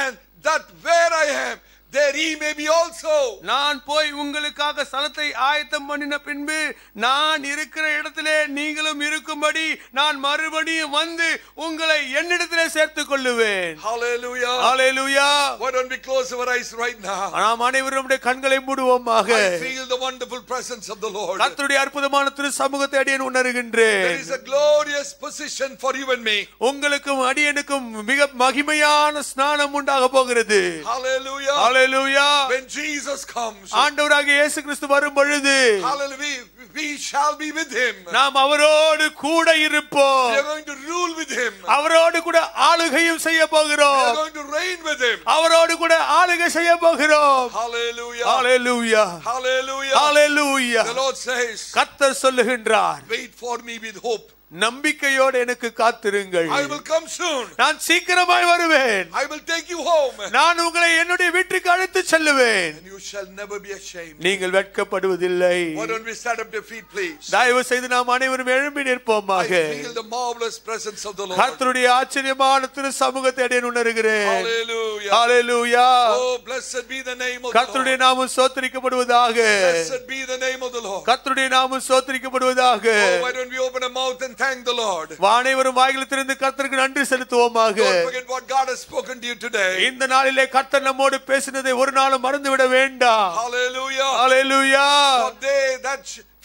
and that where I am, there ye may be also. நான் போய் உங்களுக்காக ஸ்தலத்தை ஆயத்தம் பண்ணின பின்பு நான் இருக்கிற இடத்திலே நீங்களும் இருக்கும்படி நான் மறுபடியும் வந்து உங்களை என்னிடத்திலே சேர்த்துக் கொள்ளுவேன். Hallelujah. Hallelujah. Why don't we close our eyes right now? நாம் அனைவரும் நம்முடைய கண்களை மூடுவோமாக. I feel the wonderful presence of the Lord. கர்த்தருடைய அற்புதமான திரு சமூகத்தை அடியேன் உணர்கின்றேன். There is a glorious position for you and me. உங்களுக்கும் அடியேனுக்கும் மிக மகிமையான ஸ்நானம் உண்டாக போகிறது. Hallelujah. Hallelujah. When Jesus comes, ஆண்டவராகிய இயேசு கிறிஸ்து வரும் பொழுது, hallelujah, we shall be with him. நாம் அவரோடு கூட இருப்போம். We are going to rule with him. அவரோடு கூட ஆளுகையும் செய்ய We போகிறோம். are going to reign with him. அவரோடு கூட ஆளுகை செய்ய போகிறோம். Hallelujah. Hallelujah. Hallelujah. Hallelujah. The Lord says, கர்த்தர் சொல்லுகின்றார், wait for me with hope. நம்பிக்கையோடு எனக்கு காத்திருங்கள். I will come soon. நான் சீக்கிரமாய் வருவேன். I will take you home. நான் உங்களை என்னுடைய வீட்டுக்கு அழைத்து செல்லுவேன். And you shall never be ashamed. நீங்கள் வெட்கப்படுவதில்லை. Why don't we stand up to feet, please? தயவு செய்து நாம் அனைவரும் எழும்பி நிற்போமாக. I feel the marvelous presence of the Lord. கர்த்தருடைய ஆச்சரியமான திரு சமூகத்தை அடையேன் உணர்கிறேன். Hallelujah. Hallelujah. Oh, blessed be the name of the கர்த்தருடைய Lord. நாமம் ஸ்தோத்திரிக்கப்படுவதாக. Blessed be the name of the Lord. கர்த்தருடைய நாமம் ஸ்தோத்திரிக்கப்படுவதாக. Oh, why don't we open our mouth and thank the Lord? வானேவரும் வாய்களை திறந்து கர்த்தருக்கு நன்றி செலுத்துவோமாக. Don't forget what God has spoken to you today. இந்த நாளிலே கர்த்தர் நம்மோடு பேசினதை ஒரு நாளும் மறந்துவிட வேண்டாம். Hallelujah. Hallelujah.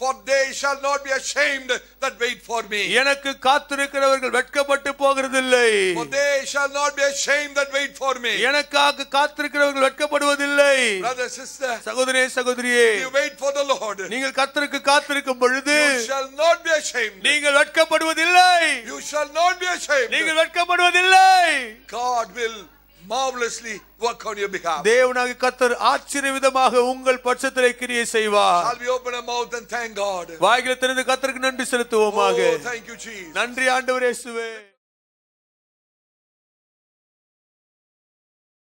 For they shall not be ashamed that wait for me. எனக்கு காத்திருக்கிறவர்கள் வெட்கப்பட்டு போகிறதில்லை. For they shall not be ashamed that wait for me. எனக்காக காத்திருக்கிறவர்கள் வெட்கப்படுவதில்லை. Brother, sister, சகோதரனே சகோதரியே, you wait for the Lord. நீங்கள் கர்த்தருக்கு காத்திருக்கும் பொழுது You shall not be ashamed. நீங்கள் வெட்கப்படுவதில்லை. You shall not be ashamed. நீங்கள் வெட்கப்படுவதில்லை. God will marvelously work on your behalf. தேவனாகிய கர்த்தர் ஆச்சரியவிதமாக உங்கள் பட்சத்திலே கிரியை செய்வார். Shall we open our mouth and thank God? வாய்களை திறந்து கர்த்தருக்கு நன்றி செலுத்துவோமாக. Oh, thank you, Jesus. நன்றி ஆண்டவரே இயேசுவே.